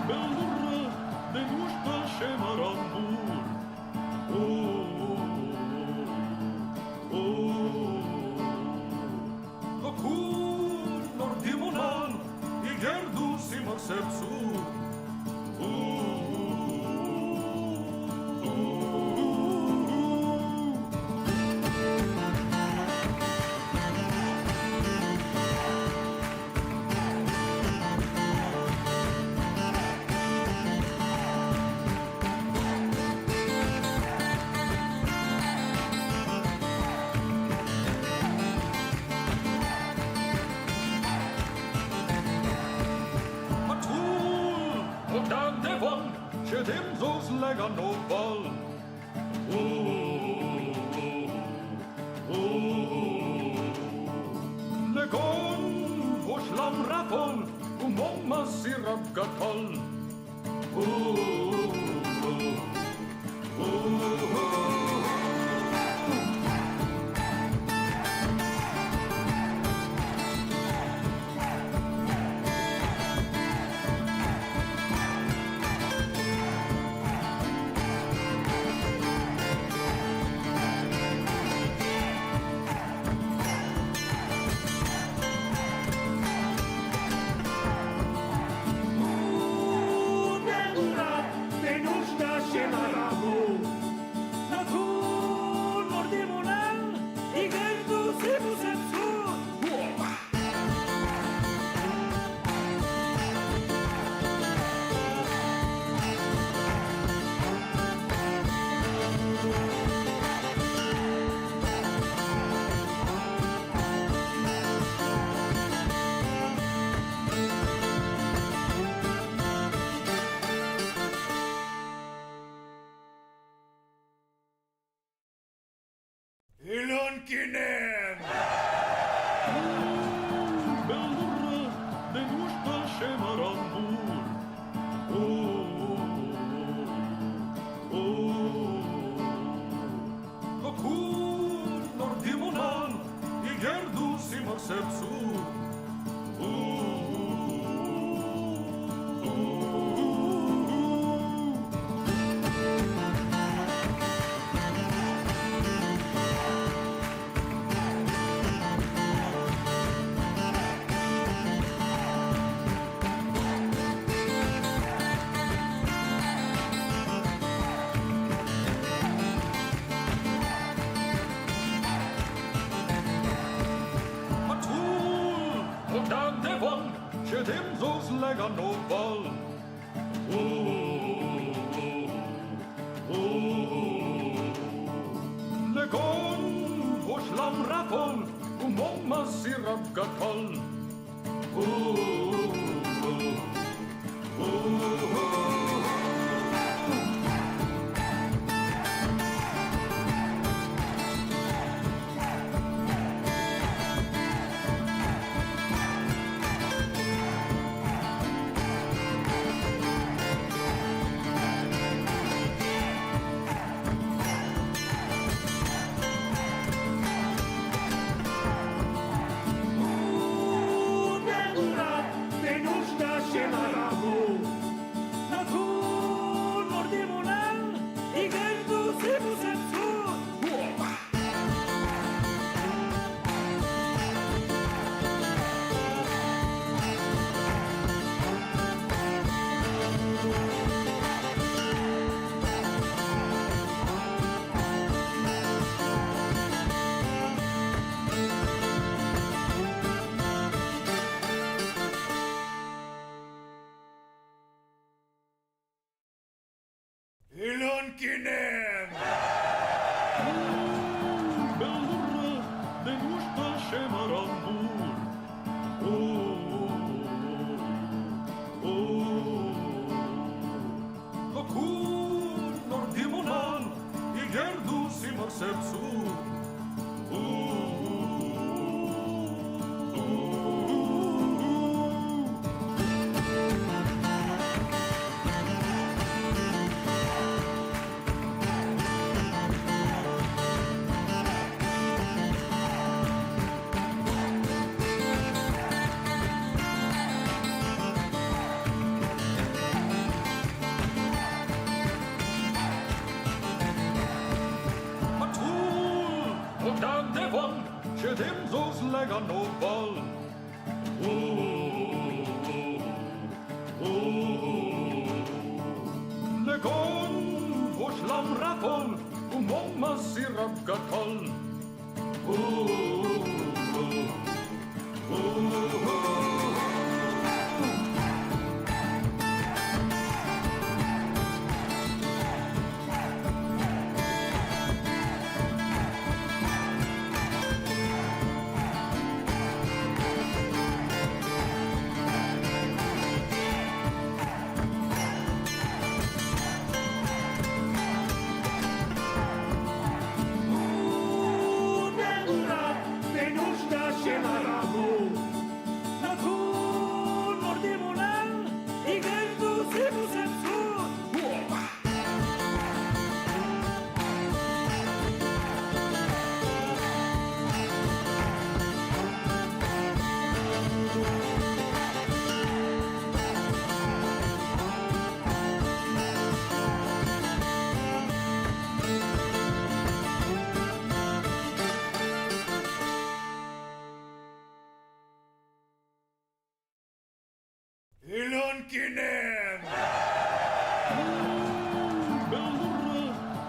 S7: Beldurra, de nușta șemarambur. Locur, nordimonan, igerdu simak sepsu. Dem sos lega Naval. Legon poślam rapol, umoma sirap gatol.
S6: Ilonkinen!
S7: Beldurra, de nușta șemarambur. Locur, nordimonan, igerdu simak sepsu. Dem sos lega Naval. Legon poślam rapol, umoma sirap gatol.
S6: Ilonkinen!
S7: Bellurra, de nușta și marambur. Locur, nordimonan, I gerdu si mar sercu. Dem zos lega Naval. Legon voslam rafol, momma sirap gatal.
S6: Ilonkinen!
S7: Bellurra,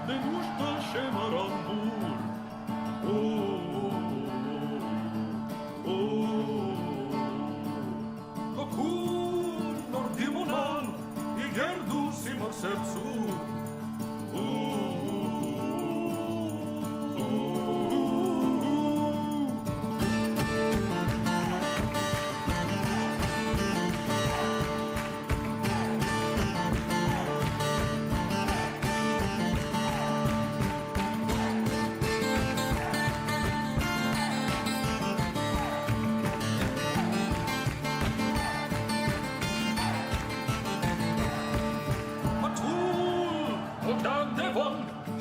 S7: de nușta și marambur. Locur, nordimonan, I gerdu si mar sercu.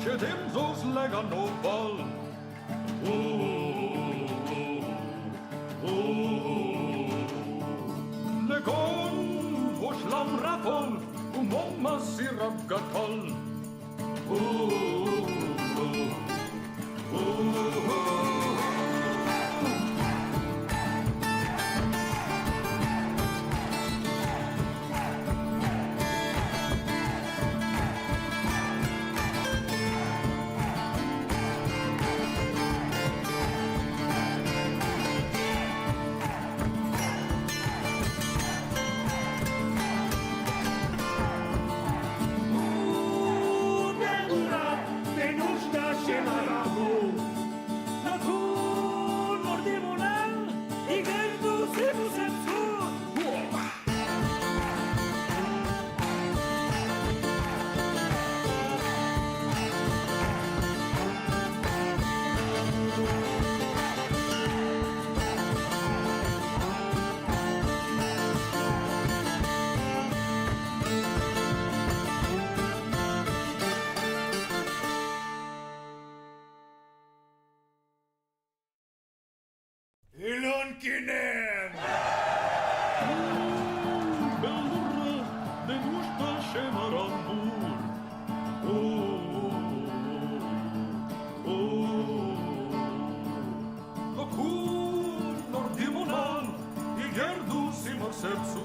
S7: Și dem zos lega Naval. Legon voslam rafol, momma sirap gatal.
S6: Ilonkinen!
S7: Bellurra, de nușta și marambur. Locur, nordimonan, I gerdu si mar sercu.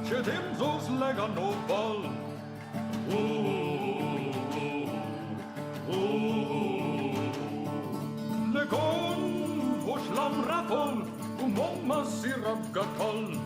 S7: ce temps lega Naval. Le convoy lamrafol, mamma sirapgatol.